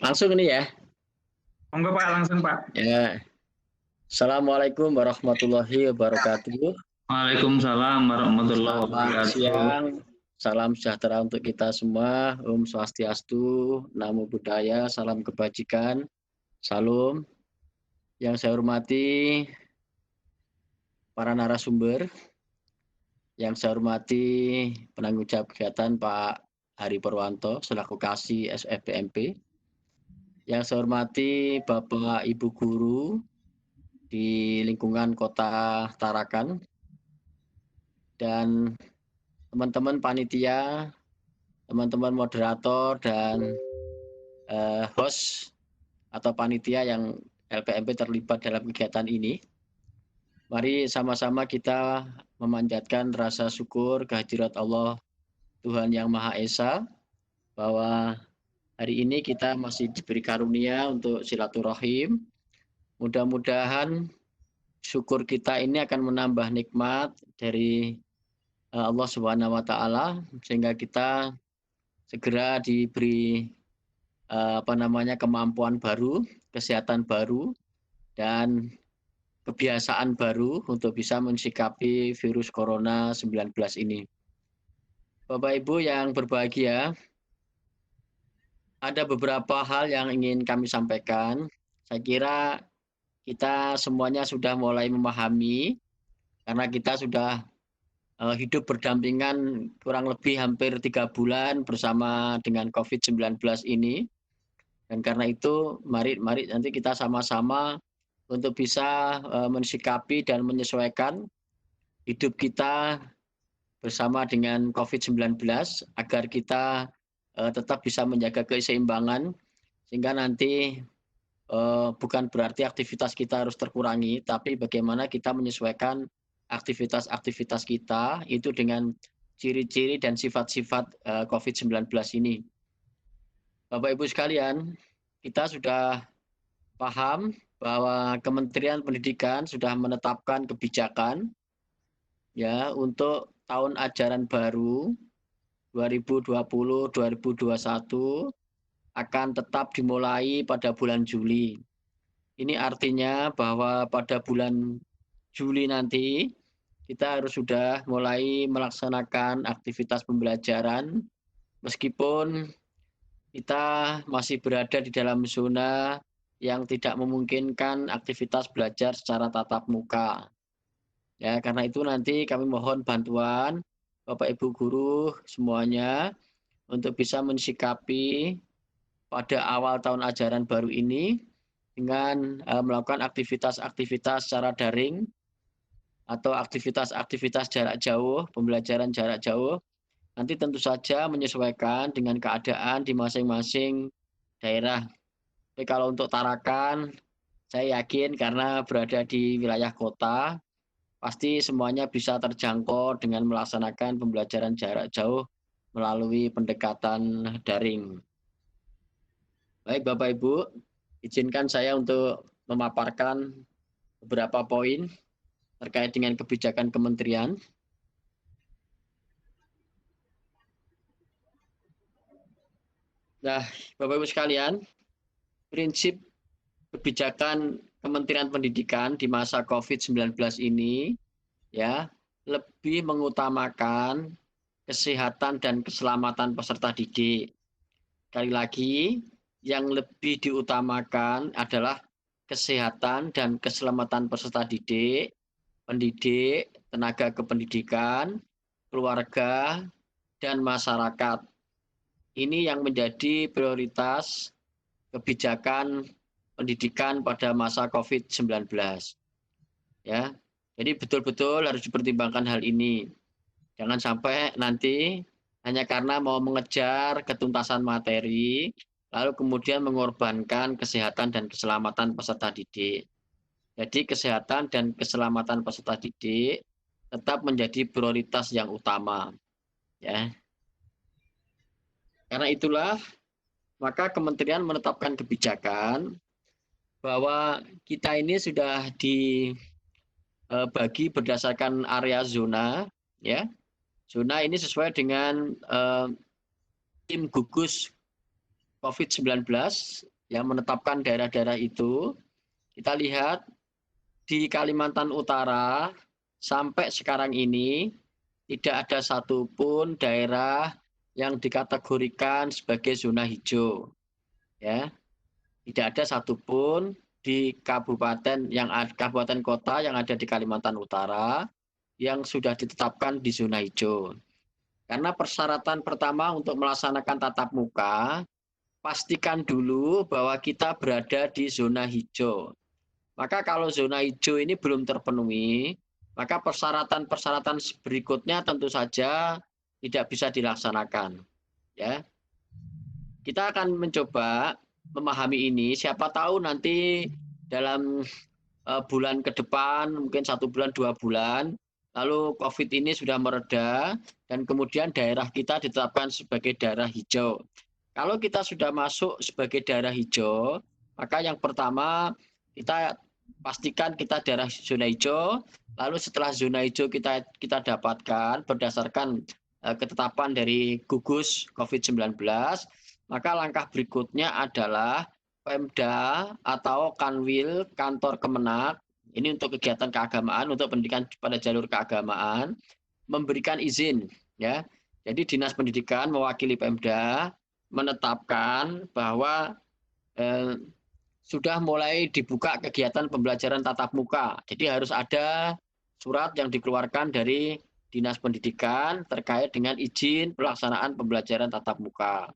Langsung ini ya. Monggo Pak, langsung Pak. Ya. Assalamualaikum warahmatullahi wabarakatuh. Waalaikumsalam warahmatullahi Selamat wabarakatuh. siang. Salam sejahtera untuk kita semua. Om Swastiastu, Namo Buddhaya, salam kebajikan. Salam. Yang saya hormati para narasumber, yang saya hormati penanggung jawab kegiatan Pak Hari Purwanto selaku Kasih SFPMP. Yang saya hormati Bapak Ibu guru di lingkungan Kota Tarakan dan teman-teman panitia, teman-teman moderator dan host atau panitia yang LPMP terlibat dalam kegiatan ini. Mari sama-sama kita memanjatkan rasa syukur kehadirat Allah Tuhan Yang Maha Esa bahwa hari ini kita masih diberi karunia untuk silaturahim. Mudah-mudahan syukur kita ini akan menambah nikmat dari Allah Subhanahu wa taala sehingga kita segera diberi kemampuan baru, kesehatan baru dan kebiasaan baru untuk bisa mensikapi virus corona 19 ini. Bapak Ibu yang berbahagia, ada beberapa hal yang ingin kami sampaikan. Saya kira kita semuanya sudah mulai memahami karena kita sudah hidup berdampingan kurang lebih hampir 3 bulan bersama dengan COVID-19 ini. Dan karena itu mari nanti kita sama-sama untuk bisa mensikapi dan menyesuaikan hidup kita bersama dengan COVID-19 agar kita tetap bisa menjaga keseimbangan sehingga nanti bukan berarti aktivitas kita harus terkurangi, tapi bagaimana kita menyesuaikan aktivitas-aktivitas kita itu dengan ciri-ciri dan sifat-sifat COVID-19 ini. Bapak Ibu sekalian, kita sudah paham bahwa Kementerian Pendidikan sudah menetapkan kebijakan ya untuk tahun ajaran baru 2020-2021 akan tetap dimulai pada bulan Juli. Ini artinya bahwa pada bulan Juli nanti kita harus sudah mulai melaksanakan aktivitas pembelajaran meskipun kita masih berada di dalam zona yang tidak memungkinkan aktivitas belajar secara tatap muka. Ya, karena itu nanti kami mohon bantuan Bapak Ibu guru semuanya untuk bisa mensikapi pada awal tahun ajaran baru ini dengan melakukan aktivitas-aktivitas secara daring atau aktivitas-aktivitas jarak jauh, pembelajaran jarak jauh. Nanti tentu saja menyesuaikan dengan keadaan di masing-masing daerah. Tapi kalau untuk Tarakan, saya yakin karena berada di wilayah kota, pasti semuanya bisa terjangkau dengan melaksanakan pembelajaran jarak jauh melalui pendekatan daring. Baik Bapak Ibu, izinkan saya untuk memaparkan beberapa poin terkait dengan kebijakan kementerian. Nah, Bapak Ibu sekalian, prinsip kebijakan Kementerian Pendidikan di masa COVID-19 ini ya lebih mengutamakan kesehatan dan keselamatan peserta didik. Sekali lagi, yang lebih diutamakan adalah kesehatan dan keselamatan peserta didik, pendidik, tenaga kependidikan, keluarga, dan masyarakat. Ini yang menjadi prioritas kebijakan pendidikan pada masa COVID-19. Ya, jadi betul-betul harus dipertimbangkan hal ini. Jangan sampai nanti hanya karena mau mengejar ketuntasan materi, lalu kemudian mengorbankan kesehatan dan keselamatan peserta didik. Jadi kesehatan dan keselamatan peserta didik tetap menjadi prioritas yang utama. Ya. Karena itulah maka kementerian menetapkan kebijakan bahwa kita ini sudah dibagi berdasarkan area zona, ya. Zona ini sesuai dengan tim gugus COVID-19 yang menetapkan daerah-daerah itu. Kita lihat di Kalimantan Utara sampai sekarang ini tidak ada satupun daerah yang dikategorikan sebagai zona hijau. Ya, tidak ada satupun di kabupaten kabupaten kota yang ada di Kalimantan Utara yang sudah ditetapkan di zona hijau. Karena persyaratan pertama untuk melaksanakan tatap muka, pastikan dulu bahwa kita berada di zona hijau. Maka kalau zona hijau ini belum terpenuhi, maka persyaratan-persyaratan berikutnya tentu saja tidak bisa dilaksanakan. Ya, kita akan mencoba memahami ini. Siapa tahu nanti dalam bulan ke depan, mungkin 1 bulan, 2 bulan, lalu COVID ini sudah mereda, dan kemudian daerah kita ditetapkan sebagai daerah hijau. Kalau kita sudah masuk sebagai daerah hijau, maka yang pertama kita pastikan kita daerah zona hijau, lalu setelah zona hijau kita dapatkan berdasarkan ketetapan dari gugus COVID-19, maka langkah berikutnya adalah Pemda atau Kanwil, kantor Kemenak, ini untuk kegiatan keagamaan, untuk pendidikan pada jalur keagamaan, memberikan izin, ya. Jadi Dinas Pendidikan mewakili Pemda menetapkan bahwa sudah mulai dibuka kegiatan pembelajaran tatap muka. Jadi harus ada surat yang dikeluarkan dari Dinas Pendidikan terkait dengan izin pelaksanaan pembelajaran tatap muka.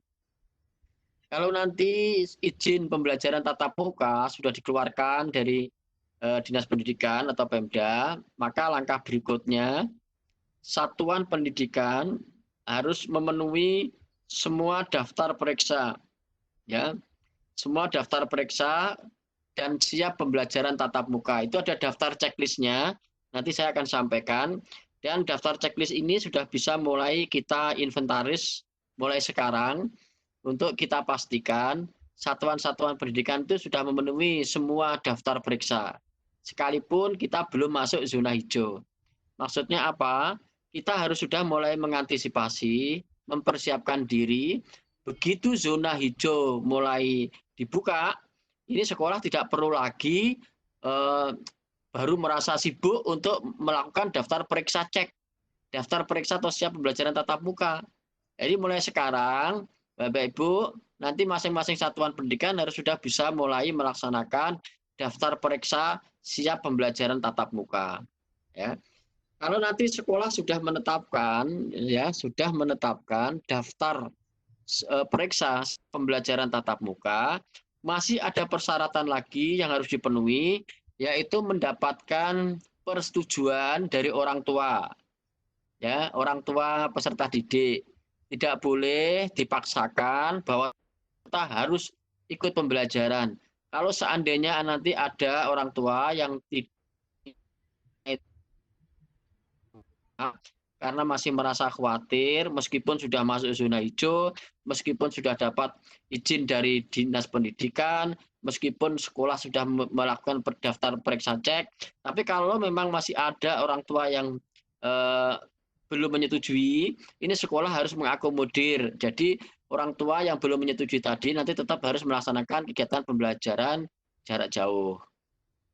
Kalau nanti izin pembelajaran tatap muka sudah dikeluarkan dari Dinas Pendidikan atau Pemda, maka langkah berikutnya satuan pendidikan harus memenuhi semua daftar periksa, ya, semua daftar periksa dan siap pembelajaran tatap muka. Itu ada daftar checklistnya, nanti saya akan sampaikan. Dan daftar checklist ini sudah bisa mulai kita inventaris mulai sekarang, untuk kita pastikan satuan-satuan pendidikan itu sudah memenuhi semua daftar periksa. Sekalipun kita belum masuk zona hijau. Maksudnya apa? Kita harus sudah mulai mengantisipasi, mempersiapkan diri. Begitu zona hijau mulai dibuka, ini sekolah tidak perlu lagi baru merasa sibuk untuk melakukan daftar periksa cek. Daftar periksa atau siap pembelajaran tatap muka. Jadi mulai sekarang, Bapak Ibu, nanti masing-masing satuan pendidikan harus sudah bisa mulai melaksanakan daftar periksa siap pembelajaran tatap muka. Ya. Kalau nanti sekolah sudah menetapkan, ya, sudah menetapkan daftar periksa pembelajaran tatap muka, masih ada persyaratan lagi yang harus dipenuhi, yaitu mendapatkan persetujuan dari orang tua, ya, orang tua peserta didik. Tidak boleh dipaksakan bahwa kita harus ikut pembelajaran. Kalau seandainya nanti ada orang tua yang tidak, karena masih merasa khawatir, meskipun sudah masuk zona hijau, meskipun sudah dapat izin dari Dinas Pendidikan, meskipun sekolah sudah melakukan daftar periksa cek, tapi kalau memang masih ada orang tua yang belum menyetujui, ini sekolah harus mengakomodir. Jadi orang tua yang belum menyetujui tadi nanti tetap harus melaksanakan kegiatan pembelajaran jarak jauh.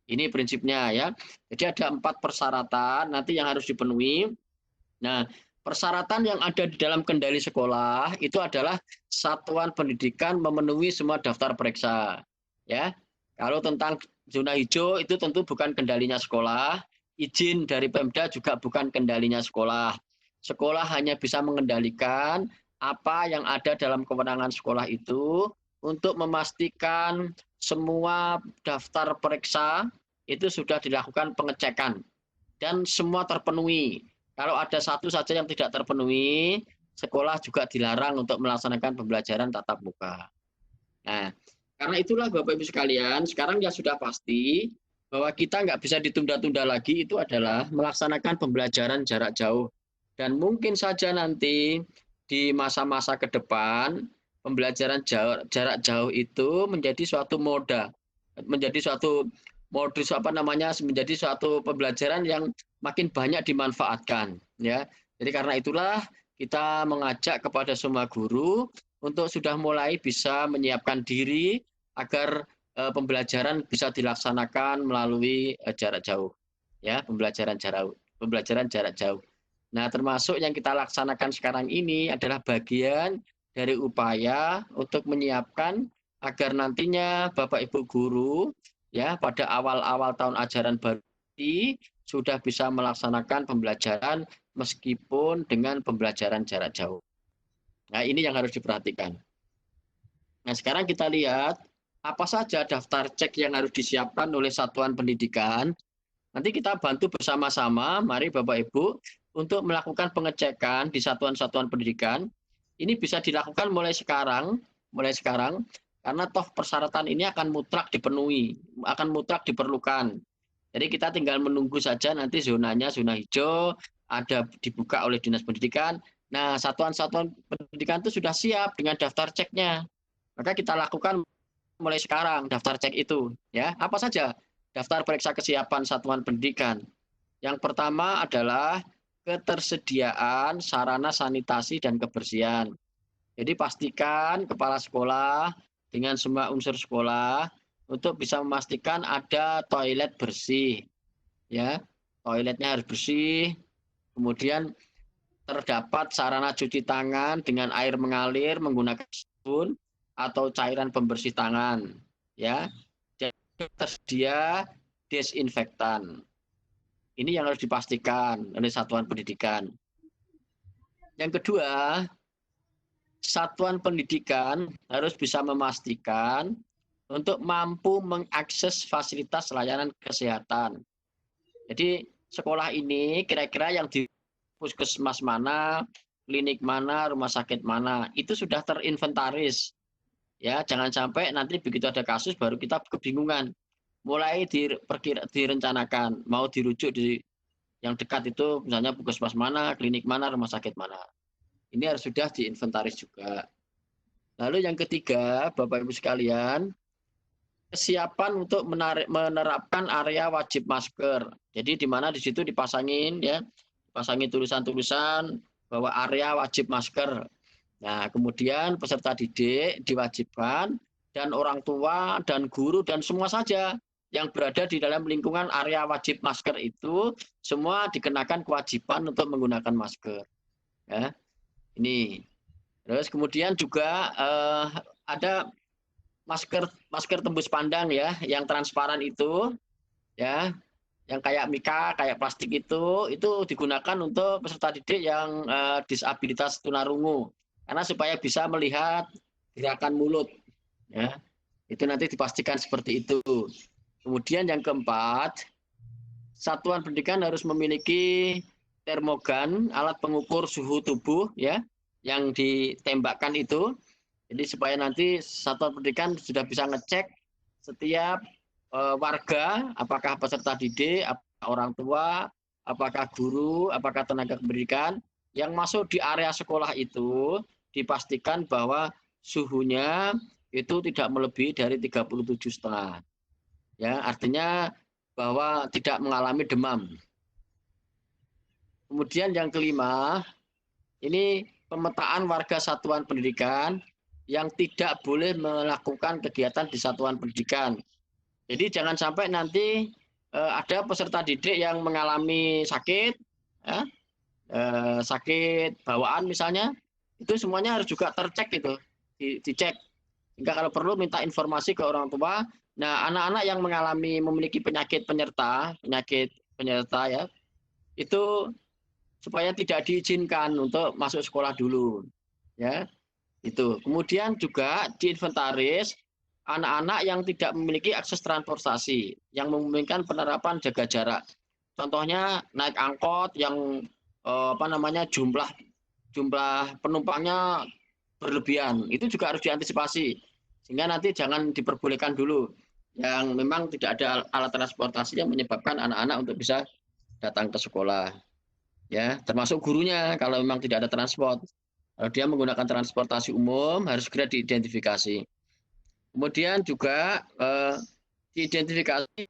Ini prinsipnya, ya. Jadi ada 4 persyaratan nanti yang harus dipenuhi. Nah, persyaratan yang ada di dalam kendali sekolah itu adalah satuan pendidikan memenuhi semua daftar periksa. Ya, kalau tentang zona hijau itu tentu bukan kendalinya sekolah. Izin dari Pemda juga bukan kendalinya sekolah. Sekolah hanya bisa mengendalikan apa yang ada dalam kewenangan sekolah itu untuk memastikan semua daftar periksa itu sudah dilakukan pengecekan dan semua terpenuhi. Kalau ada satu saja yang tidak terpenuhi, sekolah juga dilarang untuk melaksanakan pembelajaran tatap muka. Nah, karena itulah Bapak Ibu sekalian, sekarang ya sudah pasti bahwa kita nggak bisa ditunda-tunda lagi, itu adalah melaksanakan pembelajaran jarak jauh. Dan mungkin saja nanti di masa-masa ke depan, pembelajaran jarak jauh itu menjadi suatu moda, menjadi suatu modus menjadi suatu pembelajaran yang makin banyak dimanfaatkan. Ya. Jadi karena itulah kita mengajak kepada semua guru untuk sudah mulai bisa menyiapkan diri agar pembelajaran bisa dilaksanakan melalui jarak jauh. Ya, pembelajaran jarak jauh. Nah, termasuk yang kita laksanakan sekarang ini adalah bagian dari upaya untuk menyiapkan agar nantinya Bapak Ibu guru ya pada awal-awal tahun ajaran baru ini sudah bisa melaksanakan pembelajaran meskipun dengan pembelajaran jarak jauh. Nah, ini yang harus diperhatikan. Nah, sekarang kita lihat apa saja daftar cek yang harus disiapkan oleh satuan pendidikan. Nanti kita bantu bersama-sama, mari Bapak Ibu, untuk melakukan pengecekan di satuan-satuan pendidikan. Ini bisa dilakukan mulai sekarang, karena toh persyaratan ini akan mutlak dipenuhi, akan mutlak diperlukan. Jadi kita tinggal menunggu saja nanti zonanya, zona hijau, ada dibuka oleh Dinas Pendidikan. Nah, satuan-satuan pendidikan itu sudah siap dengan daftar ceknya. Maka kita lakukan mulai sekarang daftar cek itu. Ya, apa saja daftar periksa kesiapan satuan pendidikan? Yang pertama adalah ketersediaan sarana sanitasi dan kebersihan. Jadi pastikan kepala sekolah dengan semua unsur sekolah untuk bisa memastikan ada toilet bersih. Ya, toiletnya harus bersih. Kemudian terdapat sarana cuci tangan dengan air mengalir menggunakan sabun atau cairan pembersih tangan, ya. Dan tersedia desinfektan. Ini yang harus dipastikan oleh satuan pendidikan. Yang kedua, satuan pendidikan harus bisa memastikan untuk mampu mengakses fasilitas layanan kesehatan. Jadi sekolah ini kira-kira yang di puskesmas mana, klinik mana, rumah sakit mana, itu sudah terinventaris. Ya, jangan sampai nanti begitu ada kasus baru kita kebingungan. Mulai direncanakan, mau dirujuk di yang dekat itu misalnya puskesmas mana, klinik mana, rumah sakit mana. Ini harus sudah diinventaris juga. Lalu yang ketiga, Bapak Ibu sekalian, kesiapan untuk menerapkan area wajib masker. Jadi di mana di situ dipasangin tulisan-tulisan bahwa area wajib masker. Nah, kemudian peserta didik diwajibkan dan orang tua dan guru dan semua saja yang berada di dalam lingkungan area wajib masker itu semua dikenakan kewajiban untuk menggunakan masker. Ya, ini. Terus kemudian juga ada masker tembus pandang ya, yang transparan itu, ya, yang kayak mika, kayak plastik itu digunakan untuk peserta didik yang disabilitas tunarungu. Karena supaya bisa melihat gerakan mulut, ya, itu nanti dipastikan seperti itu. Kemudian yang keempat, satuan pendidikan harus memiliki termogan, alat pengukur suhu tubuh, ya, yang ditembakkan itu. Jadi supaya nanti satuan pendidikan sudah bisa ngecek setiap warga, apakah peserta didik, apakah orang tua, apakah guru, apakah tenaga pendidikan yang masuk di area sekolah itu dipastikan bahwa suhunya itu tidak melebihi dari 37,5. Ya, artinya bahwa tidak mengalami demam. Kemudian yang kelima, ini pemetaan warga satuan pendidikan yang tidak boleh melakukan kegiatan di satuan pendidikan. Jadi jangan sampai nanti ada peserta didik yang mengalami sakit, ya, sakit bawaan misalnya, itu semuanya harus juga tercek gitu, dicek. Sehingga kalau perlu minta informasi ke orang tua. Nah, anak-anak yang memiliki penyakit penyerta ya, itu supaya tidak diizinkan untuk masuk sekolah dulu, ya. Itu. Kemudian juga diinventaris anak-anak yang tidak memiliki akses transportasi, yang memungkinkan penerapan jaga jarak. Contohnya naik angkot yang jumlah penumpangnya berlebihan, itu juga harus diantisipasi. Sehingga nanti jangan diperbolehkan dulu yang memang tidak ada alat transportasi yang menyebabkan anak-anak untuk bisa datang ke sekolah. Ya, termasuk gurunya kalau memang tidak ada transport. Kalau dia menggunakan transportasi umum harus segera diidentifikasi. Kemudian juga diidentifikasi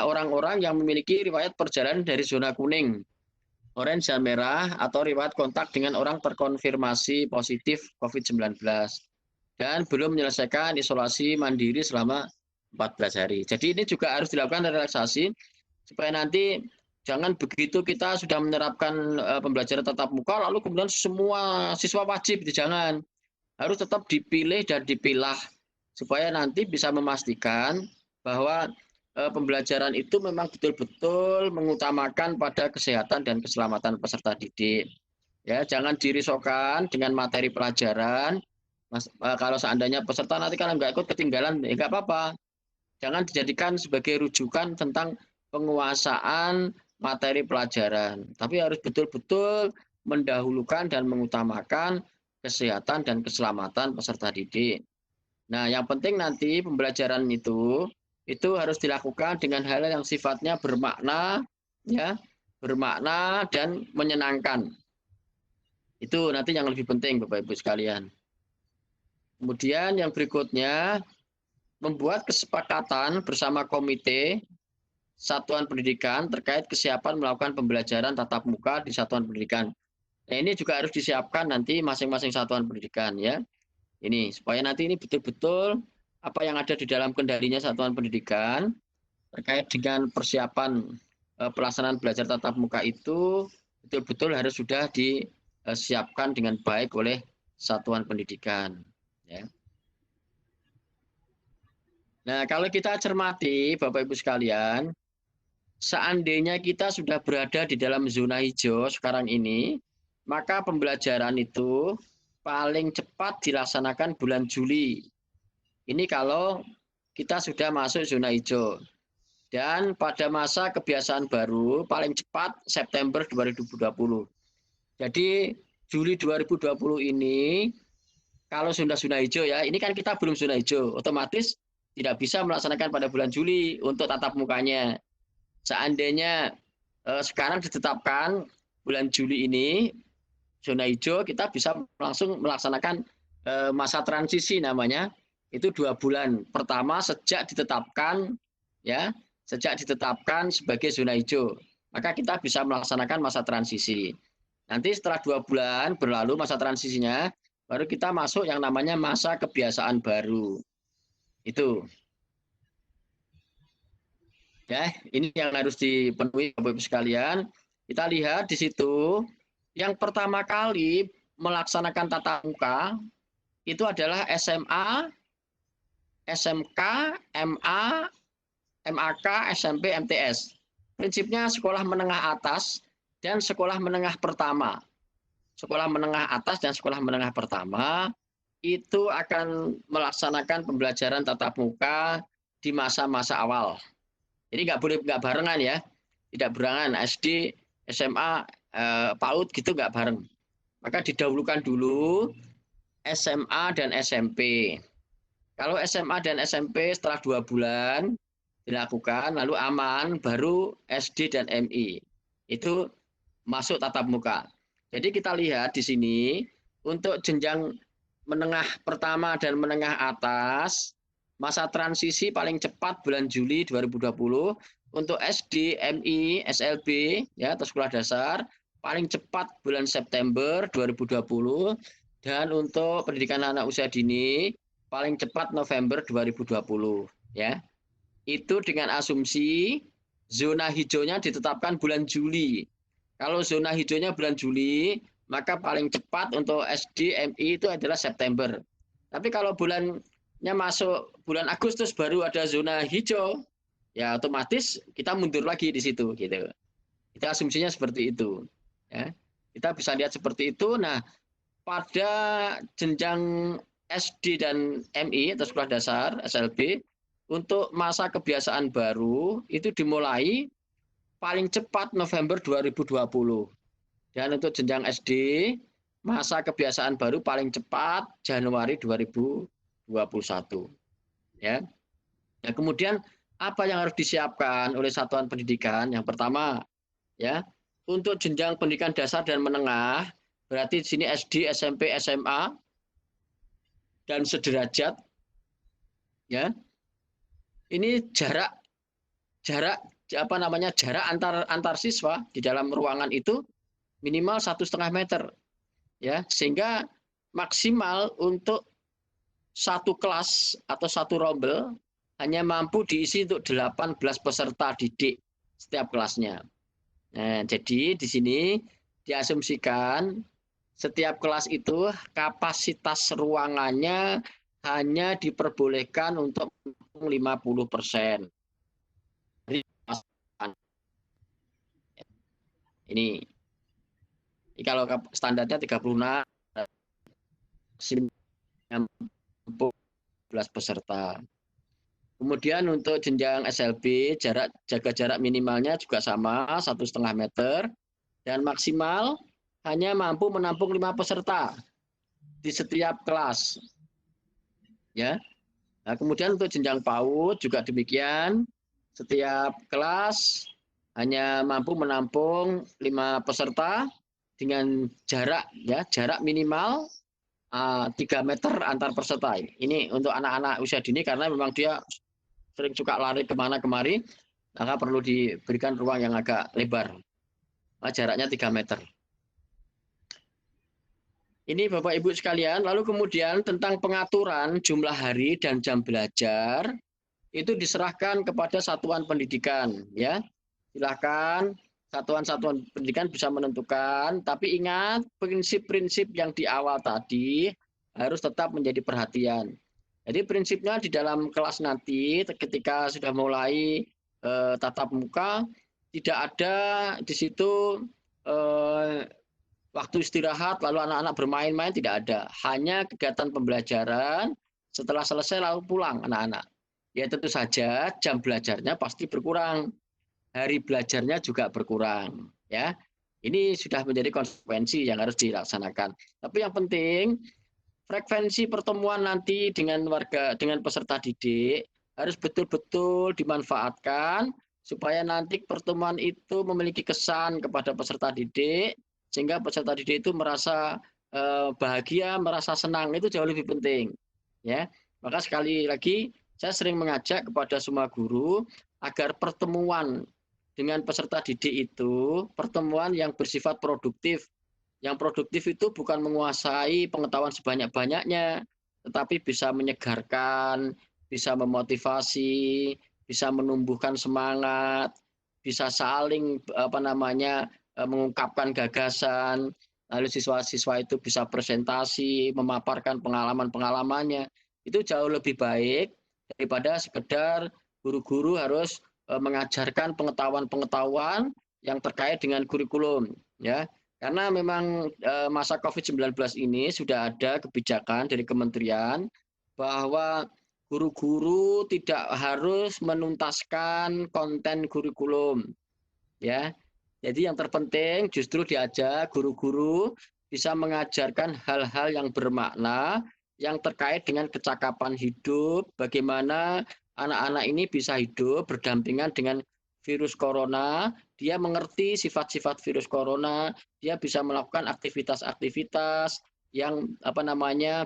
orang-orang yang memiliki riwayat perjalanan dari zona kuning, orange dan merah atau riwayat kontak dengan orang terkonfirmasi positif COVID-19. dan belum menyelesaikan isolasi mandiri selama 14 hari. Jadi ini juga harus dilakukan relaksasi supaya nanti jangan begitu kita sudah menerapkan pembelajaran tatap muka lalu kemudian semua siswa wajib, jangan. Harus tetap dipilih dan dipilah supaya nanti bisa memastikan bahwa pembelajaran itu memang betul-betul mengutamakan pada kesehatan dan keselamatan peserta didik. Ya, jangan dirisaukan dengan materi pelajaran. Kalau seandainya peserta nanti kalau nggak ikut ketinggalan, ya nggak apa-apa. Jangan dijadikan sebagai rujukan tentang penguasaan materi pelajaran. Tapi harus betul-betul mendahulukan dan mengutamakan kesehatan dan keselamatan peserta didik. Nah, yang penting nanti pembelajaran itu harus dilakukan dengan hal yang sifatnya bermakna, ya, bermakna dan menyenangkan. Itu nanti yang lebih penting, Bapak Ibu sekalian. Kemudian yang berikutnya, membuat kesepakatan bersama komite satuan pendidikan terkait kesiapan melakukan pembelajaran tatap muka di satuan pendidikan. Nah, ini juga harus disiapkan nanti masing-masing satuan pendidikan, ya. Ini supaya nanti ini betul-betul apa yang ada di dalam kendalinya satuan pendidikan terkait dengan persiapan pelaksanaan belajar tatap muka itu betul-betul harus sudah disiapkan dengan baik oleh satuan pendidikan. Ya. Nah, kalau kita cermati, Bapak Ibu sekalian, seandainya kita sudah berada di dalam zona hijau sekarang ini, maka pembelajaran itu paling cepat dilaksanakan bulan Juli. Ini kalau kita sudah masuk zona hijau. Dan pada masa kebiasaan baru paling cepat September 2020. Jadi Juli 2020 ini kalau sudah zona hijau ya, ini kan kita belum zona hijau, otomatis tidak bisa melaksanakan pada bulan Juli untuk tatap mukanya. Seandainya sekarang ditetapkan bulan Juli ini zona hijau, kita bisa langsung melaksanakan masa transisi namanya, itu 2 bulan pertama sejak ditetapkan, ya, sejak ditetapkan sebagai zona hijau, maka kita bisa melaksanakan masa transisi. Nanti setelah 2 bulan berlalu masa transisinya, baru kita masuk yang namanya masa kebiasaan baru. Itu. Ya, ini yang harus dipenuhi Bapak Ibu sekalian. Kita lihat di situ, yang pertama kali melaksanakan tatap muka itu adalah SMA, SMK, MA, MAK, SMP, MTS. Prinsipnya sekolah menengah atas dan sekolah menengah pertama. Sekolah menengah atas dan sekolah menengah pertama itu akan melaksanakan pembelajaran tatap muka di masa-masa awal. Jadi nggak barengan ya, tidak barengan SD, SMA, PAUD gitu nggak bareng. Maka didahulukan dulu SMA dan SMP. Kalau SMA dan SMP setelah 2 bulan dilakukan, lalu aman, baru SD dan MI. Itu masuk tatap muka. Jadi kita lihat di sini, untuk jenjang menengah pertama dan menengah atas, masa transisi paling cepat bulan Juli 2020. Untuk SD, MI, SLB, ya, atau sekolah dasar, paling cepat bulan September 2020. Dan untuk pendidikan anak usia dini, paling cepat November 2020. Ya. Itu dengan asumsi zona hijaunya ditetapkan bulan Juli. Kalau zona hijaunya bulan Juli, maka paling cepat untuk SD, MI itu adalah September. Tapi kalau bulannya masuk bulan Agustus baru ada zona hijau, ya otomatis kita mundur lagi di situ, gitu. Kita asumsinya seperti itu. Ya. Kita bisa lihat seperti itu. Nah, pada jenjang SD dan MI atau sekolah dasar SLB, untuk masa kebiasaan baru itu dimulai paling cepat November 2020. Dan untuk jenjang SD, masa kebiasaan baru paling cepat Januari 2021. Ya. Nah, kemudian apa yang harus disiapkan oleh satuan pendidikan? Yang pertama, ya, untuk jenjang pendidikan dasar dan menengah, berarti di sini SD, SMP, SMA dan sederajat, ya. Ini jarak antar siswa di dalam ruangan itu minimal 1,5 meter, ya, sehingga maksimal untuk satu kelas atau satu rombel hanya mampu diisi untuk 18 peserta didik setiap kelasnya. Nah, jadi di sini diasumsikan setiap kelas itu kapasitas ruangannya hanya diperbolehkan untuk 50%. Ini kalau standarnya 36 peserta. Kemudian untuk jenjang SLB jaga jarak minimalnya juga sama 1,5 meter dan maksimal hanya mampu menampung 5 peserta di setiap kelas. Ya. Nah, kemudian untuk jenjang PAUD juga demikian, setiap kelas hanya mampu menampung 5 peserta dengan jarak minimal 3 meter antar peserta. Ini untuk anak-anak usia dini karena memang dia sering suka lari kemana kemari, maka perlu diberikan ruang yang agak lebar. Jaraknya 3 meter. Ini Bapak Ibu sekalian, lalu kemudian tentang pengaturan jumlah hari dan jam belajar itu diserahkan kepada satuan pendidikan, ya. Silakan satuan-satuan pendidikan bisa menentukan, tapi ingat prinsip-prinsip yang di awal tadi harus tetap menjadi perhatian. Jadi prinsipnya di dalam kelas nanti ketika sudah mulai tatap muka tidak ada di situ waktu istirahat lalu anak-anak bermain-main, tidak ada. Hanya kegiatan pembelajaran, setelah selesai lalu pulang anak-anak. Ya tentu saja jam belajarnya pasti berkurang. Hari belajarnya juga berkurang, ya. Ini sudah menjadi konsekuensi yang harus dilaksanakan. Tapi yang penting frekuensi pertemuan nanti dengan peserta didik harus betul-betul dimanfaatkan supaya nanti pertemuan itu memiliki kesan kepada peserta didik sehingga peserta didik itu merasa bahagia, merasa senang. Itu jauh lebih penting, ya. Maka sekali lagi saya sering mengajak kepada semua guru agar pertemuan dengan peserta didik itu pertemuan yang bersifat produktif. Yang produktif itu bukan menguasai pengetahuan sebanyak-banyaknya, tetapi bisa menyegarkan, bisa memotivasi, bisa menumbuhkan semangat, bisa saling mengungkapkan gagasan, lalu siswa-siswa itu bisa presentasi, memaparkan pengalaman-pengalamannya. Itu jauh lebih baik daripada sekedar guru-guru harus mengajarkan pengetahuan-pengetahuan yang terkait dengan kurikulum, ya. Karena memang masa COVID-19 ini sudah ada kebijakan dari kementerian bahwa guru-guru tidak harus menuntaskan konten kurikulum, ya. Jadi yang terpenting justru diajak guru-guru bisa mengajarkan hal-hal yang bermakna yang terkait dengan kecakapan hidup, bagaimana anak-anak ini bisa hidup berdampingan dengan virus corona, dia mengerti sifat-sifat virus corona, dia bisa melakukan aktivitas-aktivitas yang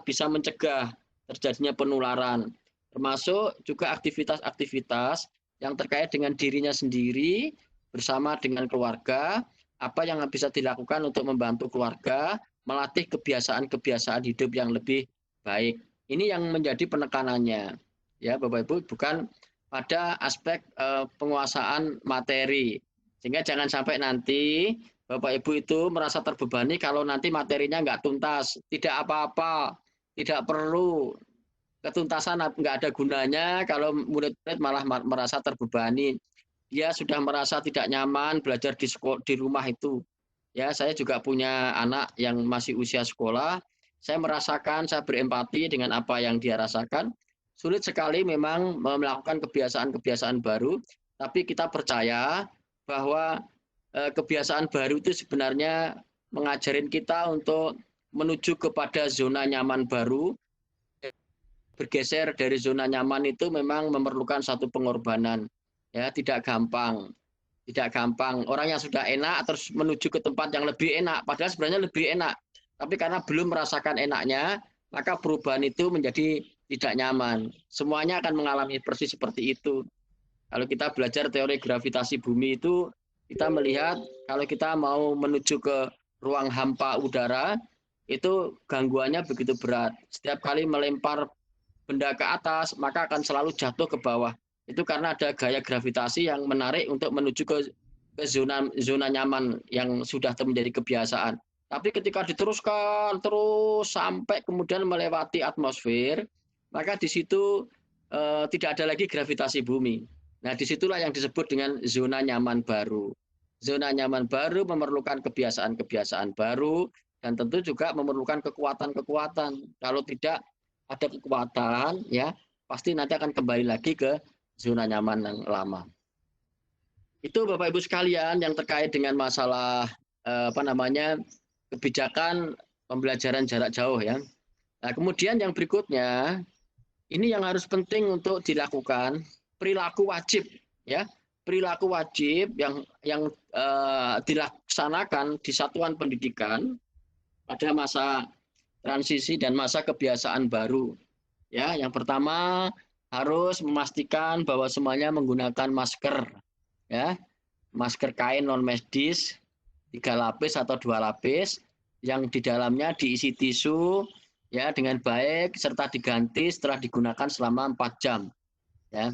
bisa mencegah terjadinya penularan, termasuk juga aktivitas-aktivitas yang terkait dengan dirinya sendiri bersama dengan keluarga, apa yang bisa dilakukan untuk membantu keluarga melatih kebiasaan-kebiasaan hidup yang lebih baik. Ini yang menjadi penekanannya, ya Bapak Ibu, bukan pada aspek penguasaan materi. Sehingga jangan sampai nanti Bapak Ibu itu merasa terbebani kalau nanti materinya nggak tuntas. Tidak apa-apa, tidak perlu. Ketuntasan nggak ada gunanya kalau murid-murid malah merasa terbebani. Dia sudah merasa tidak nyaman belajar di rumah itu. Ya, saya juga punya anak yang masih usia sekolah. Saya merasakan, saya berempati dengan apa yang dia rasakan. Sulit sekali memang melakukan kebiasaan-kebiasaan baru, tapi kita percaya bahwa kebiasaan baru itu sebenarnya mengajarin kita untuk menuju kepada zona nyaman baru. Bergeser dari zona nyaman itu memang memerlukan satu pengorbanan. Ya, tidak gampang. Tidak gampang. Orang yang sudah enak terus menuju ke tempat yang lebih enak, padahal sebenarnya lebih enak. Tapi karena belum merasakan enaknya, maka perubahan itu menjadi tidak nyaman. Semuanya akan mengalami persis seperti itu. Kalau kita belajar teori gravitasi bumi itu, kita melihat kalau kita mau menuju ke ruang hampa udara, itu gangguannya begitu berat. Setiap kali melempar benda ke atas, maka akan selalu jatuh ke bawah. Itu karena ada gaya gravitasi yang menarik untuk menuju ke zona nyaman yang sudah menjadi kebiasaan. Tapi ketika diteruskan terus sampai kemudian melewati atmosfer, maka di situ tidak ada lagi gravitasi bumi. Nah, disitulah yang disebut dengan zona nyaman baru. Zona nyaman baru memerlukan kebiasaan-kebiasaan baru dan tentu juga memerlukan kekuatan-kekuatan. Kalau tidak ada kekuatan, ya pasti nanti akan kembali lagi ke zona nyaman yang lama. Itu Bapak Ibu sekalian yang terkait dengan masalah kebijakan pembelajaran jarak jauh ya. Nah, kemudian yang berikutnya ini yang harus penting untuk dilakukan, perilaku wajib ya. Perilaku wajib yang dilaksanakan di satuan pendidikan pada masa transisi dan masa kebiasaan baru. Ya, yang pertama harus memastikan bahwa semuanya menggunakan masker ya, masker kain non medis 3 lapis atau 2 lapis yang di dalamnya diisi tisu ya dengan baik serta diganti setelah digunakan selama 4 jam ya.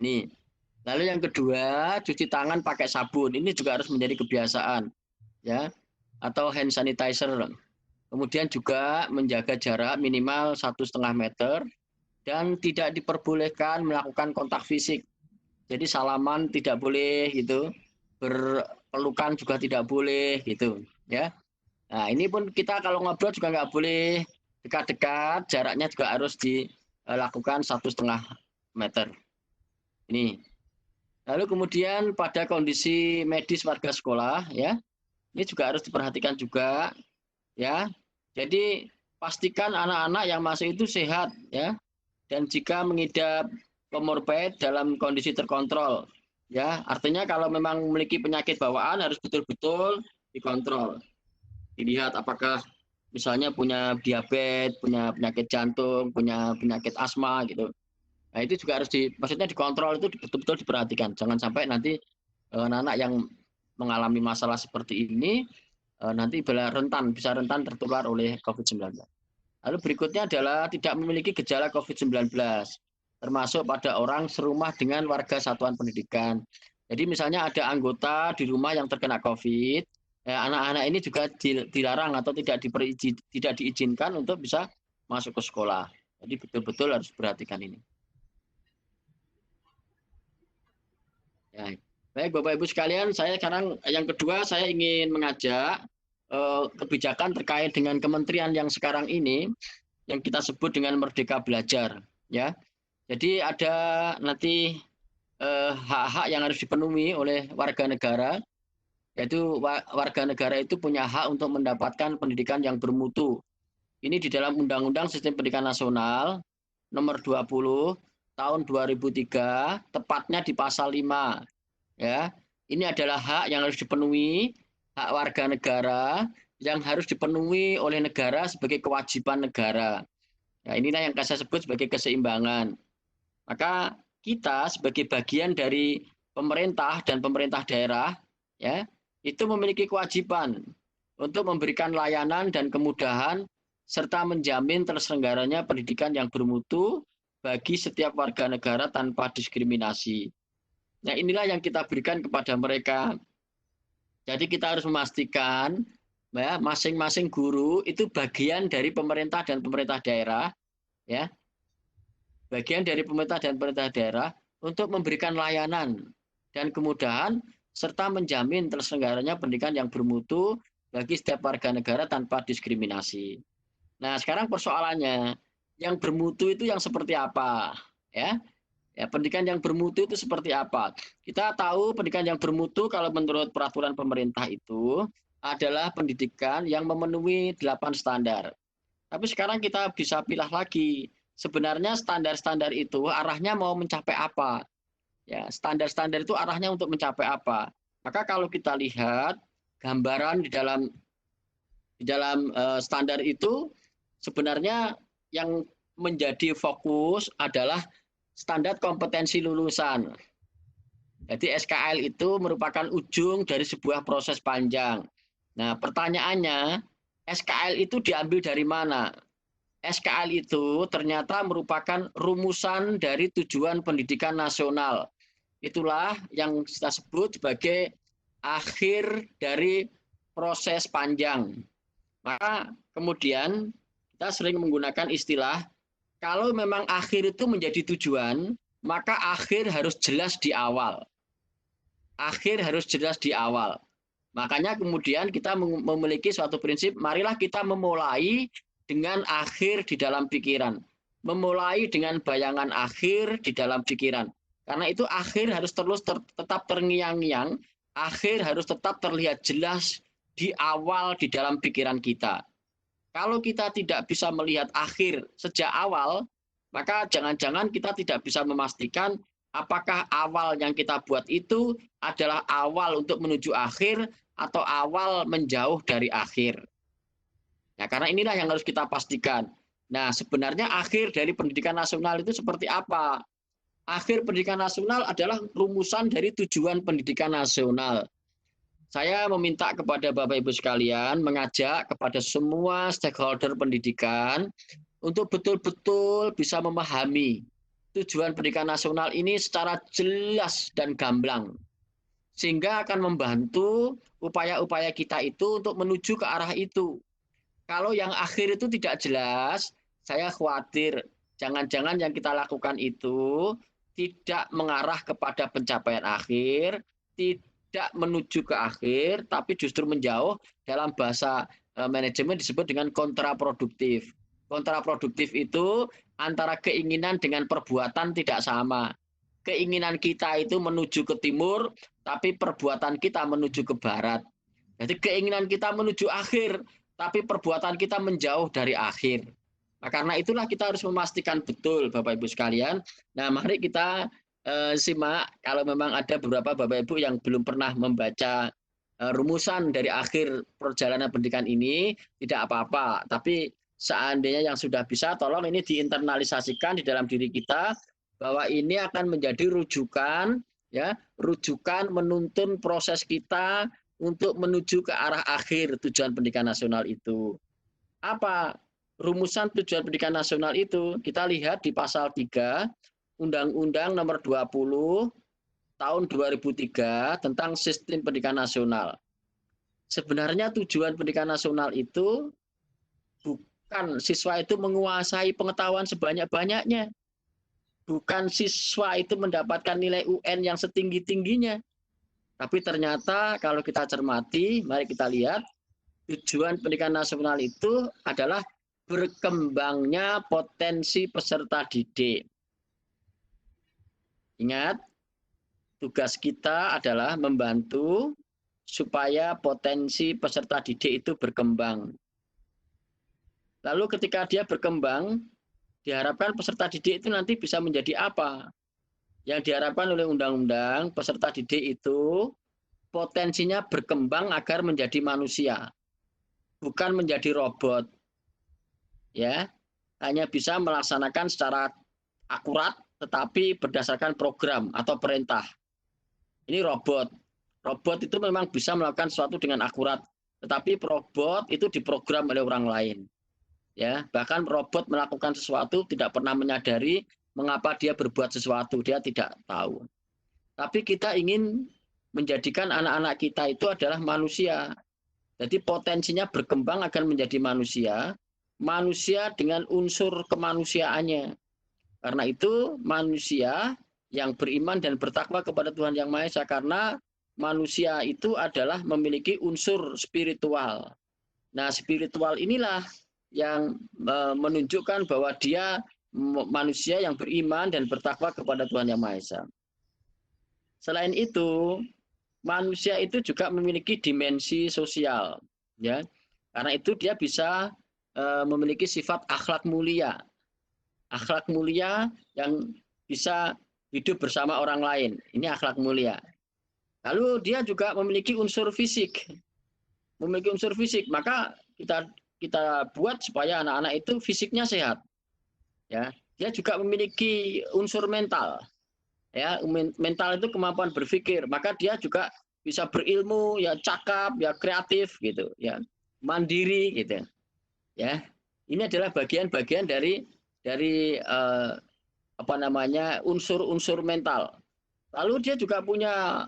Nih. Lalu yang kedua, cuci tangan pakai sabun. Ini juga harus menjadi kebiasaan ya, atau hand sanitizer. Kemudian juga menjaga jarak minimal 1,5 meter dan tidak diperbolehkan melakukan kontak fisik. Jadi salaman tidak boleh gitu, berpelukan juga tidak boleh gitu ya. Nah, ini pun kita kalau ngobrol juga nggak boleh dekat-dekat, jaraknya juga harus dilakukan 1,5 meter. Ini. Lalu kemudian pada kondisi medis warga sekolah ya, ini juga harus diperhatikan juga ya. Jadi pastikan anak-anak yang masuk itu sehat ya, dan jika mengidap komorbid dalam kondisi terkontrol ya. Artinya kalau memang memiliki penyakit bawaan harus betul-betul dikontrol. Dilihat apakah misalnya punya diabetes, punya penyakit jantung, punya penyakit asma gitu. Nah, itu juga harus maksudnya dikontrol, itu betul-betul diperhatikan. Jangan sampai nanti anak-anak yang mengalami masalah seperti ini nanti bisa rentan tertular oleh COVID-19. Lalu berikutnya adalah tidak memiliki gejala COVID-19, termasuk pada orang serumah dengan warga satuan pendidikan. Jadi misalnya ada anggota di rumah yang terkena COVID, anak-anak ini juga dilarang atau tidak diizinkan untuk bisa masuk ke sekolah. Jadi betul-betul harus perhatikan ini. Ya. Baik Bapak Ibu sekalian, saya sekarang yang kedua saya ingin mengajak kebijakan terkait dengan kementerian yang sekarang ini yang kita sebut dengan Merdeka Belajar ya. Jadi ada nanti hak-hak yang harus dipenuhi oleh warga negara, yaitu warga negara itu punya hak untuk mendapatkan pendidikan yang bermutu. Ini di dalam Undang-Undang Sistem Pendidikan Nasional nomor 20 tahun 2003, tepatnya di pasal 5. Ya, ini adalah hak yang harus dipenuhi, hak warga negara yang harus dipenuhi oleh negara sebagai kewajiban negara. Nah, inilah yang saya sebut sebagai keseimbangan. Maka kita sebagai bagian dari pemerintah dan pemerintah daerah, ya, itu memiliki kewajiban untuk memberikan layanan dan kemudahan serta menjamin terselenggaranya pendidikan yang bermutu bagi setiap warga negara tanpa diskriminasi. Nah, inilah yang kita berikan kepada mereka. Jadi kita harus memastikan ya, masing-masing guru itu bagian dari pemerintah dan pemerintah daerah ya. Bagian dari pemerintah dan pemerintah daerah untuk memberikan layanan dan kemudahan serta menjamin terselenggaranya pendidikan yang bermutu bagi setiap warga negara tanpa diskriminasi. Nah, sekarang persoalannya, yang bermutu itu yang seperti apa? Ya, pendidikan yang bermutu itu seperti apa? Kita tahu pendidikan yang bermutu kalau menurut peraturan pemerintah itu adalah pendidikan yang memenuhi 8 standar. Tapi sekarang kita bisa pilih lagi. Sebenarnya standar-standar itu arahnya mau mencapai apa? Ya, standar-standar itu arahnya untuk mencapai apa? Maka kalau kita lihat gambaran di dalam standar itu sebenarnya yang menjadi fokus adalah standar kompetensi lulusan. Jadi SKL itu merupakan ujung dari sebuah proses panjang. Nah, pertanyaannya, SKL itu diambil dari mana? SKL itu ternyata merupakan rumusan dari tujuan pendidikan nasional. Itulah yang kita sebut sebagai akhir dari proses panjang. Maka kemudian kita sering menggunakan istilah, kalau memang akhir itu menjadi tujuan, maka akhir harus jelas di awal. Akhir harus jelas di awal. Makanya kemudian kita memiliki suatu prinsip, marilah kita memulai dengan akhir di dalam pikiran. Memulai dengan bayangan akhir di dalam pikiran. Karena itu akhir harus terus tetap terngiang-ngiang, akhir harus tetap terlihat jelas di awal di dalam pikiran kita. Kalau kita tidak bisa melihat akhir sejak awal, maka jangan-jangan kita tidak bisa memastikan apakah awal yang kita buat itu adalah awal untuk menuju akhir atau awal menjauh dari akhir. Nah, karena inilah yang harus kita pastikan. Nah, sebenarnya akhir dari pendidikan nasional itu seperti apa? Akhir pendidikan nasional adalah rumusan dari tujuan pendidikan nasional. Saya meminta kepada Bapak Ibu sekalian, mengajak kepada semua stakeholder pendidikan untuk betul-betul bisa memahami tujuan pendidikan nasional ini secara jelas dan gamblang. Sehingga akan membantu upaya-upaya kita itu untuk menuju ke arah itu. Kalau yang akhir itu tidak jelas, saya khawatir jangan-jangan yang kita lakukan itu tidak mengarah kepada pencapaian akhir, tidak menuju ke akhir, tapi justru menjauh. Dalam bahasa manajemen disebut dengan kontraproduktif. Kontraproduktif itu antara keinginan dengan perbuatan tidak sama. Keinginan kita itu menuju ke timur, tapi perbuatan kita menuju ke barat. Jadi keinginan kita menuju akhir, tapi perbuatan kita menjauh dari akhir. Nah, karena itulah kita harus memastikan betul, Bapak Ibu sekalian. Nah, mari kita simak, kalau memang ada beberapa Bapak Ibu yang belum pernah membaca rumusan dari akhir perjalanan pendidikan ini, tidak apa-apa. Tapi seandainya yang sudah bisa, tolong ini diinternalisasikan di dalam diri kita, bahwa ini akan menjadi rujukan, ya, rujukan menuntun proses kita untuk menuju ke arah akhir tujuan pendidikan nasional itu. Apa rumusan tujuan pendidikan nasional itu? Kita lihat di pasal 3 Undang-Undang Nomor 20 tahun 2003 tentang Sistem Pendidikan Nasional. Sebenarnya tujuan pendidikan nasional itu bukan siswa itu menguasai pengetahuan sebanyak-banyaknya. Bukan siswa itu mendapatkan nilai UN yang setinggi-tingginya. Tapi ternyata kalau kita cermati, mari kita lihat, tujuan pendidikan nasional itu adalah berkembangnya potensi peserta didik. Ingat, tugas kita adalah membantu supaya potensi peserta didik itu berkembang. Lalu ketika dia berkembang, diharapkan peserta didik itu nanti bisa menjadi apa? Yang diharapkan oleh undang-undang, peserta didik itu potensinya berkembang agar menjadi manusia, bukan menjadi robot. Ya, hanya bisa melaksanakan secara akurat, tetapi berdasarkan program atau perintah. Ini robot. Robot itu memang bisa melakukan sesuatu dengan akurat, tetapi robot itu diprogram oleh orang lain. Ya, bahkan robot melakukan sesuatu tidak pernah menyadari mengapa dia berbuat sesuatu, dia tidak tahu. Tapi kita ingin menjadikan anak-anak kita itu adalah manusia. Jadi potensinya berkembang akan menjadi manusia, manusia dengan unsur kemanusiaannya. Karena itu manusia yang beriman dan bertakwa kepada Tuhan Yang Maha Esa, karena manusia itu adalah memiliki unsur spiritual. Nah, spiritual inilah yang menunjukkan bahwa dia manusia yang beriman dan bertakwa kepada Tuhan Yang Maha Esa. Selain itu, manusia itu juga memiliki dimensi sosial, ya. Karena itu dia bisa memiliki sifat akhlak mulia. Akhlak mulia yang bisa hidup bersama orang lain. Ini akhlak mulia. Lalu dia juga memiliki unsur fisik. Memiliki unsur fisik, maka kita buat supaya anak-anak itu fisiknya sehat. Ya, dia juga memiliki unsur mental. Ya, mental itu kemampuan berpikir, maka dia juga bisa berilmu, ya cakap, ya kreatif gitu, ya mandiri gitu. Ya, Ini adalah bagian-bagian dari unsur-unsur mental. Lalu dia juga punya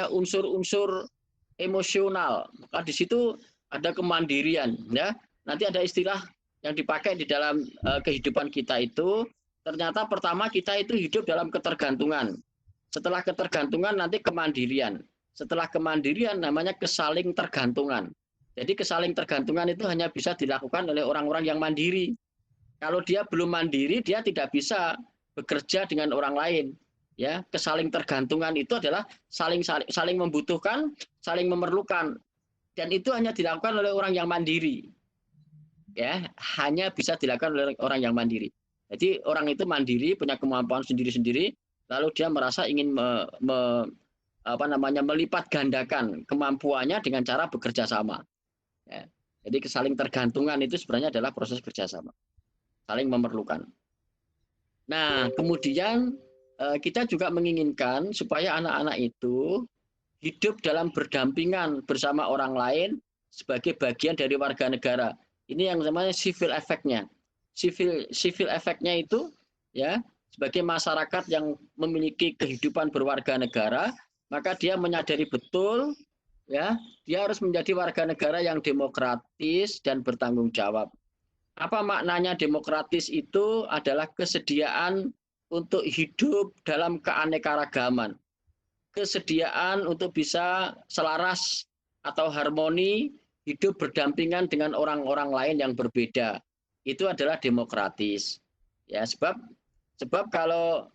unsur-unsur emosional. Maka di situ ada kemandirian, ya. Nanti ada istilah yang dipakai di dalam kehidupan kita itu, ternyata pertama kita itu hidup dalam ketergantungan. Setelah ketergantungan nanti kemandirian. Setelah kemandirian namanya kesaling tergantungan. Jadi kesaling tergantungan itu hanya bisa dilakukan oleh orang-orang yang mandiri. Kalau dia belum mandiri, dia tidak bisa bekerja dengan orang lain. Ya, kesaling tergantungan itu adalah saling membutuhkan, saling memerlukan, dan itu hanya dilakukan oleh orang yang mandiri. Ya, hanya bisa dilakukan oleh orang yang mandiri. Jadi orang itu mandiri, punya kemampuan sendiri-sendiri, lalu dia merasa ingin melipat gandakan kemampuannya dengan cara bekerja sama. Ya. Jadi kesaling tergantungan itu sebenarnya adalah proses kerjasama, saling memerlukan. Nah, kemudian kita juga menginginkan supaya anak-anak itu hidup dalam berdampingan bersama orang lain sebagai bagian dari warga negara. Ini yang namanya civil effect-nya. Civil effect-nya itu ya sebagai masyarakat yang memiliki kehidupan berwarga negara, maka dia menyadari betul ya, dia harus menjadi warga negara yang demokratis dan bertanggung jawab. Apa maknanya demokratis itu? Adalah kesediaan untuk hidup dalam keanekaragaman. Kesediaan untuk bisa selaras atau harmoni hidup berdampingan dengan orang-orang lain yang berbeda. Itu adalah demokratis. Ya, sebab kalau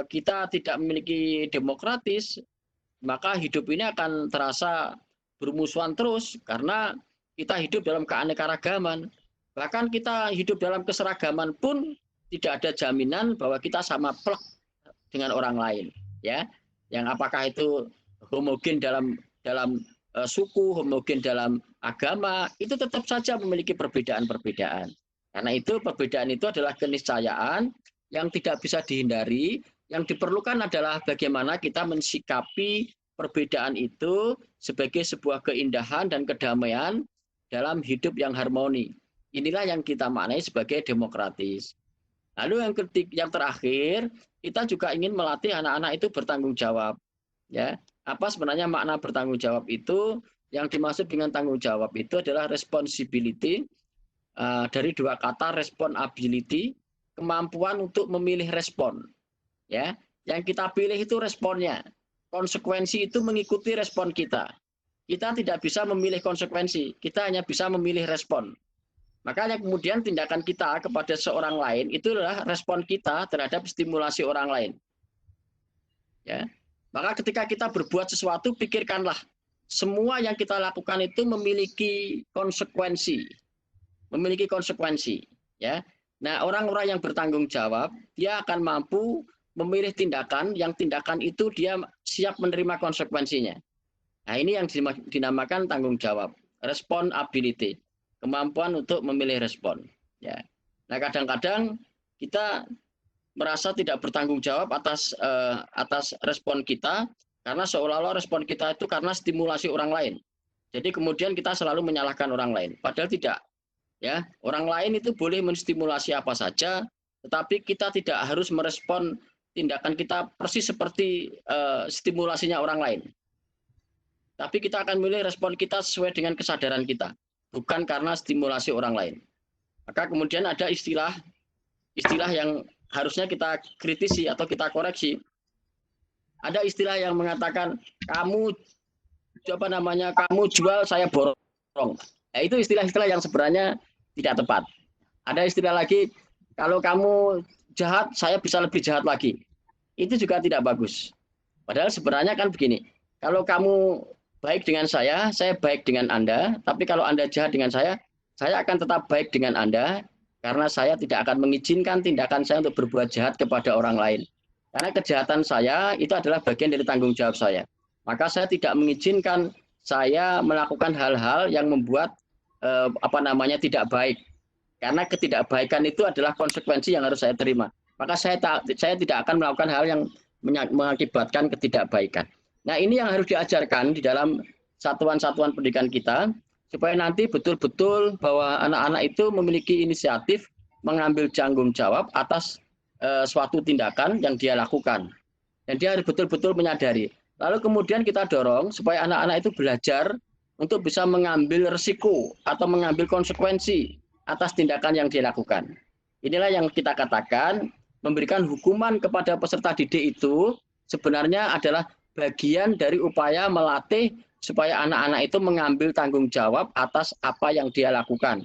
kita tidak memiliki demokratis, maka hidup ini akan terasa bermusuhan terus karena kita hidup dalam keanekaragaman. Bahkan kita hidup dalam keseragaman pun tidak ada jaminan bahwa kita sama plek dengan orang lain, ya. Yang apakah itu homogen dalam suku, homogen dalam agama, itu tetap saja memiliki perbedaan-perbedaan. Karena itu perbedaan itu adalah keniscayaan yang tidak bisa dihindari. Yang diperlukan adalah bagaimana kita mensikapi perbedaan itu sebagai sebuah keindahan dan kedamaian dalam hidup yang harmoni. Inilah yang kita maknai sebagai demokratis. Lalu yang terakhir, kita juga ingin melatih anak-anak itu bertanggung jawab. Ya, apa sebenarnya makna bertanggung jawab itu? Yang dimaksud dengan tanggung jawab itu adalah responsibility, dari dua kata responsibility, kemampuan untuk memilih respon. Ya, yang kita pilih itu responnya. Konsekuensi itu mengikuti respon kita. Kita tidak bisa memilih konsekuensi, kita hanya bisa memilih respon. Makanya kemudian tindakan kita kepada seorang lain itu adalah respon kita terhadap stimulasi orang lain. Ya. Maka ketika kita berbuat sesuatu, pikirkanlah semua yang kita lakukan itu memiliki konsekuensi. Memiliki konsekuensi, ya. Nah, orang-orang yang bertanggung jawab, dia akan mampu memilih tindakan itu dia siap menerima konsekuensinya. Nah, ini yang dinamakan tanggung jawab, responsibility, kemampuan untuk memilih respon. Ya. Nah, kadang-kadang kita merasa tidak bertanggung jawab atas respon kita karena seolah-olah respon kita itu karena stimulasi orang lain. Jadi kemudian kita selalu menyalahkan orang lain. Padahal tidak. Ya, orang lain itu boleh menstimulasi apa saja, tetapi kita tidak harus merespon tindakan kita persis seperti stimulasinya orang lain. Tapi kita akan memilih respon kita sesuai dengan kesadaran kita, bukan karena stimulasi orang lain. Maka kemudian ada istilah yang harusnya kita kritisi atau kita koreksi. Ada istilah yang mengatakan kamu jual saya borong. Nah, itu istilah-istilah yang sebenarnya tidak tepat. Ada istilah lagi, kalau kamu jahat, saya bisa lebih jahat lagi. Itu juga tidak bagus. Padahal sebenarnya kan begini, kalau kamu baik dengan saya baik dengan Anda, tapi kalau Anda jahat dengan saya akan tetap baik dengan Anda, karena saya tidak akan mengizinkan tindakan saya untuk berbuat jahat kepada orang lain. Karena kejahatan saya itu adalah bagian dari tanggung jawab saya. Maka saya tidak mengizinkan saya melakukan hal-hal yang membuat tidak baik. Karena ketidakbaikan itu adalah konsekuensi yang harus saya terima. Maka saya tidak akan melakukan hal yang mengakibatkan ketidakbaikan. Nah, ini yang harus diajarkan di dalam satuan-satuan pendidikan kita supaya nanti betul-betul bahwa anak-anak itu memiliki inisiatif mengambil tanggung jawab atas suatu tindakan yang dia lakukan. Dan dia harus betul-betul menyadari. Lalu kemudian kita dorong supaya anak-anak itu belajar untuk bisa mengambil resiko atau mengambil konsekuensi atas tindakan yang dia lakukan. Inilah yang kita katakan memberikan hukuman kepada peserta didik itu sebenarnya adalah bagian dari upaya melatih supaya anak-anak itu mengambil tanggung jawab atas apa yang dia lakukan.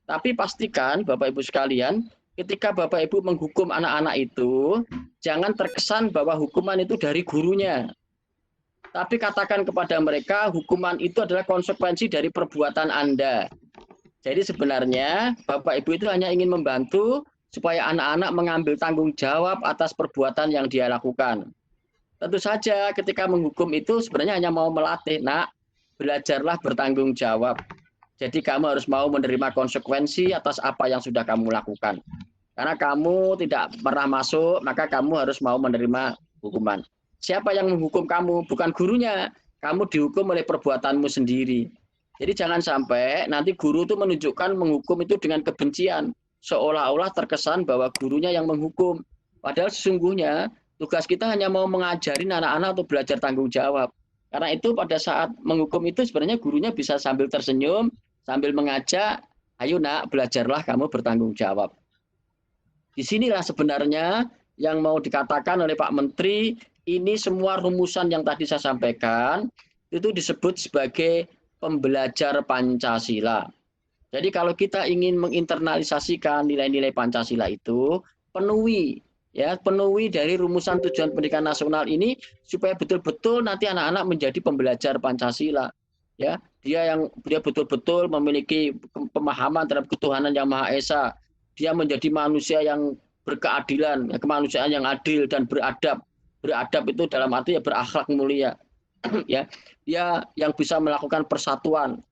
Tapi pastikan Bapak Ibu sekalian, ketika Bapak Ibu menghukum anak-anak itu, jangan terkesan bahwa hukuman itu dari gurunya. Tapi katakan kepada mereka, hukuman itu adalah konsekuensi dari perbuatan Anda. Jadi sebenarnya Bapak Ibu itu hanya ingin membantu supaya anak-anak mengambil tanggung jawab atas perbuatan yang dia lakukan. Tentu saja ketika menghukum itu sebenarnya hanya mau melatih, nak, belajarlah bertanggung jawab. Jadi kamu harus mau menerima konsekuensi atas apa yang sudah kamu lakukan. Karena kamu tidak pernah masuk, maka kamu harus mau menerima hukuman. Siapa yang menghukum kamu? Bukan gurunya. Kamu dihukum oleh perbuatanmu sendiri. Jadi jangan sampai nanti guru itu menunjukkan menghukum itu dengan kebencian. Seolah-olah terkesan bahwa gurunya yang menghukum. Padahal sesungguhnya tugas kita hanya mau mengajari anak-anak untuk belajar tanggung jawab. Karena itu pada saat menghukum itu sebenarnya gurunya bisa sambil tersenyum, sambil mengajak, ayo nak, belajarlah kamu bertanggung jawab. Disinilah sebenarnya yang mau dikatakan oleh Pak Menteri, ini semua rumusan yang tadi saya sampaikan, itu disebut sebagai pembelajar Pancasila. Jadi kalau kita ingin menginternalisasikan nilai-nilai Pancasila itu, penuhi dari rumusan tujuan pendidikan nasional ini supaya betul-betul nanti anak-anak menjadi pembelajar Pancasila. Ya, dia betul-betul memiliki pemahaman terhadap ketuhanan yang Maha Esa. Dia menjadi manusia yang berkeadilan, kemanusiaan yang adil dan beradab. Beradab itu dalam arti ya berakhlak mulia. Ya, dia yang bisa melakukan persatuan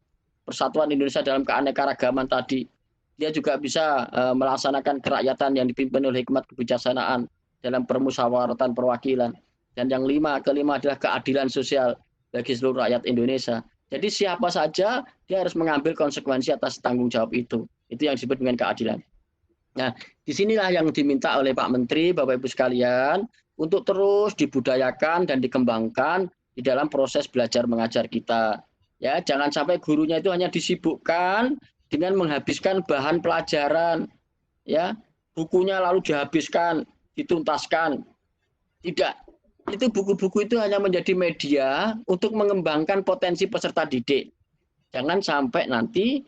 Indonesia dalam keanekaragaman tadi. Dia juga bisa melaksanakan kerakyatan yang dipimpin oleh hikmat kebijaksanaan dalam permusyawaratan perwakilan. Dan yang kelima adalah keadilan sosial bagi seluruh rakyat Indonesia. Jadi siapa saja dia harus mengambil konsekuensi atas tanggung jawab itu. Itu yang disebut dengan keadilan. Nah, disinilah yang diminta oleh Pak Menteri, Bapak Ibu sekalian, untuk terus dibudayakan dan dikembangkan di dalam proses belajar mengajar kita. Ya, jangan sampai gurunya itu hanya disibukkan dengan menghabiskan bahan pelajaran, ya, bukunya lalu dihabiskan, dituntaskan. Tidak, itu buku-buku itu hanya menjadi media untuk mengembangkan potensi peserta didik. Jangan sampai nanti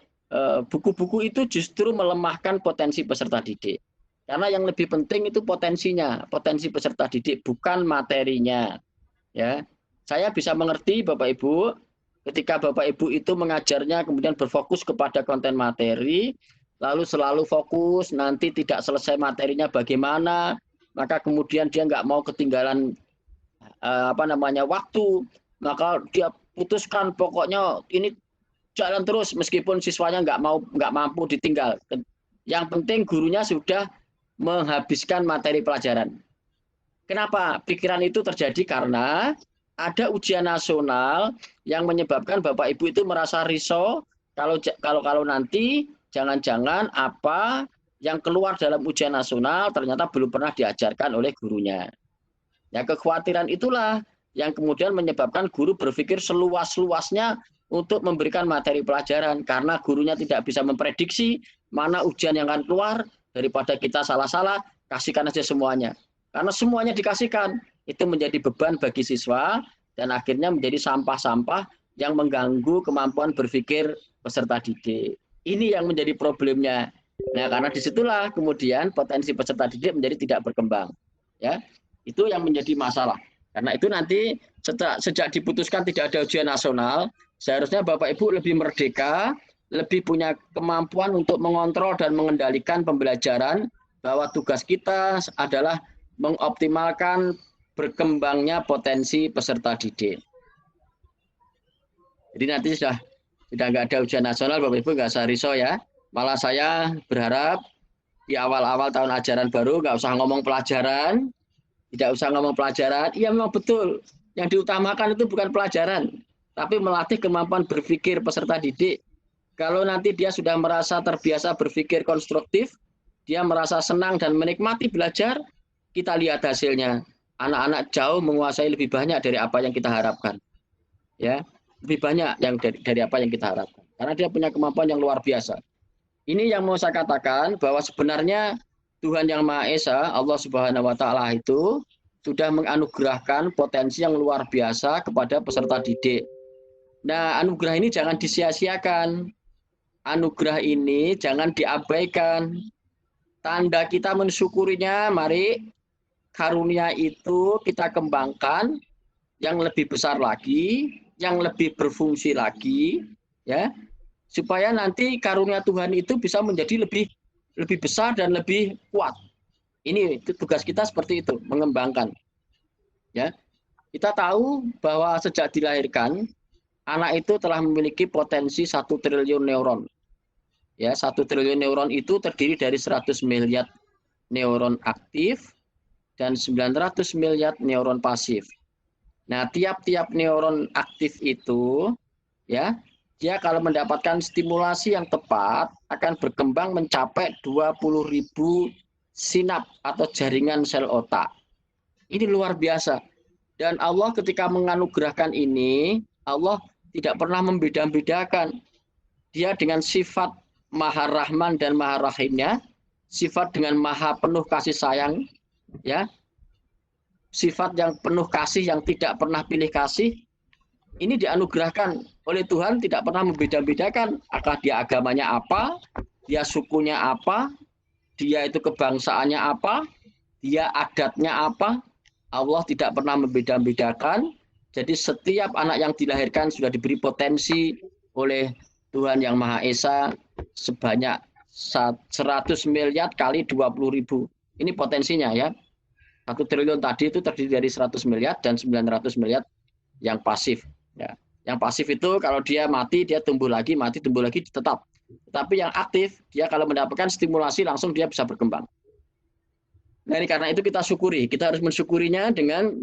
buku-buku itu justru melemahkan potensi peserta didik. Karena yang lebih penting itu potensinya, potensi peserta didik, bukan materinya. Ya, saya bisa mengerti Bapak Ibu, ketika Bapak Ibu itu mengajarnya kemudian berfokus kepada konten materi, lalu selalu fokus, nanti tidak selesai materinya bagaimana, maka kemudian dia nggak mau ketinggalan waktu, maka dia putuskan pokoknya ini jalan terus meskipun siswanya nggak mampu ditinggal. Yang penting gurunya sudah menghabiskan materi pelajaran. Kenapa pikiran itu terjadi? Karena ada ujian nasional yang menyebabkan Bapak Ibu itu merasa risau kalau nanti jangan-jangan apa yang keluar dalam ujian nasional ternyata belum pernah diajarkan oleh gurunya. Ya, kekhawatiran itulah yang kemudian menyebabkan guru berpikir seluas-luasnya untuk memberikan materi pelajaran karena gurunya tidak bisa memprediksi mana ujian yang akan keluar. Daripada kita salah-salah, kasihkan aja semuanya. Karena semuanya dikasihkan, itu menjadi beban bagi siswa dan akhirnya menjadi sampah-sampah yang mengganggu kemampuan berpikir peserta didik. Ini yang menjadi problemnya. Nah, karena disitulah kemudian potensi peserta didik menjadi tidak berkembang. Ya, itu yang menjadi masalah. Karena itu nanti sejak diputuskan tidak ada ujian nasional, seharusnya Bapak Ibu lebih merdeka, lebih punya kemampuan untuk mengontrol dan mengendalikan pembelajaran, bahwa tugas kita adalah mengoptimalkan berkembangnya potensi peserta didik. Jadi nanti sudah nggak ada ujian nasional, Bapak Ibu nggak usah risau ya. Malah saya berharap di awal-awal tahun ajaran baru nggak usah ngomong pelajaran, tidak usah ngomong pelajaran. Iya memang betul, yang diutamakan itu bukan pelajaran, tapi melatih kemampuan berpikir peserta didik. Kalau nanti dia sudah merasa terbiasa berpikir konstruktif, dia merasa senang dan menikmati belajar, kita lihat hasilnya. Anak-anak jauh menguasai lebih banyak dari apa yang kita harapkan. Ya, lebih banyak yang dari apa yang kita harapkan. Karena dia punya kemampuan yang luar biasa. Ini yang mau saya katakan bahwa sebenarnya Tuhan Yang Maha Esa, Allah Subhanahu wa taala itu sudah menganugerahkan potensi yang luar biasa kepada peserta didik. Nah, anugerah ini jangan disia-siakan. Anugerah ini jangan diabaikan. Tanda kita mensyukurinya, mari karunia itu kita kembangkan yang lebih besar lagi, yang lebih berfungsi lagi, ya, supaya nanti karunia Tuhan itu bisa menjadi lebih besar dan lebih kuat. Ini tugas kita seperti itu, mengembangkan. Ya, kita tahu bahwa sejak dilahirkan anak itu telah memiliki potensi 1 triliun neuron. Ya, 1 triliun neuron itu terdiri dari 100 miliar neuron aktif dan 900 miliar neuron pasif. Nah, tiap-tiap neuron aktif itu, ya, dia kalau mendapatkan stimulasi yang tepat akan berkembang mencapai 20.000 sinap atau jaringan sel otak. Ini luar biasa. Dan Allah ketika menganugerahkan ini, Allah tidak pernah membeda-bedakan. Dia dengan sifat Maha Rahman dan Maha Rahimnya, sifat dengan Maha penuh kasih sayang, ya, sifat yang penuh kasih yang tidak pernah pilih kasih, ini dianugerahkan oleh Tuhan tidak pernah membeda-bedakan apakah dia agamanya apa, dia sukunya apa, dia itu kebangsaannya apa, dia adatnya apa. Allah tidak pernah membeda-bedakan. Jadi setiap anak yang dilahirkan sudah diberi potensi oleh Tuhan Yang Maha Esa sebanyak 100 miliar kali 20.000. Ini potensinya ya. 1 triliun tadi itu terdiri dari 100 miliar dan 900 miliar yang pasif. Ya. Yang pasif itu kalau dia mati, dia tumbuh lagi, mati, tumbuh lagi, tetap. Tetapi yang aktif, dia kalau mendapatkan stimulasi langsung dia bisa berkembang. Nah, karena itu kita syukuri. Kita harus mensyukurinya dengan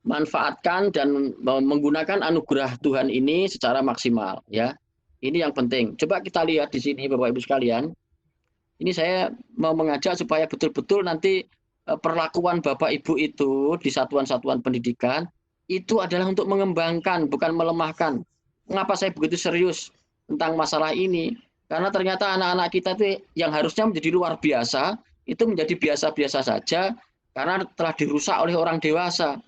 memanfaatkan dan menggunakan anugerah Tuhan ini secara maksimal. Ya, ini yang penting. Coba kita lihat di sini, Bapak Ibu sekalian. Ini saya mau mengajak supaya betul-betul nanti perlakuan Bapak Ibu itu di satuan-satuan pendidikan itu adalah untuk mengembangkan, bukan melemahkan. Mengapa saya begitu serius tentang masalah ini? Karena ternyata anak-anak kita itu yang harusnya menjadi luar biasa, itu menjadi biasa-biasa saja karena telah dirusak oleh orang dewasa.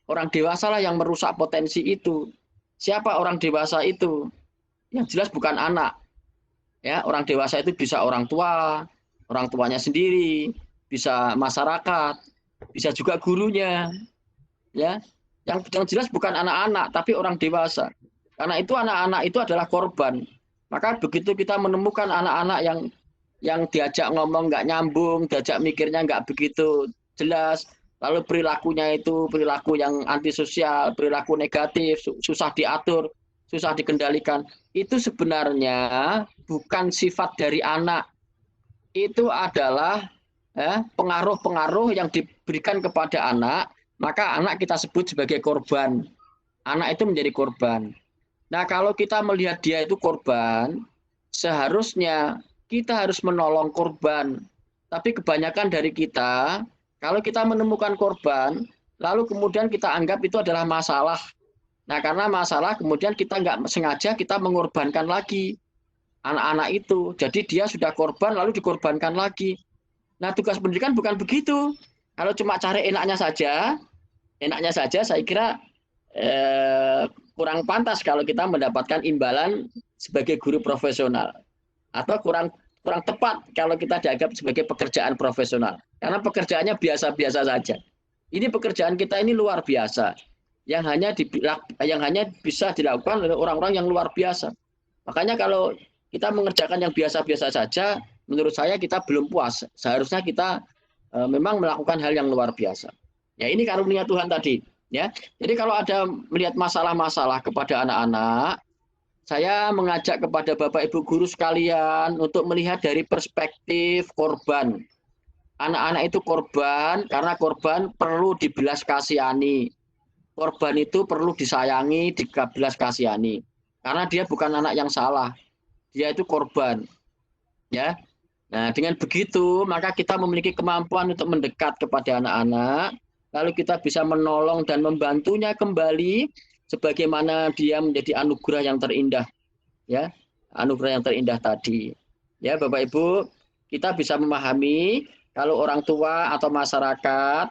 Orang dewasa lah yang merusak potensi itu. Siapa orang dewasa itu? Yang jelas bukan anak. Ya, orang dewasa itu bisa orang tua, orang tuanya sendiri, bisa masyarakat, bisa juga gurunya. Ya, yang jelas bukan anak-anak tapi orang dewasa. Karena itu anak-anak itu adalah korban. Maka begitu kita menemukan anak-anak yang diajak ngomong nggak nyambung, diajak mikirnya nggak begitu jelas, lalu perilakunya itu perilaku yang antisosial, perilaku negatif, susah diatur, susah dikendalikan. Itu sebenarnya bukan sifat dari anak. Itu adalah pengaruh-pengaruh yang diberikan kepada anak, maka anak kita sebut sebagai korban. Anak itu menjadi korban. Nah, kalau kita melihat dia itu korban, seharusnya kita harus menolong korban. Tapi kebanyakan dari kita, kalau kita menemukan korban, lalu kemudian kita anggap itu adalah masalah. Nah, karena masalah, kemudian kita nggak sengaja kita mengorbankan lagi anak-anak itu. Jadi dia sudah korban, lalu dikorbankan lagi. Nah, tugas pendidikan bukan begitu. Kalau cuma cari enaknya saja saya kira kurang pantas kalau kita mendapatkan imbalan sebagai guru profesional. Atau kurang tepat kalau kita dianggap sebagai pekerjaan profesional. Karena pekerjaannya biasa-biasa saja. Ini pekerjaan kita ini luar biasa. Yang hanya bisa dilakukan oleh orang-orang yang luar biasa. Makanya kalau kita mengerjakan yang biasa-biasa saja, menurut saya kita belum puas. Seharusnya kita memang melakukan hal yang luar biasa. Ya, ini karunia Tuhan tadi. Ya, jadi kalau ada melihat masalah-masalah kepada anak-anak, saya mengajak kepada Bapak Ibu guru sekalian untuk melihat dari perspektif korban. Anak-anak itu korban karena korban perlu dibelas kasihani. Korban itu perlu disayangi, dibelas kasihani. karena dia bukan anak yang salah, dia itu korban, ya. Nah, dengan begitu maka kita memiliki kemampuan untuk mendekat kepada anak-anak, lalu kita bisa menolong dan membantunya kembali sebagaimana dia menjadi anugerah yang terindah, ya. Anugerah yang terindah tadi. Ya, Bapak Ibu, kita bisa memahami kalau orang tua atau masyarakat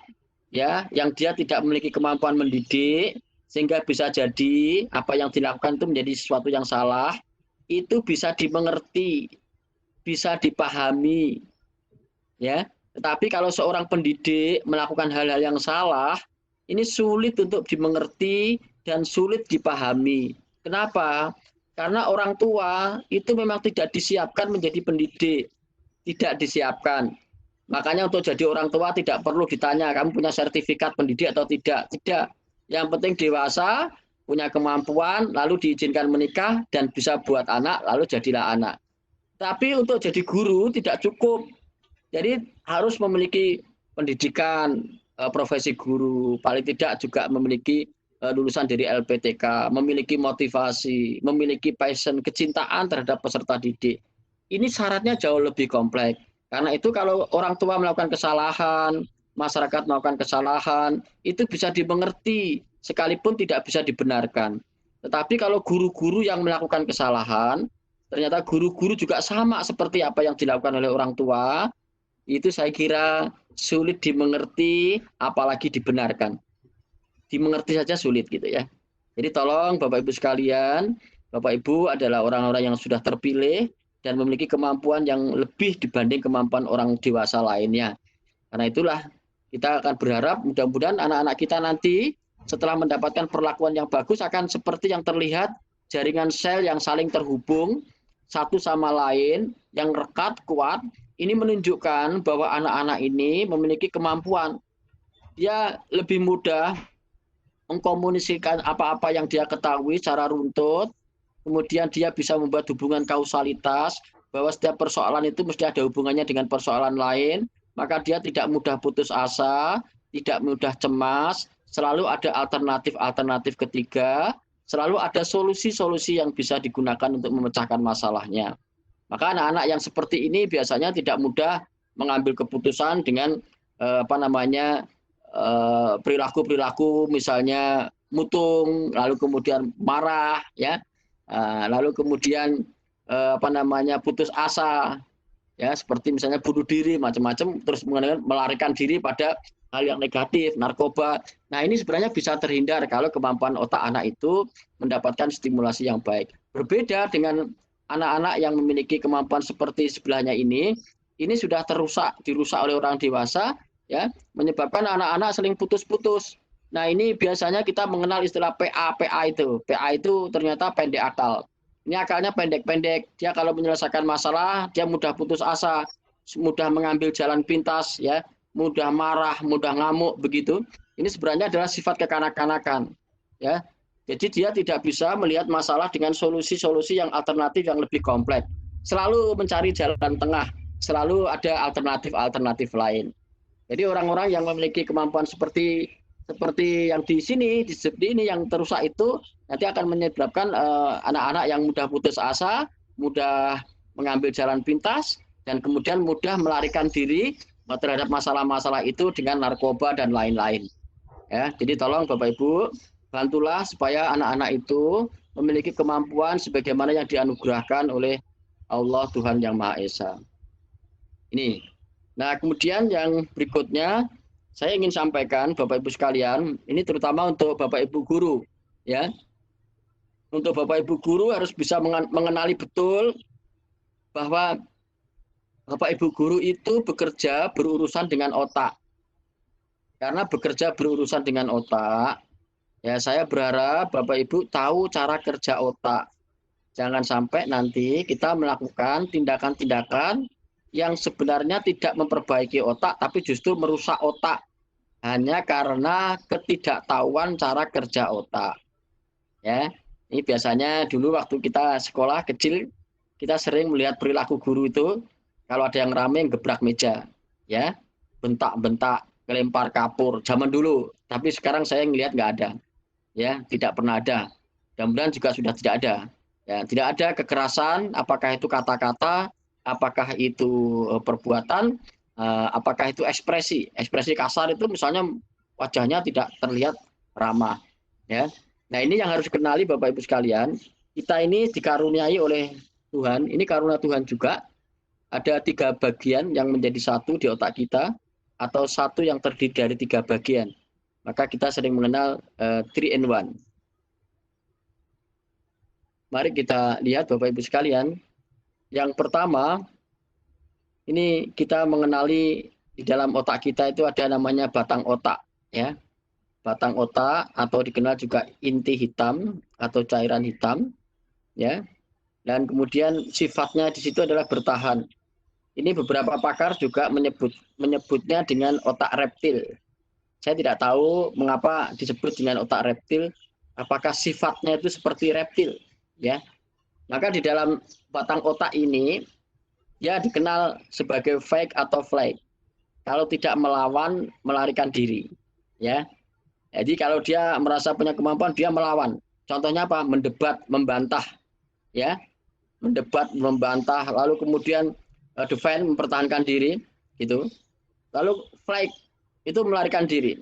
ya yang dia tidak memiliki kemampuan mendidik sehingga bisa jadi apa yang dilakukan itu menjadi sesuatu yang salah, itu bisa dimengerti, bisa dipahami, ya. Tetapi kalau seorang pendidik melakukan hal-hal yang salah, ini sulit untuk dimengerti dan sulit dipahami. Kenapa? Karena orang tua itu memang tidak disiapkan menjadi pendidik, tidak disiapkan. Makanya untuk jadi orang tua tidak perlu ditanya kamu punya sertifikat pendidik atau tidak. Tidak. Yang penting dewasa, punya kemampuan, lalu diizinkan menikah dan bisa buat anak, lalu jadilah anak. Tapi untuk jadi guru tidak cukup. Jadi harus memiliki pendidikan profesi guru, paling tidak juga memiliki lulusan dari LPTK, memiliki motivasi, memiliki passion, kecintaan terhadap peserta didik. Ini syaratnya jauh lebih kompleks. Karena itu kalau orang tua melakukan kesalahan, masyarakat melakukan kesalahan, itu bisa dimengerti sekalipun tidak bisa dibenarkan. Tetapi kalau guru-guru yang melakukan kesalahan, ternyata guru-guru juga sama seperti apa yang dilakukan oleh orang tua, itu saya kira sulit dimengerti, apalagi dibenarkan. Dimengerti saja sulit gitu ya. Jadi tolong Bapak Ibu sekalian, Bapak Ibu adalah orang-orang yang sudah terpilih dan memiliki kemampuan yang lebih dibanding kemampuan orang dewasa lainnya. Karena itulah kita akan berharap mudah-mudahan anak-anak kita nanti setelah mendapatkan perlakuan yang bagus akan seperti yang terlihat jaringan sel yang saling terhubung satu sama lain, yang rekat, kuat. Ini menunjukkan bahwa anak-anak ini memiliki kemampuan. Dia lebih mudah mengkomunikasikan apa-apa yang dia ketahui secara runtut, kemudian dia bisa membuat hubungan kausalitas, bahwa setiap persoalan itu mesti ada hubungannya dengan persoalan lain, maka dia tidak mudah putus asa, tidak mudah cemas, selalu ada alternatif-alternatif ketiga, selalu ada solusi-solusi yang bisa digunakan untuk memecahkan masalahnya. Maka anak-anak yang seperti ini biasanya tidak mudah mengambil keputusan dengan perilaku-perilaku misalnya mutung, lalu kemudian marah, ya, lalu kemudian putus asa, ya, seperti misalnya bunuh diri, macam-macam, terus melarikan diri pada hal yang negatif, narkoba. Nah, ini sebenarnya bisa terhindar kalau kemampuan otak anak itu mendapatkan stimulasi yang baik. Berbeda dengan anak-anak yang memiliki kemampuan seperti sebelahnya ini sudah dirusak oleh orang dewasa, ya, menyebabkan anak-anak saling putus-putus. Nah, ini biasanya kita mengenal istilah PA itu. PA itu ternyata pendek akal. Ini akalnya pendek-pendek. Dia kalau menyelesaikan masalah, dia mudah putus asa, mudah mengambil jalan pintas, ya, mudah marah, mudah ngamuk, begitu. Ini sebenarnya adalah sifat kekanak-kanakan, ya. Jadi dia tidak bisa melihat masalah dengan solusi-solusi yang alternatif yang lebih kompleks. Selalu mencari jalan tengah, selalu ada alternatif-alternatif lain. Jadi orang-orang yang memiliki kemampuan seperti yang di sini yang terusak itu nanti akan menyebabkan anak-anak yang mudah putus asa, mudah mengambil jalan pintas, dan kemudian mudah melarikan diri terhadap masalah-masalah itu dengan narkoba dan lain-lain. Ya, jadi tolong Bapak Ibu bantulah supaya anak-anak itu memiliki kemampuan sebagaimana yang dianugerahkan oleh Allah Tuhan Yang Maha Esa. Ini. Nah, kemudian yang berikutnya saya ingin sampaikan Bapak Ibu sekalian, ini terutama untuk Bapak Ibu guru, ya. Untuk Bapak Ibu guru harus bisa mengenali betul bahwa Bapak Ibu guru itu bekerja berurusan dengan otak. Karena bekerja berurusan dengan otak, ya saya berharap Bapak Ibu tahu cara kerja otak. Jangan sampai nanti kita melakukan tindakan-tindakan yang sebenarnya tidak memperbaiki otak, tapi justru merusak otak. Hanya karena ketidaktahuan cara kerja otak. Ya, ini biasanya dulu waktu kita sekolah kecil, kita sering melihat perilaku guru itu, kalau ada yang rame gebrak meja, ya, bentak-bentak, kelempar kapur, zaman dulu. Tapi sekarang saya ngelihat nggak ada. Ya, tidak pernah ada. Mudah-mudahan juga sudah tidak ada. Ya, tidak ada kekerasan, apakah itu kata-kata, apakah itu perbuatan, apakah itu ekspresi. Ekspresi kasar itu misalnya wajahnya tidak terlihat ramah. Ya. Nah ini yang harus dikenali Bapak Ibu sekalian. Kita ini dikaruniai oleh Tuhan. Ini karunia Tuhan juga. Ada 3 bagian yang menjadi satu di otak kita, atau satu yang terdiri dari 3 bagian. Maka kita sering mengenal 3 in 1. Mari kita lihat Bapak Ibu sekalian. Yang pertama, ini kita mengenali di dalam otak kita itu ada namanya batang otak, ya. Batang otak atau dikenal juga inti hitam atau cairan hitam, ya. Dan kemudian sifatnya di situ adalah bertahan. Ini beberapa pakar juga menyebutnya dengan otak reptil. Saya tidak tahu mengapa disebut dengan otak reptil. Apakah sifatnya itu seperti reptil, ya? Maka di dalam batang otak ini dia dikenal sebagai fight atau flight. Kalau tidak melawan, melarikan diri. Ya. Jadi kalau dia merasa punya kemampuan, dia melawan. Contohnya apa? Mendebat, membantah. Ya. Mendebat, membantah, lalu kemudian defend, mempertahankan diri. Gitu. Lalu flight, itu melarikan diri.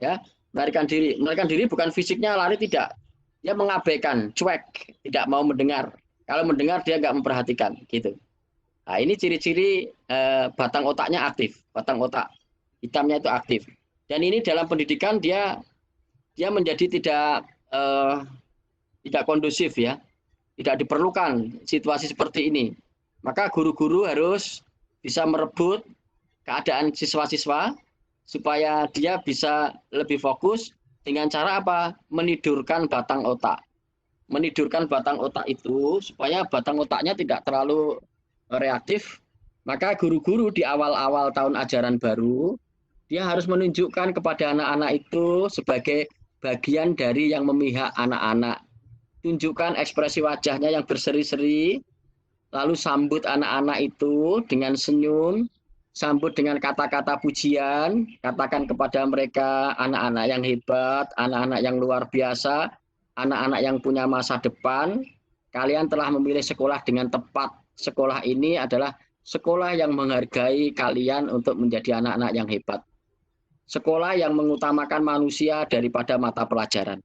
Ya. Melarikan diri. Melarikan diri bukan fisiknya lari, tidak. Dia mengabaikan, cuek, tidak mau mendengar. Kalau mendengar dia nggak memperhatikan, gitu. Nah, ini ciri-ciri batang otaknya aktif, batang otak hitamnya itu aktif. Dan ini dalam pendidikan dia menjadi tidak kondusif, ya, tidak diperlukan situasi seperti ini. Maka guru-guru harus bisa merebut keadaan siswa-siswa supaya dia bisa lebih fokus dengan cara apa? Menidurkan batang otak. Menidurkan batang otak itu supaya batang otaknya tidak terlalu reaktif. Maka guru-guru di awal-awal tahun ajaran baru dia harus menunjukkan kepada anak-anak itu sebagai bagian dari yang memihak anak-anak. Tunjukkan ekspresi wajahnya yang berseri-seri, lalu sambut anak-anak itu dengan senyum, sambut dengan kata-kata pujian, katakan kepada mereka anak-anak yang hebat, anak-anak yang luar biasa, anak-anak yang punya masa depan, kalian telah memilih sekolah dengan tepat. Sekolah ini adalah sekolah yang menghargai kalian untuk menjadi anak-anak yang hebat. Sekolah yang mengutamakan manusia daripada mata pelajaran.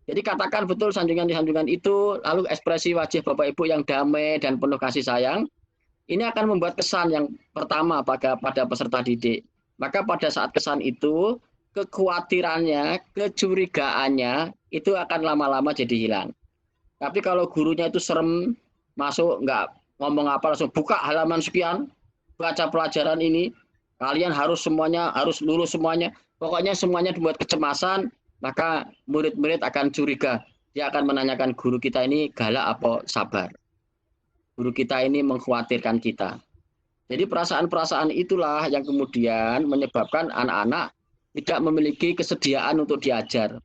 Jadi katakan betul sanjungan-sanjungan itu, lalu ekspresi wajah Bapak Ibu yang damai dan penuh kasih sayang, ini akan membuat kesan yang pertama pada peserta didik. Maka pada saat kesan itu, kekhawatirannya, kecurigaannya, itu akan lama-lama jadi hilang. Tapi kalau gurunya itu serem, masuk nggak ngomong apa, langsung buka halaman sekian, baca pelajaran ini, kalian harus semuanya, harus lulus semuanya, pokoknya semuanya dibuat kecemasan, maka murid-murid akan curiga. Dia akan menanyakan guru kita ini galak apa sabar. Guru kita ini mengkhawatirkan kita. Jadi perasaan-perasaan itulah yang kemudian menyebabkan anak-anak tidak memiliki kesediaan untuk diajar.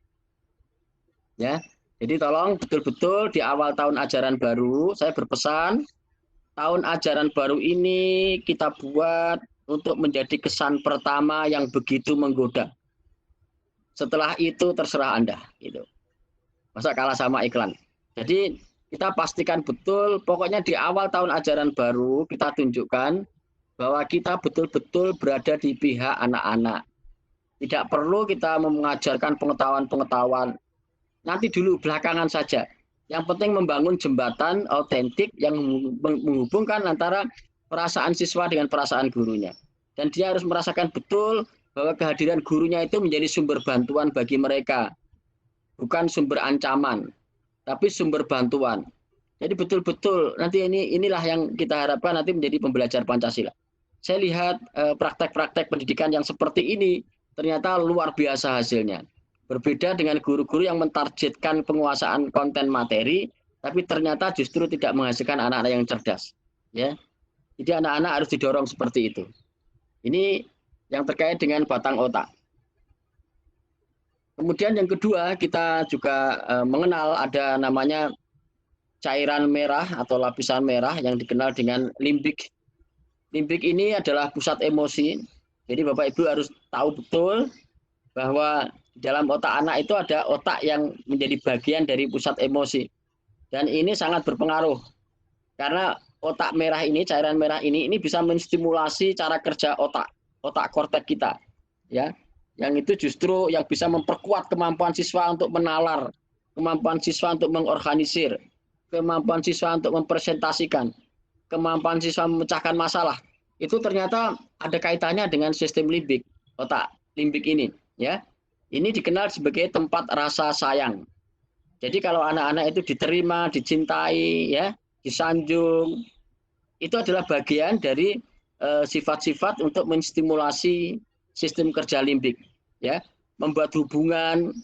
Ya, jadi tolong betul-betul di awal tahun ajaran baru, saya berpesan, tahun ajaran baru ini kita buat untuk menjadi kesan pertama yang begitu menggoda. Setelah itu terserah Anda, gitu. Masa kalah sama iklan. Jadi kita pastikan betul, pokoknya di awal tahun ajaran baru kita tunjukkan bahwa kita betul-betul berada di pihak anak-anak. Tidak perlu kita mengajarkan pengetahuan-pengetahuan. Nanti dulu, belakangan saja. Yang penting membangun jembatan autentik yang menghubungkan antara perasaan siswa dengan perasaan gurunya. Dan dia harus merasakan betul bahwa kehadiran gurunya itu menjadi sumber bantuan bagi mereka. Bukan sumber ancaman, tapi sumber bantuan. Jadi betul-betul nanti inilah yang kita harapkan nanti menjadi pembelajar Pancasila. Saya lihat praktek-praktek pendidikan yang seperti ini ternyata luar biasa hasilnya. Berbeda dengan guru-guru yang mentargetkan penguasaan konten materi, tapi ternyata justru tidak menghasilkan anak-anak yang cerdas. Ya, jadi anak-anak harus didorong seperti itu. Ini yang terkait dengan batang otak. Kemudian yang kedua, kita juga mengenal ada namanya cairan merah atau lapisan merah yang dikenal dengan limbik. Limbik ini adalah pusat emosi. Jadi Bapak Ibu harus tahu betul bahwa dalam otak anak itu ada otak yang menjadi bagian dari pusat emosi. Dan ini sangat berpengaruh karena otak merah ini, cairan merah ini bisa menstimulasi cara kerja otak korteks kita, ya. Yang itu justru yang bisa memperkuat kemampuan siswa untuk menalar, kemampuan siswa untuk mengorganisir, kemampuan siswa untuk mempresentasikan, kemampuan siswa memecahkan masalah. Itu ternyata ada kaitannya dengan sistem limbik, otak limbik ini, ya. Ini dikenal sebagai tempat rasa sayang. Jadi kalau anak-anak itu diterima, dicintai, ya, disanjung, itu adalah bagian dari sifat-sifat untuk menstimulasi sistem kerja limbik, ya, membuat hubungan,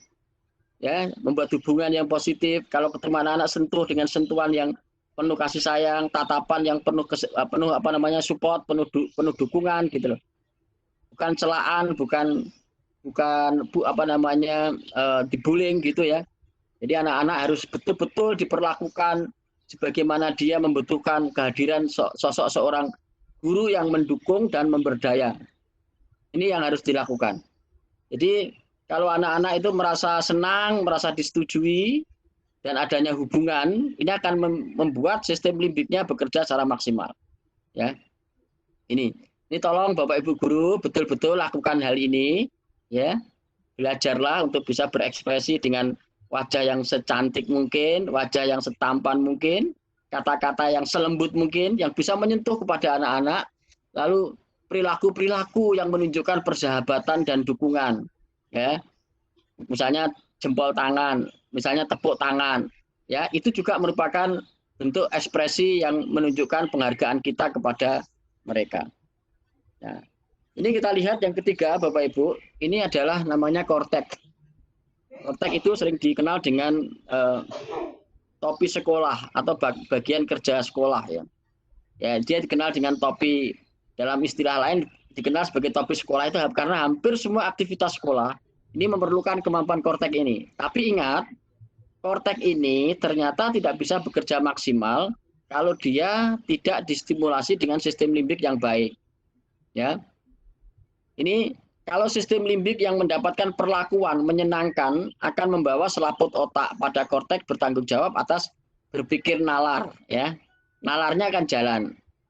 ya, membuat hubungan yang positif. Kalau ketemu anak-anak sentuh dengan sentuhan yang penuh kasih sayang, tatapan yang penuh support, penuh dukungan gitu loh. Bukan celaan, bukan dibullying gitu ya. Jadi anak-anak harus betul-betul diperlakukan sebagaimana dia membutuhkan kehadiran sosok seorang guru yang mendukung dan memberdaya. Ini yang harus dilakukan. Jadi kalau anak-anak itu merasa senang, merasa disetujui, dan adanya hubungan, ini akan membuat sistem limbiknya bekerja secara maksimal. Ya, ini tolong Bapak Ibu guru betul-betul lakukan hal ini, ya. Belajarlah untuk bisa berekspresi dengan wajah yang secantik mungkin, wajah yang setampan mungkin, kata-kata yang selembut mungkin, yang bisa menyentuh kepada anak-anak, lalu perilaku-perilaku yang menunjukkan persahabatan dan dukungan, ya. Misalnya jempol tangan, misalnya tepuk tangan, ya, itu juga merupakan bentuk ekspresi yang menunjukkan penghargaan kita kepada mereka. Ya. Ini kita lihat yang ketiga, Bapak Ibu, ini adalah namanya korteks. Korteks itu sering dikenal dengan topi sekolah atau bagian kerja sekolah, ya. Ya, dia dikenal dengan topi, dalam istilah lain dikenal sebagai topi sekolah itu karena hampir semua aktivitas sekolah ini memerlukan kemampuan korteks ini. Tapi ingat, korteks ini ternyata tidak bisa bekerja maksimal kalau dia tidak distimulasi dengan sistem limbik yang baik. Ya. Ini kalau sistem limbik yang mendapatkan perlakuan menyenangkan akan membawa selaput otak pada korteks bertanggung jawab atas berpikir nalar, ya. Nalarnya akan jalan.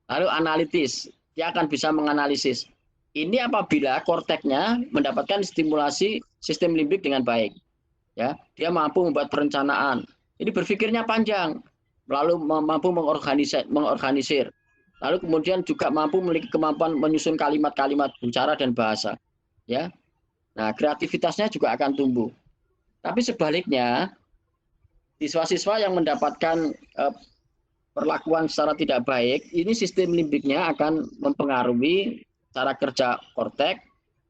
Lalu analitis, dia akan bisa menganalisis. Ini apabila korteksnya mendapatkan stimulasi sistem limbik dengan baik. Ya, dia mampu membuat perencanaan. Ini berpikirnya panjang, lalu mampu mengorganisir. Lalu kemudian juga mampu memiliki kemampuan menyusun kalimat-kalimat bicara dan bahasa. Ya, nah kreativitasnya juga akan tumbuh. Tapi sebaliknya, siswa-siswa yang mendapatkan perlakuan secara tidak baik, ini sistem limbiknya akan mempengaruhi cara kerja korteks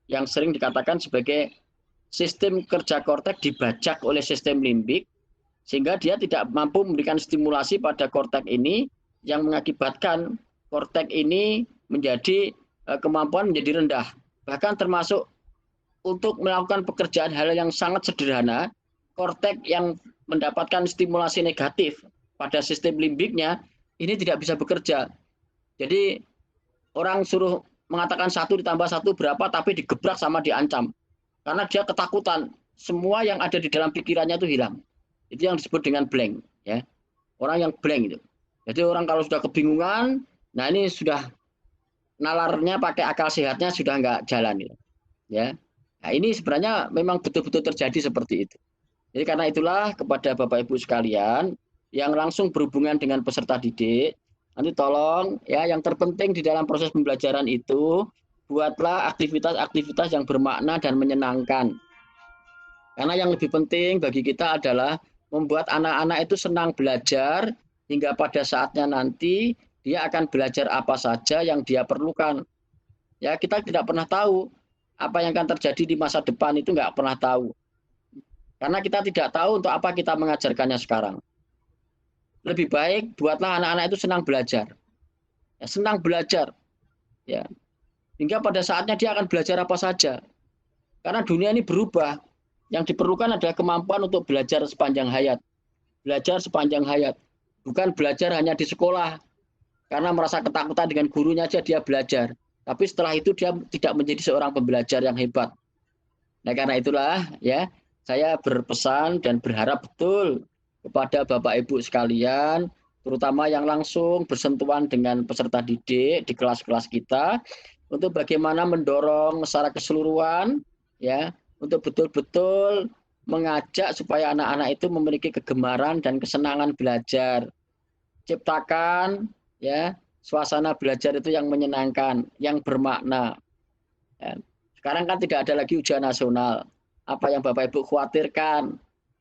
yang sering dikatakan sebagai sistem kerja korteks dibajak oleh sistem limbik, sehingga dia tidak mampu memberikan stimulasi pada korteks ini yang mengakibatkan korteks ini menjadi kemampuan menjadi rendah. Bahkan termasuk untuk melakukan pekerjaan hal yang sangat sederhana, korteks yang mendapatkan stimulasi negatif pada sistem limbiknya ini tidak bisa bekerja. Jadi orang suruh mengatakan 1 ditambah 1 berapa, tapi digebrak sama diancam. Karena dia ketakutan, semua yang ada di dalam pikirannya itu hilang. Itu yang disebut dengan blank, ya. Orang yang blank itu. Jadi orang kalau sudah kebingungan, nah ini sudah nalarnya pakai akal sehatnya sudah nggak jalan, ya. Nah ini sebenarnya memang betul-betul terjadi seperti itu. Jadi karena itulah kepada Bapak Ibu sekalian yang langsung berhubungan dengan peserta didik, nanti tolong ya, yang terpenting di dalam proses pembelajaran itu buatlah aktivitas-aktivitas yang bermakna dan menyenangkan. Karena yang lebih penting bagi kita adalah membuat anak-anak itu senang belajar hingga pada saatnya nanti dia akan belajar apa saja yang dia perlukan. Ya, kita tidak pernah tahu apa yang akan terjadi di masa depan, itu nggak pernah tahu. Karena kita tidak tahu untuk apa kita mengajarkannya sekarang. Lebih baik buatlah anak-anak itu senang belajar. Ya, senang belajar. Ya. Hingga pada saatnya dia akan belajar apa saja. Karena dunia ini berubah. Yang diperlukan adalah kemampuan untuk belajar sepanjang hayat. Belajar sepanjang hayat. Bukan belajar hanya di sekolah. Karena merasa ketakutan dengan gurunya aja dia belajar. Tapi setelah itu dia tidak menjadi seorang pembelajar yang hebat. Nah karena itulah ya, saya berpesan dan berharap betul kepada Bapak Ibu sekalian, terutama yang langsung bersentuhan dengan peserta didik di kelas-kelas kita, untuk bagaimana mendorong secara keseluruhan, ya, untuk betul-betul mengajak supaya anak-anak itu memiliki kegemaran dan kesenangan belajar. Ciptakan, ya, suasana belajar itu yang menyenangkan, yang bermakna. Ya. Sekarang kan tidak ada lagi ujian nasional. Apa yang Bapak Ibu khawatirkan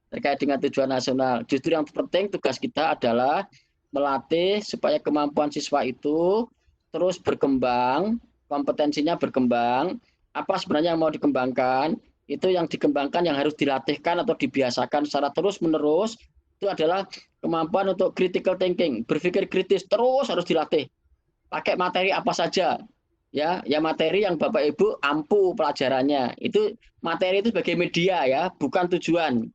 terkait dengan tujuan nasional? Justru yang penting tugas kita adalah melatih supaya kemampuan siswa itu terus berkembang, kompetensinya berkembang. Apa sebenarnya yang mau dikembangkan? Itu yang dikembangkan, yang harus dilatihkan atau dibiasakan secara terus-menerus, itu adalah kemampuan untuk critical thinking, berpikir kritis terus harus dilatih. Pakai materi apa saja, ya materi yang Bapak Ibu ampuh pelajarannya. Itu materi itu sebagai media, ya, bukan tujuan.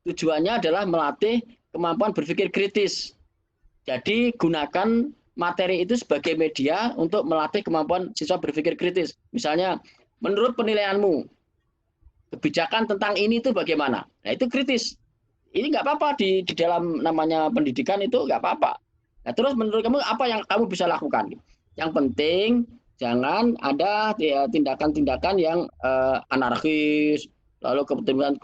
Tujuannya adalah melatih kemampuan berpikir kritis. Jadi gunakan materi itu sebagai media untuk melatih kemampuan siswa berpikir kritis. Misalnya, menurut penilaianmu, kebijakan tentang ini itu bagaimana? Nah, itu kritis. Ini nggak apa-apa di dalam namanya pendidikan, itu nggak apa-apa. Nah, terus menurut kamu apa yang kamu bisa lakukan? Yang penting jangan ada tindakan-tindakan yang anarkis, lalu kemudian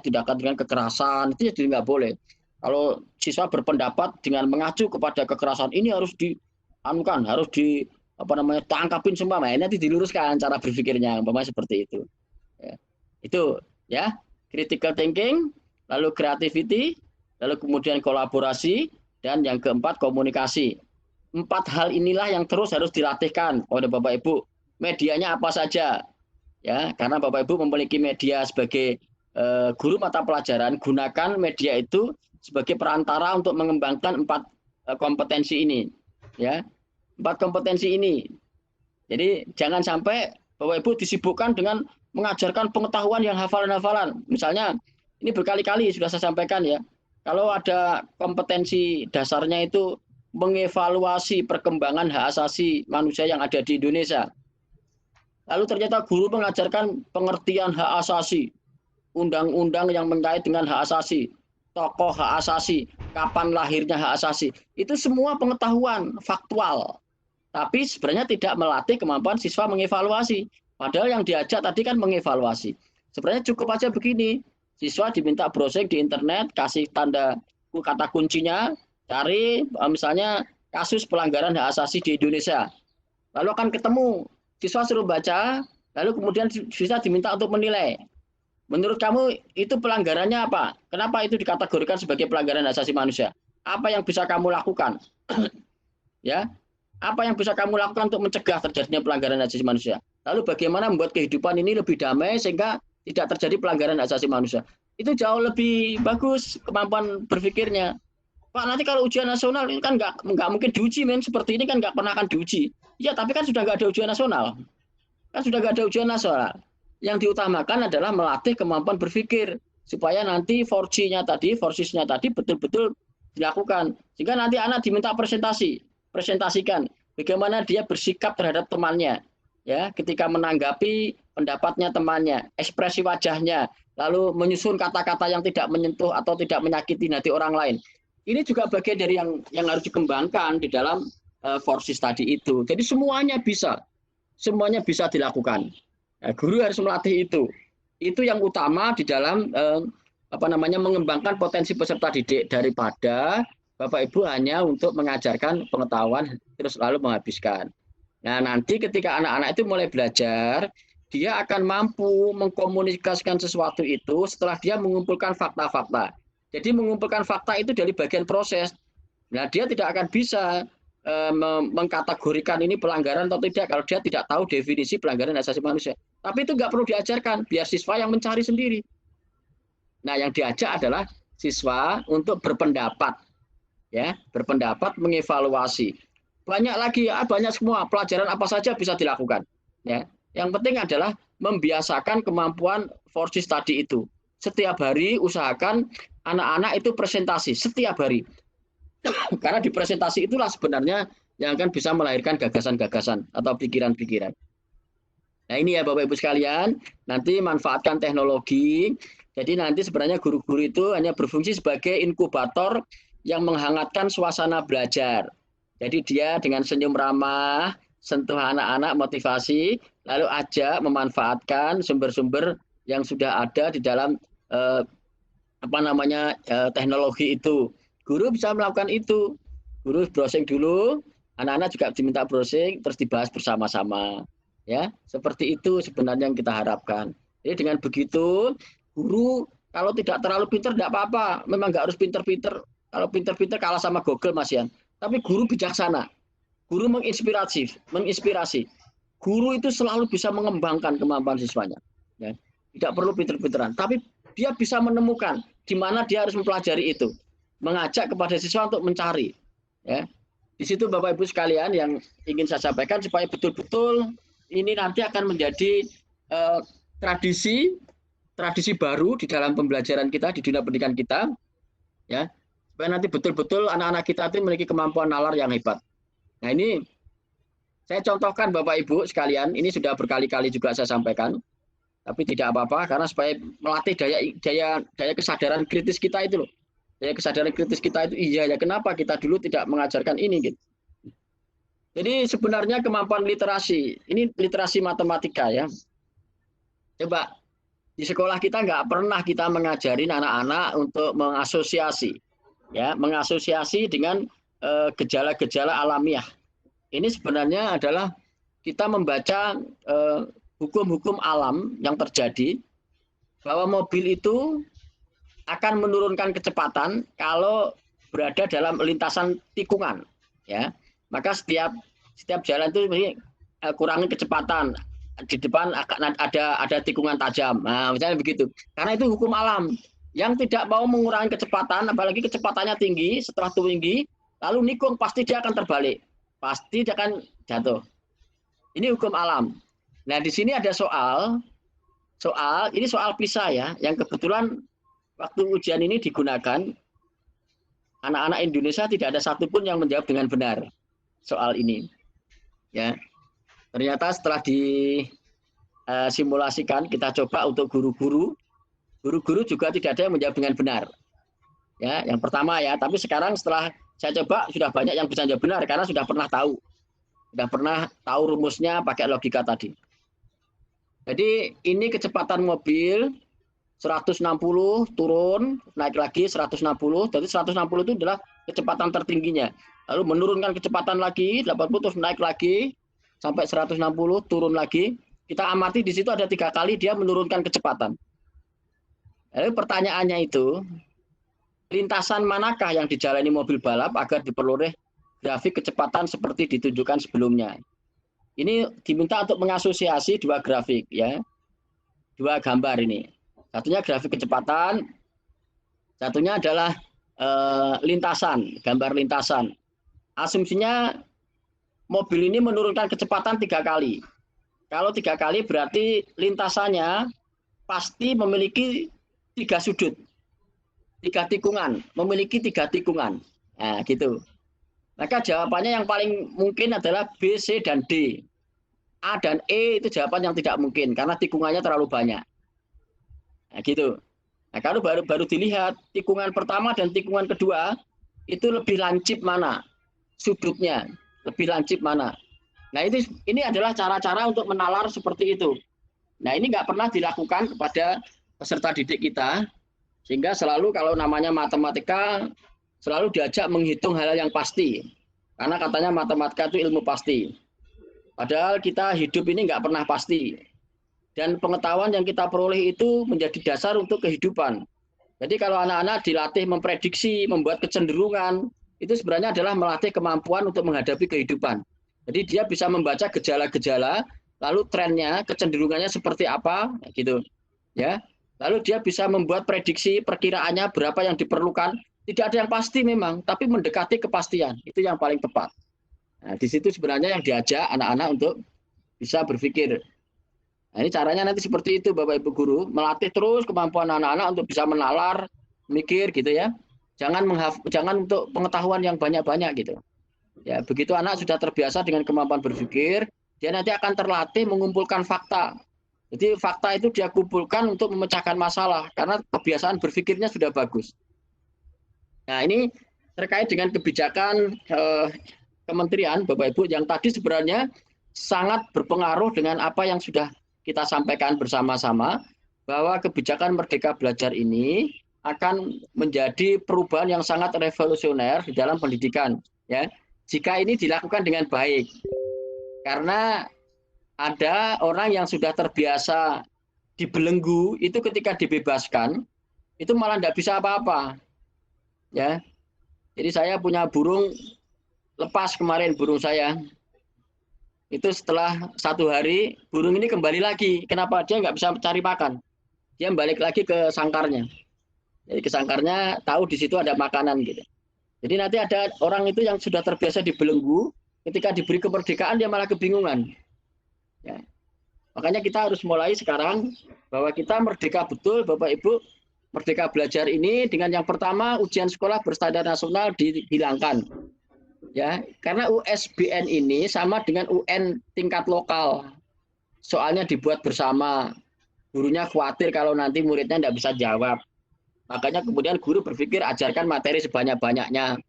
tindakan dengan kekerasan, itu jadi nggak boleh. Kalau siswa berpendapat dengan mengacu kepada kekerasan, ini harus tangkapin semua, nah, nanti diluruskan cara berpikirnya, umpamanya seperti itu. Ya. Itu, ya, critical thinking, lalu creativity, lalu kemudian kolaborasi, dan yang keempat komunikasi. 4 hal inilah yang terus harus dilatihkan oleh Bapak Ibu. Medianya apa saja, ya, karena Bapak Ibu memiliki media sebagai guru mata pelajaran, gunakan media itu sebagai perantara untuk mengembangkan 4 kompetensi ini, ya, 4 kompetensi ini. Jadi jangan sampai Bapak Ibu disibukkan dengan mengajarkan pengetahuan yang hafalan-hafalan. Misalnya, ini berkali-kali sudah saya sampaikan, ya, kalau ada kompetensi dasarnya itu mengevaluasi perkembangan hak asasi manusia yang ada di Indonesia. Lalu ternyata guru mengajarkan pengertian hak asasi, undang-undang yang terkait dengan hak asasi, tokoh hak asasi, kapan lahirnya hak asasi. Itu semua pengetahuan faktual. Tapi sebenarnya tidak melatih kemampuan siswa mengevaluasi. Padahal yang diajak tadi kan mengevaluasi. Sebenarnya cukup aja begini. Siswa diminta browsing di internet, kasih tanda kata kuncinya, cari misalnya kasus pelanggaran hak asasi di Indonesia. Lalu akan ketemu, siswa suruh baca, lalu kemudian siswa diminta untuk menilai. Menurut kamu itu pelanggarannya apa? Kenapa itu dikategorikan sebagai pelanggaran hak asasi manusia? Apa yang bisa kamu lakukan? Ya, apa yang bisa kamu lakukan untuk mencegah terjadinya pelanggaran hak asasi manusia? Lalu bagaimana membuat kehidupan ini lebih damai sehingga tidak terjadi pelanggaran hak asasi manusia? Itu jauh lebih bagus kemampuan berpikirnya. Pak, nanti kalau ujian nasional ini kan nggak mungkin diuji, men. Seperti ini kan nggak pernah akan diuji. Ya, tapi kan sudah nggak ada ujian nasional. Kan sudah nggak ada ujian nasional. Yang diutamakan adalah melatih kemampuan berpikir supaya nanti forsisnya tadi betul-betul dilakukan. Sehingga nanti anak diminta presentasikan bagaimana dia bersikap terhadap temannya, ya, ketika menanggapi pendapatnya temannya, ekspresi wajahnya, lalu menyusun kata-kata yang tidak menyentuh atau tidak menyakiti hati orang lain. Ini juga bagian dari yang harus dikembangkan di dalam forsis tadi itu. Jadi semuanya bisa dilakukan. Nah, guru harus melatih itu. Itu yang utama di dalam mengembangkan potensi peserta didik, daripada Bapak Ibu hanya untuk mengajarkan pengetahuan terus lalu menghabiskan. Nah, nanti ketika anak-anak itu mulai belajar, dia akan mampu mengkomunikasikan sesuatu itu setelah dia mengumpulkan fakta-fakta. Jadi mengumpulkan fakta itu dari bagian proses. Nah, dia tidak akan bisa mengkategorikan ini pelanggaran atau tidak kalau dia tidak tahu definisi pelanggaran hak asasi manusia. Tapi itu nggak perlu diajarkan, biar siswa yang mencari sendiri. Nah, yang diajak adalah siswa untuk berpendapat, ya, berpendapat, mengevaluasi. Banyak lagi, banyak semua pelajaran apa saja bisa dilakukan. Ya, yang penting adalah membiasakan kemampuan forsis tadi itu. Setiap hari usahakan anak-anak itu presentasi setiap hari. Karena di presentasi itulah sebenarnya yang akan bisa melahirkan gagasan-gagasan atau pikiran-pikiran. Nah, ini ya Bapak Ibu sekalian, nanti manfaatkan teknologi Jadi nanti sebenarnya guru-guru itu hanya berfungsi sebagai inkubator yang menghangatkan suasana belajar. Jadi dia dengan senyum ramah, sentuh anak-anak, motivasi, lalu ajak memanfaatkan sumber-sumber yang sudah ada di dalam eh, teknologi itu. Guru bisa melakukan itu. Guru browsing dulu, anak-anak juga diminta browsing, terus dibahas bersama-sama. Ya, seperti itu sebenarnya yang kita harapkan. Jadi dengan begitu, guru kalau tidak terlalu pinter tidak apa-apa. Memang nggak harus pinter-pinter. Kalau pinter-pinter kalah sama Google, Mas Yan. Tapi guru bijaksana. Guru menginspirasi. Guru itu selalu bisa mengembangkan kemampuan siswanya. Ya. Tidak perlu pinter-pinteran. Tapi dia bisa menemukan di mana dia harus mempelajari itu. Mengajak kepada siswa untuk mencari. Ya. Di situ Bapak Ibu sekalian yang ingin saya sampaikan supaya betul-betul ini nanti akan menjadi tradisi baru di dalam pembelajaran kita, di dunia pendidikan kita. Ya. Supaya nanti betul-betul anak-anak kita itu memiliki kemampuan nalar yang hebat. Nah ini saya contohkan Bapak Ibu sekalian, ini sudah berkali-kali juga saya sampaikan, tapi tidak apa-apa karena supaya melatih daya kesadaran kritis kita itu loh. Daya kesadaran kritis kita itu iya ya kenapa kita dulu tidak mengajarkan ini gitu. Jadi sebenarnya kemampuan literasi, ini literasi matematika ya. Coba di sekolah kita nggak pernah kita mengajarin anak-anak untuk mengasosiasi, ya, mengasosiasi dengan gejala-gejala alamiah. Ini sebenarnya adalah kita membaca hukum-hukum alam yang terjadi bahwa mobil itu akan menurunkan kecepatan kalau berada dalam lintasan tikungan, ya. Maka setiap jalan itu kurangi kecepatan. Di depan ada tikungan tajam. Nah, misalnya begitu. Karena itu hukum alam. Yang tidak mau mengurangi kecepatan, apalagi kecepatannya tinggi, setelah tinggi, lalu nikung, pasti dia akan terbalik. Pasti dia akan jatuh. Ini hukum alam. Nah, di sini ada ini soal PISA ya, yang kebetulan waktu ujian ini digunakan, anak-anak Indonesia tidak ada satupun yang menjawab dengan benar soal ini. Ya, ternyata setelah disimulasikan, kita coba untuk guru-guru juga tidak ada yang menjawab dengan benar. Ya, yang pertama ya, tapi sekarang setelah saya coba sudah banyak yang bisa menjawab benar karena sudah pernah tahu rumusnya pakai logika tadi. Jadi ini kecepatan mobil 160 turun, naik lagi 160. Jadi 160 itu adalah kecepatan tertingginya. Lalu menurunkan kecepatan lagi 80 terus naik lagi sampai 160 turun lagi. Kita amati di situ ada 3 kali dia menurunkan kecepatan. Lalu pertanyaannya itu, lintasan manakah yang dijalani mobil balap agar diperoleh grafik kecepatan seperti ditunjukkan sebelumnya? Ini diminta untuk mengasosiasi 2 grafik ya. 2 gambar ini. Satunya grafik kecepatan, satunya adalah lintasan, gambar lintasan. Asumsinya mobil ini menurunkan kecepatan 3 kali. Kalau 3 kali berarti lintasannya pasti memiliki 3 sudut, 3 tikungan, memiliki 3 tikungan. Nah, gitu. Maka jawabannya yang paling mungkin adalah B, C, dan D. A dan E itu jawaban yang tidak mungkin karena tikungannya terlalu banyak. Nah, gitu. Nah, kalau baru dilihat tikungan pertama dan tikungan kedua itu lebih lancip mana sudutnya, lebih lancip mana. Nah, ini adalah cara-cara untuk menalar seperti itu. Nah, ini nggak pernah dilakukan kepada peserta didik kita, sehingga selalu kalau namanya matematika selalu diajak menghitung hal yang pasti. Karena katanya matematika itu ilmu pasti. Padahal kita hidup ini nggak pernah pasti. Dan pengetahuan yang kita peroleh itu menjadi dasar untuk kehidupan. Jadi kalau anak-anak dilatih memprediksi, membuat kecenderungan, itu sebenarnya adalah melatih kemampuan untuk menghadapi kehidupan. Jadi dia bisa membaca gejala-gejala, lalu trennya, kecenderungannya seperti apa, gitu. Ya. Lalu dia bisa membuat prediksi, perkiraannya berapa yang diperlukan. Tidak ada yang pasti memang, tapi mendekati kepastian. Itu yang paling tepat. Nah, di situ sebenarnya yang diajak anak-anak untuk bisa berpikir. Nah, ini caranya nanti seperti itu Bapak Ibu Guru, melatih terus kemampuan anak-anak untuk bisa menalar, mikir gitu ya. Jangan untuk pengetahuan yang banyak-banyak gitu. Ya, begitu anak sudah terbiasa dengan kemampuan berpikir, dia nanti akan terlatih mengumpulkan fakta. Jadi fakta itu dia kumpulkan untuk memecahkan masalah karena kebiasaan berpikirnya sudah bagus. Nah, ini terkait dengan kebijakan kementerian Bapak Ibu yang tadi sebenarnya sangat berpengaruh dengan apa yang sudah kita sampaikan bersama-sama bahwa kebijakan Merdeka Belajar ini akan menjadi perubahan yang sangat revolusioner di dalam pendidikan, ya. Jika ini dilakukan dengan baik. Karena ada orang yang sudah terbiasa dibelenggu itu ketika dibebaskan itu malah tidak bisa apa-apa, ya. Jadi saya punya burung lepas kemarin, burung saya itu setelah 1 hari burung ini kembali lagi. Kenapa? Dia nggak bisa cari makan, dia balik lagi ke sangkarnya. Jadi ke sangkarnya tahu di situ ada makanan gitu. Jadi nanti ada orang itu yang sudah terbiasa dibelenggu, ketika diberi kemerdekaan dia malah kebingungan, ya. Makanya kita harus mulai sekarang bahwa kita merdeka betul, Bapak Ibu. Merdeka Belajar ini dengan yang pertama ujian sekolah berstandar nasional dihilangkan. Ya, karena USBN ini sama dengan UN tingkat lokal. Soalnya dibuat bersama. Gurunya khawatir kalau nanti muridnya tidak bisa jawab. Makanya kemudian guru berpikir ajarkan materi sebanyak-banyaknya.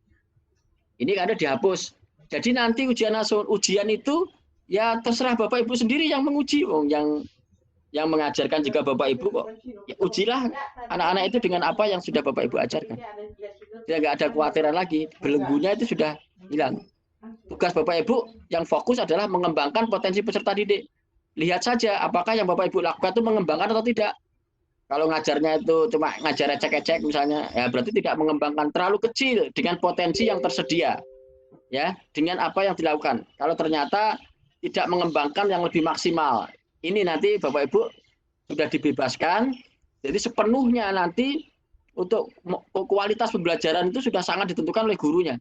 Ini ada dihapus. Jadi nanti ujian itu ya terserah Bapak Ibu sendiri yang menguji, yang mengajarkan juga Bapak Ibu kok. Ya, ujilah anak-anak itu dengan apa yang sudah Bapak Ibu ajarkan. Tidak nggak ada kekhawatiran lagi, belenggunya itu sudah hilang. Tugas Bapak Ibu yang fokus adalah mengembangkan potensi peserta didik. Lihat saja apakah yang Bapak Ibu lakukan itu mengembangkan atau tidak. Kalau ngajarnya itu cuma ngajar ecek-ecek misalnya, ya berarti tidak mengembangkan, terlalu kecil dengan potensi yang tersedia. Ya, dengan apa yang dilakukan. Kalau ternyata tidak mengembangkan yang lebih maksimal, ini nanti Bapak Ibu sudah dibebaskan, jadi sepenuhnya nanti untuk kualitas pembelajaran itu sudah sangat ditentukan oleh gurunya.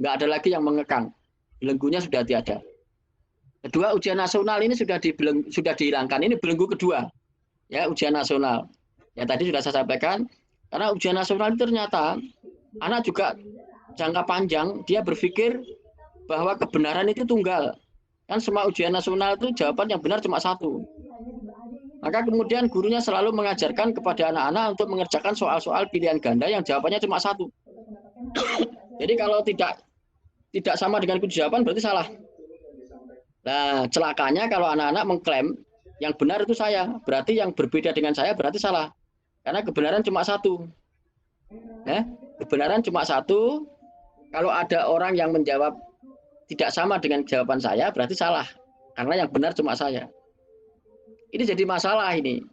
Nggak ada lagi yang mengekang, belenggunya sudah tiada. Kedua, ujian nasional ini sudah dihilangkan, ini belenggu kedua, ya, ujian nasional. Ya tadi sudah saya sampaikan, karena ujian nasional itu ternyata anak juga jangka panjang dia berpikir bahwa kebenaran itu tunggal. Kan semua ujian nasional itu jawaban yang benar cuma satu. Maka kemudian gurunya selalu mengajarkan kepada anak-anak untuk mengerjakan soal-soal pilihan ganda yang jawabannya cuma satu. Jadi kalau tidak sama dengan kunci jawaban berarti salah. Nah, celakanya kalau anak-anak mengklaim yang benar itu saya, berarti yang berbeda dengan saya berarti salah. Karena kebenaran cuma satu. Ya, kebenaran cuma satu. Kalau ada orang yang menjawab tidak sama dengan jawaban saya, berarti salah. Karena yang benar cuma saya. Ini jadi masalah ini.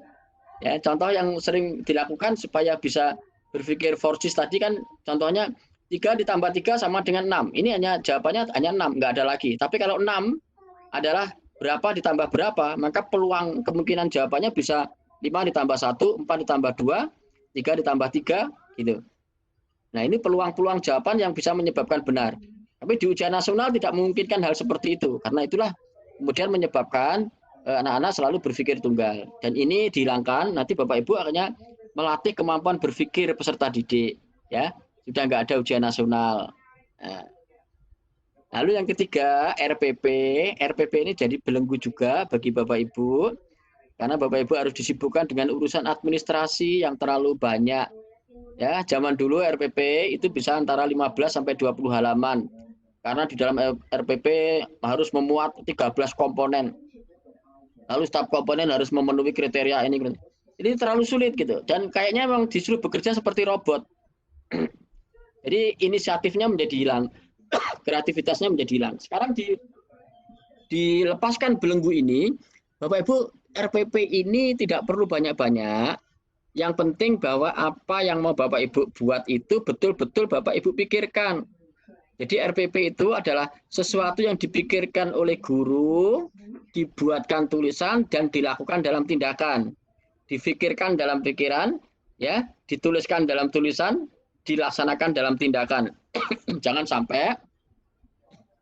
Ya, contoh yang sering dilakukan supaya bisa berpikir forsis tadi kan contohnya 3 ditambah 3 sama dengan 6. Ini hanya jawabannya hanya 6, nggak ada lagi. Tapi kalau 6 adalah berapa ditambah berapa, maka peluang kemungkinan jawabannya bisa 5 ditambah 1, 4 ditambah 2, 3 ditambah 3, gitu. Nah, ini peluang-peluang jawaban yang bisa menyebabkan benar. Tapi di ujian nasional tidak memungkinkan hal seperti itu. Karena itulah kemudian menyebabkan anak-anak selalu berpikir tunggal. Dan ini dihilangkan, nanti Bapak Ibu akhirnya melatih kemampuan berpikir peserta didik. Ya, sudah nggak ada ujian nasional. Nah, lalu yang ketiga, RPP. RPP ini jadi belenggu juga bagi Bapak Ibu. Karena Bapak Ibu harus disibukkan dengan urusan administrasi yang terlalu banyak. Ya, zaman dulu RPP itu bisa antara 15 sampai 20 halaman. Karena di dalam RPP harus memuat 13 komponen. Lalu setiap komponen harus memenuhi kriteria ini. Ini terlalu sulit gitu. Dan kayaknya memang disuruh bekerja seperti robot. Jadi inisiatifnya menjadi hilang. Kreativitasnya menjadi hilang. Sekarang dilepaskan belenggu ini, Bapak Ibu, RPP ini tidak perlu banyak-banyak. Yang penting bahwa apa yang mau Bapak Ibu buat itu betul-betul Bapak Ibu pikirkan. Jadi RPP itu adalah sesuatu yang dipikirkan oleh guru, dibuatkan tulisan dan dilakukan dalam tindakan. Difikirkan dalam pikiran, ya, dituliskan dalam tulisan, dilaksanakan dalam tindakan. Jangan sampai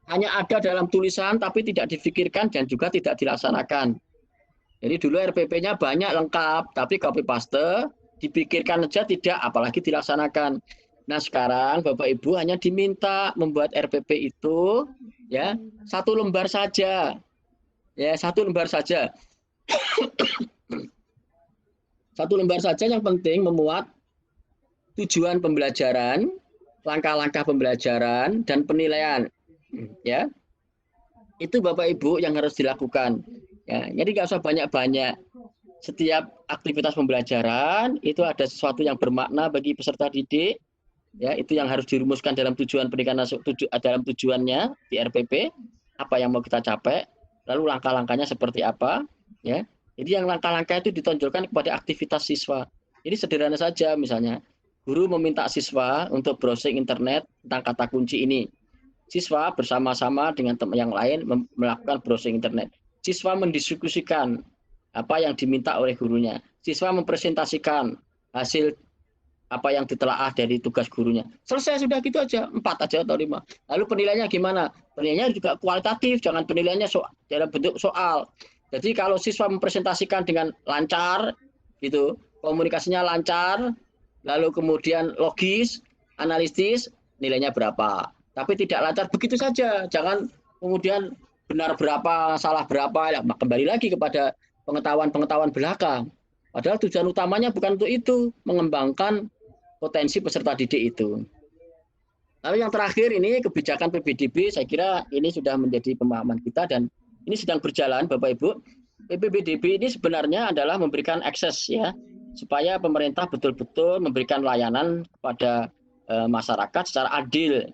hanya ada dalam tulisan tapi tidak difikirkan dan juga tidak dilaksanakan. Jadi dulu RPP-nya banyak lengkap, tapi copy paste, dipikirkan saja tidak, apalagi dilaksanakan. Nah sekarang Bapak Ibu hanya diminta membuat RPP itu ya 1 lembar saja, ya 1 lembar saja. Satu lembar saja yang penting memuat tujuan pembelajaran, langkah-langkah pembelajaran, dan penilaian. Ya, itu Bapak Ibu yang harus dilakukan. Ya, jadi nggak usah banyak-banyak. Setiap aktivitas pembelajaran itu ada sesuatu yang bermakna bagi peserta didik. Ya, itu yang harus dirumuskan dalam tujuan pendidikan dalam tujuannya di RPP, apa yang mau kita capai, lalu langkah-langkahnya seperti apa. Ya, jadi yang langkah-langkah itu ditonjolkan kepada aktivitas siswa. Jadi sederhana saja, misalnya guru meminta siswa untuk browsing internet tentang kata kunci ini. Siswa bersama-sama dengan teman yang lain melakukan browsing internet. Siswa mendiskusikan apa yang diminta oleh gurunya. Siswa mempresentasikan hasil apa yang ditelaah dari tugas gurunya. Selesai sudah gitu aja, 4 aja atau 5. Lalu penilaiannya gimana? Penilaiannya juga kualitatif, jangan penilaiannya dalam bentuk soal. Jadi kalau siswa mempresentasikan dengan lancar, gitu, komunikasinya lancar, lalu kemudian logis, analitis, nilainya berapa. Tapi tidak lancar begitu saja, jangan kemudian benar berapa, salah berapa, ya, kembali lagi kepada pengetahuan-pengetahuan belakang. Padahal tujuan utamanya bukan untuk itu, mengembangkan potensi peserta didik itu. Lalu yang terakhir ini kebijakan PPDB, saya kira ini sudah menjadi pemahaman kita dan ini sedang berjalan Bapak Ibu. PPDB ini sebenarnya adalah memberikan akses ya, supaya pemerintah betul-betul memberikan layanan kepada masyarakat secara adil.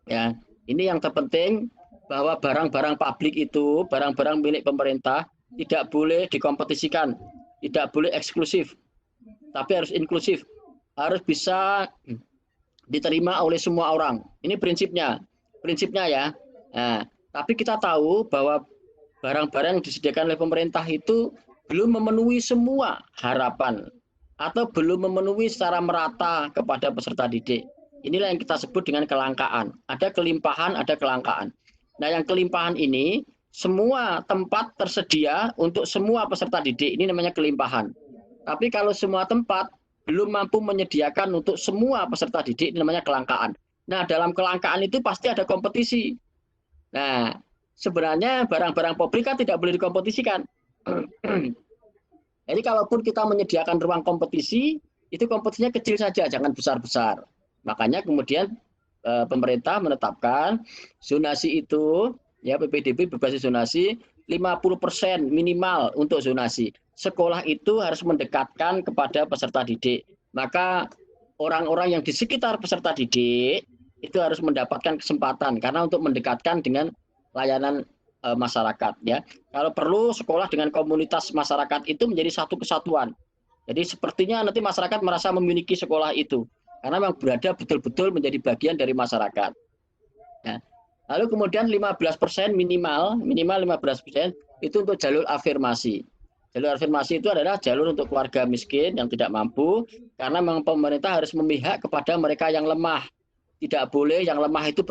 Ya, ini yang terpenting bahwa barang-barang publik itu, barang-barang milik pemerintah tidak boleh dikompetisikan, tidak boleh eksklusif, tapi harus inklusif, harus bisa diterima oleh semua orang. Ini prinsipnya ya. Nah, tapi kita tahu bahwa barang-barang yang disediakan oleh pemerintah itu belum memenuhi semua harapan atau belum memenuhi secara merata kepada peserta didik. Inilah yang kita sebut dengan kelangkaan. Ada kelimpahan, ada kelangkaan. Nah, yang kelimpahan ini semua tempat tersedia untuk semua peserta didik. Ini namanya kelimpahan. Tapi kalau semua tempat belum mampu menyediakan untuk semua peserta didik, ini namanya kelangkaan. Nah, dalam kelangkaan itu pasti ada kompetisi. Nah, sebenarnya barang-barang publik kan tidak boleh dikompetisikan. Jadi kalaupun kita menyediakan ruang kompetisi, itu kompetisinya kecil saja, jangan besar-besar. Makanya kemudian pemerintah menetapkan zonasi itu, ya PPDB berbasis zonasi, 50% minimal untuk zonasi. Sekolah itu harus mendekatkan kepada peserta didik. Maka orang-orang yang di sekitar peserta didik itu harus mendapatkan kesempatan karena untuk mendekatkan dengan layanan masyarakat ya. Kalau perlu sekolah dengan komunitas masyarakat itu menjadi satu kesatuan. Jadi sepertinya nanti masyarakat merasa memiliki sekolah itu karena memang berada betul-betul menjadi bagian dari masyarakat. Nah, lalu kemudian 15% minimal 15% itu untuk jalur afirmasi. Jalur afirmasi itu adalah jalur untuk keluarga miskin yang tidak mampu, karena memang pemerintah harus memihak kepada mereka yang lemah. Tidak boleh yang lemah itu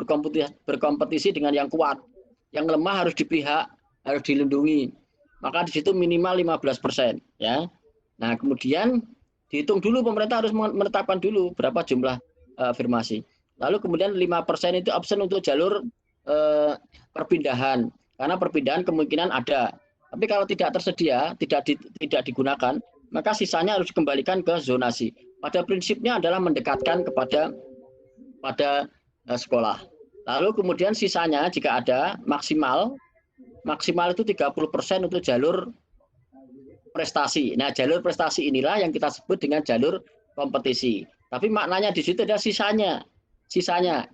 berkompetisi dengan yang kuat. Yang lemah harus dipihak, harus dilindungi. Maka di situ minimal 15%. Ya. Nah, kemudian dihitung dulu, pemerintah harus menetapkan dulu berapa jumlah afirmasi. Lalu kemudian 5% itu option untuk jalur perpindahan. Karena perpindahan kemungkinan ada. Tapi kalau tidak tersedia, tidak digunakan, maka sisanya harus dikembalikan ke zonasi. Pada prinsipnya adalah mendekatkan pada sekolah. Lalu kemudian sisanya jika ada maksimal itu 30% untuk jalur prestasi. Nah, jalur prestasi inilah yang kita sebut dengan jalur kompetisi. Tapi maknanya di situ ada sisanya.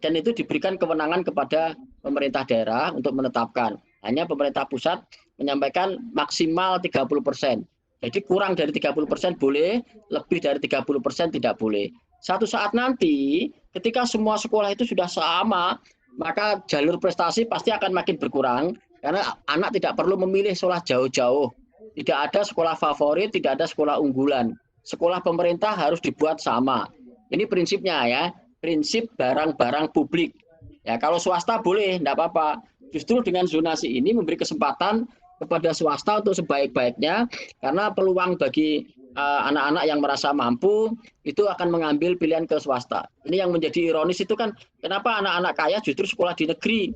Dan itu diberikan kewenangan kepada pemerintah daerah untuk menetapkan. Hanya pemerintah pusat menyampaikan maksimal 30%. Jadi kurang dari 30% boleh, lebih dari 30% tidak boleh. Satu saat nanti ketika semua sekolah itu sudah sama, maka jalur prestasi pasti akan makin berkurang karena anak tidak perlu memilih sekolah jauh-jauh. Tidak ada sekolah favorit, tidak ada sekolah unggulan. Sekolah pemerintah harus dibuat sama. Ini prinsipnya ya, prinsip barang-barang publik. Ya, kalau swasta boleh, tidak apa-apa. Justru dengan zonasi ini memberi kesempatan kepada swasta untuk sebaik-baiknya, karena peluang bagi anak-anak yang merasa mampu itu akan mengambil pilihan ke swasta. Ini yang menjadi ironis itu kan, kenapa anak-anak kaya justru sekolah di negeri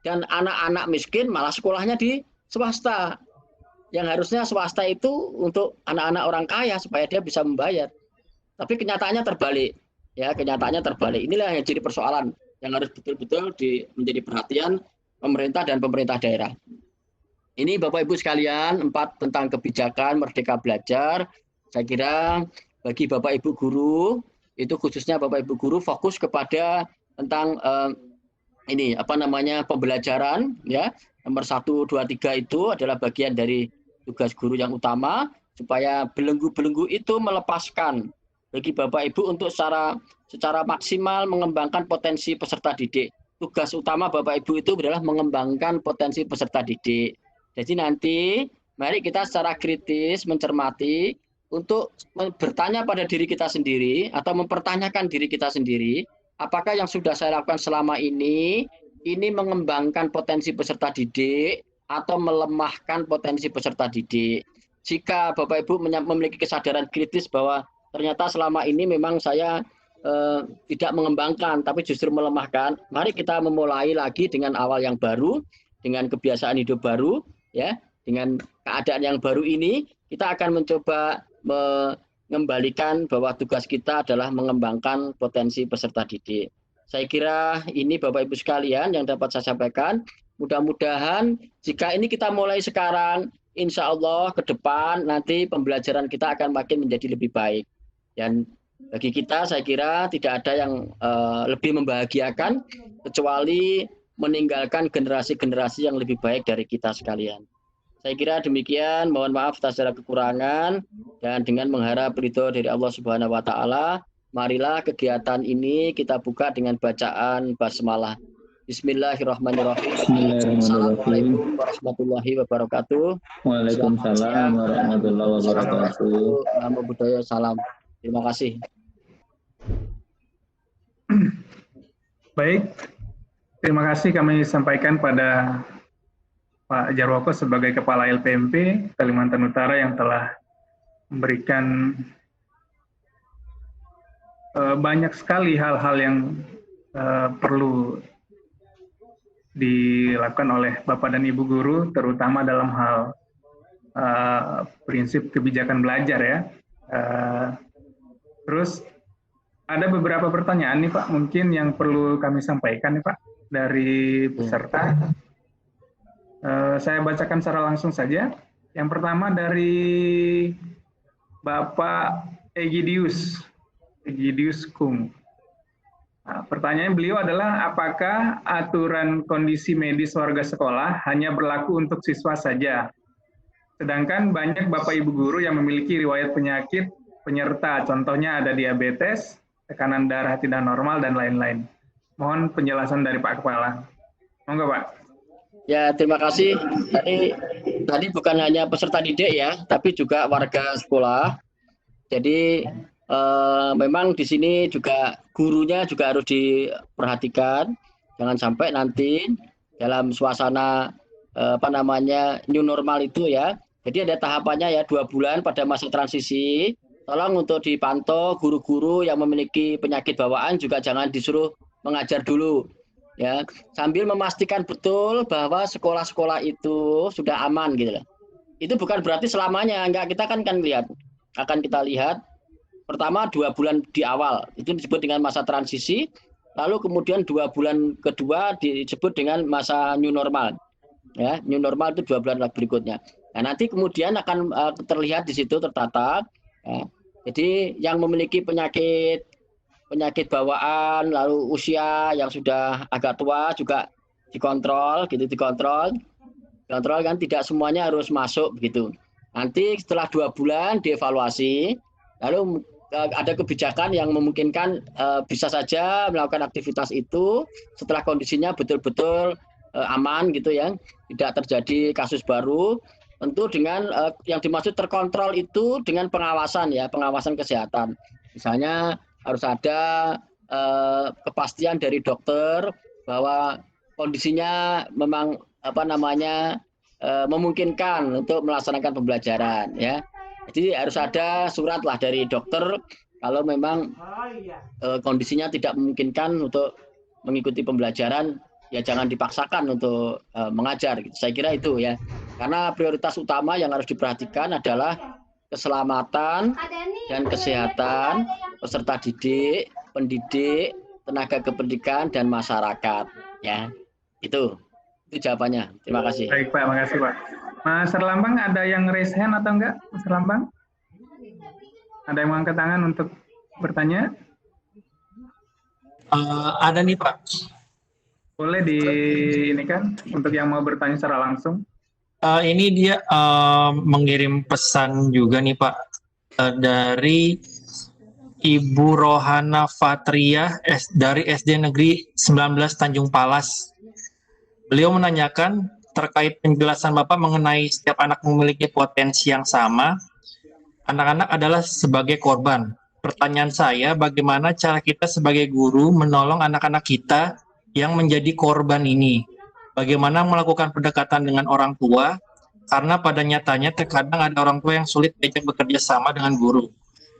dan anak-anak miskin malah sekolahnya di swasta. yang harusnya swasta itu untuk anak-anak orang kaya supaya dia bisa membayar. Tapi kenyataannya terbalik. Ya, kenyataannya terbalik. Inilah yang jadi persoalan yang harus betul-betul menjadi perhatian pemerintah dan pemerintah daerah. Ini Bapak Ibu sekalian, 4 tentang kebijakan Merdeka Belajar. Saya kira bagi Bapak Ibu guru, itu khususnya Bapak Ibu guru fokus kepada tentang ini pembelajaran, ya. Nomor 1, 2, 3 itu adalah bagian dari tugas guru yang utama, supaya belenggu-belenggu itu melepaskan bagi Bapak Ibu untuk secara maksimal mengembangkan potensi peserta didik. Tugas utama Bapak Ibu itu adalah mengembangkan potensi peserta didik. Jadi nanti mari kita secara kritis mencermati untuk bertanya pada diri kita sendiri atau mempertanyakan diri kita sendiri, apakah yang sudah saya lakukan selama ini mengembangkan potensi peserta didik atau melemahkan potensi peserta didik. Jika Bapak Ibu memiliki kesadaran kritis bahwa ternyata selama ini memang saya tidak mengembangkan, tapi justru melemahkan, mari kita memulai lagi dengan awal yang baru, dengan kebiasaan hidup baru, ya, dengan keadaan yang baru ini, kita akan mencoba mengembalikan bahwa tugas kita adalah mengembangkan potensi peserta didik. Saya kira ini Bapak Ibu sekalian yang dapat saya sampaikan. Mudah-mudahan jika ini kita mulai sekarang, insya Allah ke depan nanti pembelajaran kita akan makin menjadi lebih baik. Dan bagi kita saya kira tidak ada yang lebih membahagiakan kecuali meninggalkan generasi-generasi yang lebih baik dari kita sekalian. Saya kira demikian, mohon maaf atas segala kekurangan, dan dengan mengharap ridho dari Allah Subhanahu wa Ta'ala, marilah kegiatan ini kita buka dengan bacaan basmalah. Bismillahirrahmanirrahim. Assalamualaikum warahmatullahi wabarakatuh. Waalaikumsalam warahmatullahi wabarakatuh. Namo Buddhaya, salam. Terima kasih. Baik, terima kasih kami sampaikan pada Pak Jarwoko sebagai Kepala LPMP Kalimantan Utara yang telah memberikan banyak sekali hal-hal yang perlu dilakukan oleh Bapak dan Ibu guru, terutama dalam hal prinsip kebijakan belajar ya. Terus ada beberapa pertanyaan nih Pak, mungkin yang perlu kami sampaikan nih Pak dari peserta. Saya bacakan secara langsung saja. Yang pertama dari Bapak Egidius Kung. Nah, pertanyaan beliau adalah, apakah aturan kondisi medis warga sekolah hanya berlaku untuk siswa saja? Sedangkan banyak Bapak Ibu guru yang memiliki riwayat penyakit penyerta, contohnya ada diabetes, tekanan darah tidak normal, dan lain-lain. Mohon penjelasan dari Pak Kepala. Monggo Pak. Ya, terima kasih. Tadi bukan hanya peserta didik ya, tapi juga warga sekolah. Jadi memang di sini juga gurunya juga harus diperhatikan, jangan sampai nanti dalam suasana new normal itu ya. Jadi ada tahapannya ya, 2 bulan pada masa transisi. Tolong untuk dipantau guru-guru yang memiliki penyakit bawaan juga jangan disuruh mengajar dulu. Ya, sambil memastikan betul bahwa sekolah-sekolah itu sudah aman gitu loh. Itu bukan berarti selamanya, enggak, kita akan kita lihat pertama 2 bulan di awal itu disebut dengan masa transisi, lalu kemudian 2 bulan kedua disebut dengan masa new normal. Ya, new normal itu 2 bulan berikutnya. Nah, nanti kemudian akan terlihat di situ tertata. Ya. Jadi yang memiliki penyakit bawaan, lalu usia yang sudah agak tua juga dikontrol kan, tidak semuanya harus masuk begitu. Nanti setelah 2 bulan dievaluasi, lalu ada kebijakan yang memungkinkan bisa saja melakukan aktivitas itu setelah kondisinya betul-betul aman gitu ya, tidak terjadi kasus baru. Tentu dengan yang dimaksud terkontrol itu dengan pengawasan ya, pengawasan kesehatan. Misalnya harus ada kepastian dari dokter bahwa kondisinya memang memungkinkan untuk melaksanakan pembelajaran ya. Jadi harus ada surat lah dari dokter kalau memang kondisinya tidak memungkinkan untuk mengikuti pembelajaran, ya jangan dipaksakan untuk mengajar. Saya kira itu ya. Karena prioritas utama yang harus diperhatikan adalah keselamatan dan kesehatan peserta didik, pendidik, tenaga kependidikan dan masyarakat. Ya, itu jawabannya. Terima kasih. Baik Pak, makasih Pak. Mas Erlambang, ada yang raise hand atau enggak, Mas Erlambang? Ada yang mengangkat tangan untuk bertanya? Ada nih Pak. Boleh di ini kan untuk yang mau bertanya secara langsung. Ini dia mengirim pesan juga nih Pak dari Ibu Rohana Fatria dari SD Negeri 19 Tanjung Palas. Beliau menanyakan terkait penjelasan Bapak mengenai setiap anak memiliki potensi yang sama. Anak-anak adalah sebagai korban. Pertanyaan saya, bagaimana cara kita sebagai guru menolong anak-anak kita yang menjadi korban ini? Bagaimana melakukan pendekatan dengan orang tua? Karena pada nyatanya terkadang ada orang tua yang sulit diajak bekerja sama dengan guru.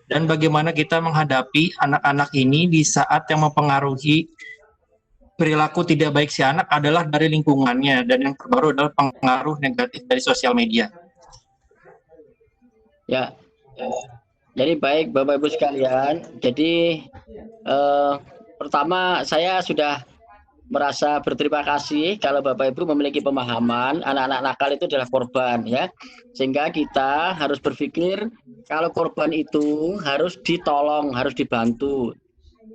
Dan bagaimana kita menghadapi anak-anak ini di saat yang mempengaruhi perilaku tidak baik si anak adalah dari lingkungannya, dan yang terbaru adalah pengaruh negatif dari sosial media. Ya, jadi baik Bapak Ibu sekalian. Jadi pertama saya sudah merasa berterima kasih kalau Bapak Ibu memiliki pemahaman anak-anak nakal itu adalah korban, ya. Sehingga kita harus berpikir kalau korban itu harus ditolong, harus dibantu.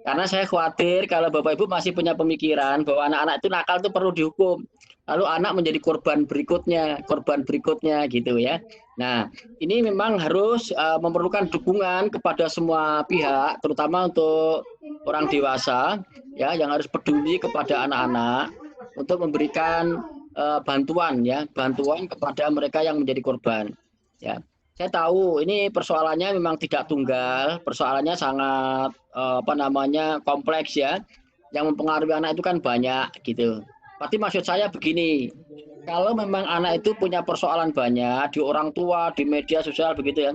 Karena saya khawatir kalau Bapak Ibu masih punya pemikiran bahwa anak-anak itu nakal itu perlu dihukum. Lalu anak menjadi korban berikutnya gitu ya. Nah, ini memang harus memerlukan dukungan kepada semua pihak, terutama untuk orang dewasa ya yang harus peduli kepada anak-anak untuk memberikan bantuan kepada mereka yang menjadi korban. Ya. Saya tahu ini persoalannya memang tidak tunggal, persoalannya sangat kompleks ya. Yang mempengaruhi anak itu kan banyak gitu. Tapi maksud saya begini, kalau memang anak itu punya persoalan banyak di orang tua, di media sosial begitu ya,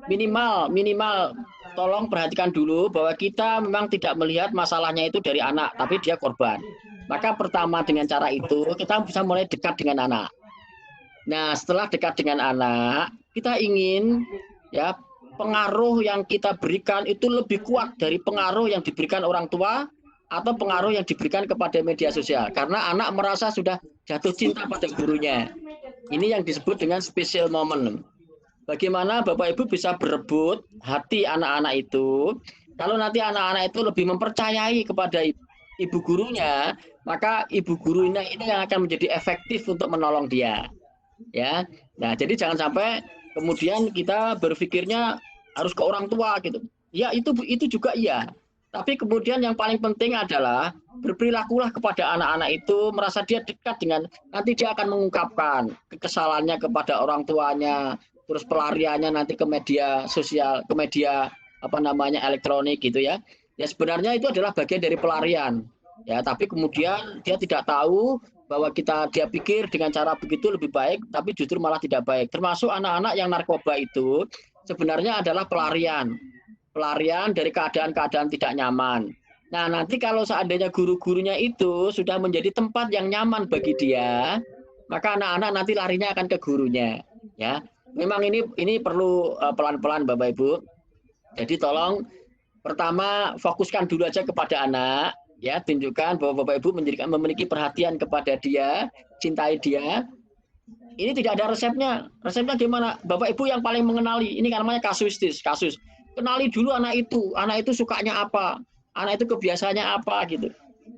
minimal tolong perhatikan dulu bahwa kita memang tidak melihat masalahnya itu dari anak, tapi dia korban. Maka pertama dengan cara itu kita bisa mulai dekat dengan anak. Nah, setelah dekat dengan anak, kita ingin ya pengaruh yang kita berikan itu lebih kuat dari pengaruh yang diberikan orang tua atau pengaruh yang diberikan kepada media sosial. Karena anak merasa sudah jatuh cinta pada gurunya. Ini yang disebut dengan special moment. Bagaimana Bapak Ibu bisa berebut hati anak-anak itu. Kalau nanti anak-anak itu lebih mempercayai kepada ibu gurunya, maka ibu gurunya ini yang akan menjadi efektif untuk menolong dia. Ya. Nah, jadi jangan sampai kemudian kita berpikirnya harus ke orang tua gitu. Ya, itu juga iya. Tapi kemudian yang paling penting adalah berperilakulah kepada anak-anak itu merasa dia dekat dengan, nanti dia akan mengungkapkan kekesalannya kepada orang tuanya, terus pelariannya nanti ke media sosial, ke media elektronik gitu ya. Ya sebenarnya itu adalah bagian dari pelarian. Ya, tapi kemudian dia tidak tahu bahwa dia pikir dengan cara begitu lebih baik, tapi justru malah tidak baik. Termasuk anak-anak yang narkoba itu sebenarnya adalah pelarian dari keadaan-keadaan tidak nyaman. Nah, nanti kalau seandainya guru-gurunya itu sudah menjadi tempat yang nyaman bagi dia, maka anak-anak nanti larinya akan ke gurunya. Ya, memang ini perlu pelan-pelan Bapak Ibu. Jadi tolong pertama fokuskan dulu aja kepada anak, ya tunjukkan bahwa Bapak Ibu memiliki perhatian kepada dia, cintai dia. Ini tidak ada resepnya. Resepnya gimana? Bapak Ibu yang paling mengenali. Ini namanya kasus. Kenali dulu anak itu sukanya apa, anak itu kebiasaannya apa gitu.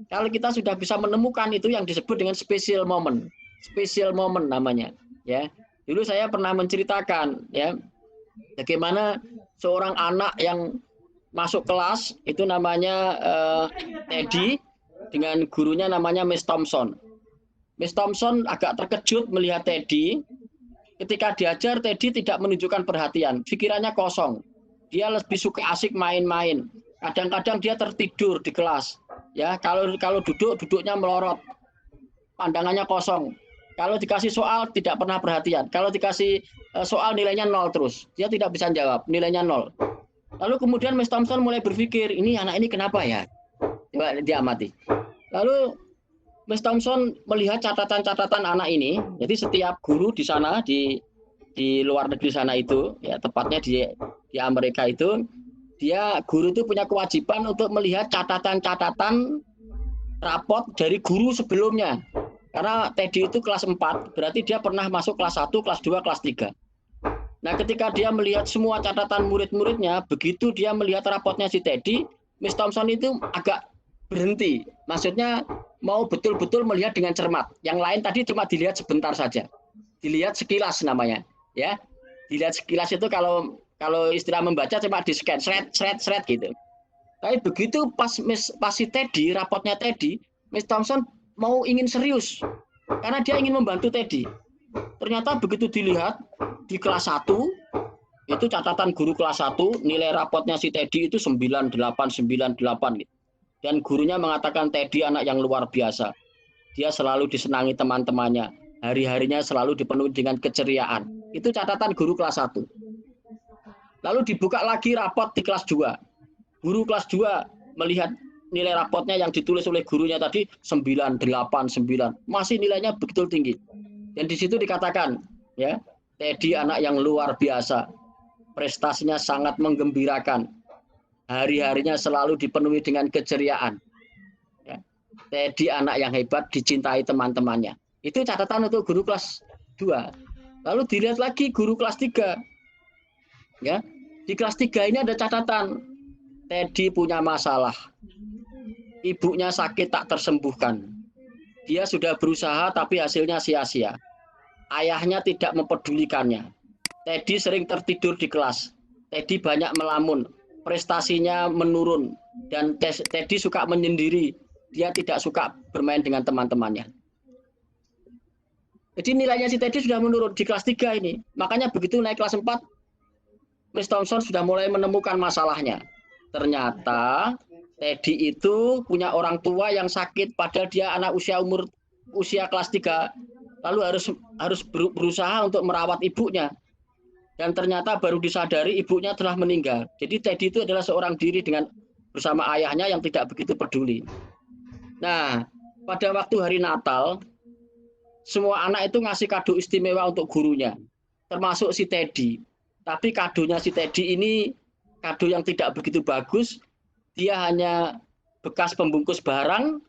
Kalau kita sudah bisa menemukan itu yang disebut dengan special moment namanya. Ya, dulu saya pernah menceritakan ya bagaimana seorang anak yang masuk kelas itu namanya Teddy dengan gurunya namanya Miss Thompson. Miss Thompson agak terkejut melihat Teddy. Ketika diajar, Teddy tidak menunjukkan perhatian, pikirannya kosong. Dia lebih suka asik main-main. Kadang-kadang dia tertidur di kelas. Ya, kalau duduknya melorot. Pandangannya kosong. Kalau dikasih soal tidak pernah perhatian. Kalau dikasih soal nilainya 0 terus. Dia tidak bisa jawab, nilainya 0. Lalu kemudian Miss Thompson mulai berpikir, ini anak ini kenapa ya? Coba dia amati. Lalu Miss Thompson melihat catatan-catatan anak ini. Jadi setiap guru di sana di luar negeri sana itu, ya tepatnya di Amerika itu, guru itu punya kewajiban untuk melihat catatan-catatan raport dari guru sebelumnya. Karena Teddy itu kelas 4, berarti dia pernah masuk kelas 1, kelas 2, kelas 3. Nah, ketika dia melihat semua catatan murid-muridnya, begitu dia melihat rapotnya si Teddy, Miss Thompson itu agak berhenti. Maksudnya mau betul-betul melihat dengan cermat. Yang lain tadi cuma dilihat sebentar saja. Dilihat sekilas namanya, ya. Dilihat sekilas itu kalau istilah membaca cuma di scan, shred gitu. Tapi begitu pas si Teddy, rapotnya Teddy, Miss Thompson ingin serius karena dia ingin membantu Teddy. Ternyata begitu dilihat di kelas 1, itu catatan guru kelas 1, nilai rapotnya si Teddy itu 98 gitu. Dan gurunya mengatakan Teddy anak yang luar biasa. Dia selalu disenangi teman-temannya. Hari-harinya selalu dipenuhi dengan keceriaan. Itu catatan guru kelas 1. Lalu dibuka lagi rapot di kelas 2. Guru kelas 2 melihat nilai rapotnya yang ditulis oleh gurunya tadi 989. Masih nilainya begitu tinggi. Dan di situ dikatakan, ya, Teddy anak yang luar biasa. Prestasinya sangat menggembirakan. Hari-harinya selalu dipenuhi dengan keceriaan. Ya. Teddy anak yang hebat, dicintai teman-temannya. Itu catatan untuk guru kelas 2. Lalu dilihat lagi guru kelas 3. Ya. Di kelas 3 ini ada catatan. Teddy punya masalah. Ibunya sakit tak tersembuhkan. Dia sudah berusaha tapi hasilnya sia-sia. Ayahnya tidak mempedulikannya. Teddy sering tertidur di kelas. Teddy banyak melamun. Prestasinya menurun. Dan Teddy suka menyendiri. Dia tidak suka bermain dengan teman-temannya. Jadi nilainya si Teddy sudah menurun di kelas 3 ini. Makanya begitu naik kelas 4, Miss Thompson sudah mulai menemukan masalahnya. Ternyata Teddy itu punya orang tua yang sakit, padahal dia anak usia kelas 3, lalu harus berusaha untuk merawat ibunya. Dan ternyata baru disadari ibunya telah meninggal. Jadi Teddy itu adalah seorang diri bersama ayahnya yang tidak begitu peduli. Nah, pada waktu hari Natal, semua anak itu ngasih kado istimewa untuk gurunya, termasuk si Teddy. Tapi kadonya si Teddy ini kado yang tidak begitu bagus. Dia hanya bekas pembungkus barang,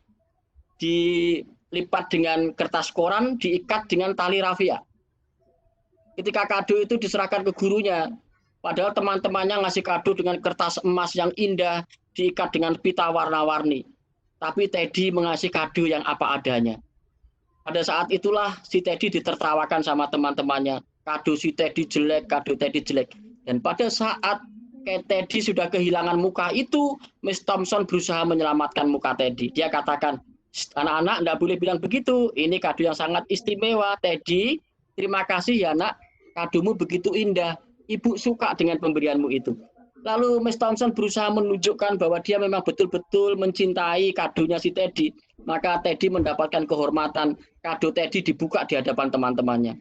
dilipat dengan kertas koran, diikat dengan tali rafia. Ketika kado itu diserahkan ke gurunya, padahal teman-temannya ngasih kado dengan kertas emas yang indah, diikat dengan pita warna-warni. Tapi Teddy mengasih kado yang apa adanya. Pada saat itulah si Teddy ditertawakan sama teman-temannya. Kado si Teddy jelek, kado Teddy jelek. Dan pada saat Teddy sudah kehilangan muka itu, Miss Thompson berusaha menyelamatkan muka Teddy. Dia katakan, anak-anak tidak boleh bilang begitu. Ini kado yang sangat istimewa, Teddy. Terima kasih ya nak, kadomu begitu indah. Ibu suka dengan pemberianmu itu. Lalu Miss Thompson berusaha menunjukkan bahwa dia memang betul-betul mencintai kadonya si Teddy. Maka Teddy mendapatkan kehormatan. Kado Teddy dibuka di hadapan teman-temannya.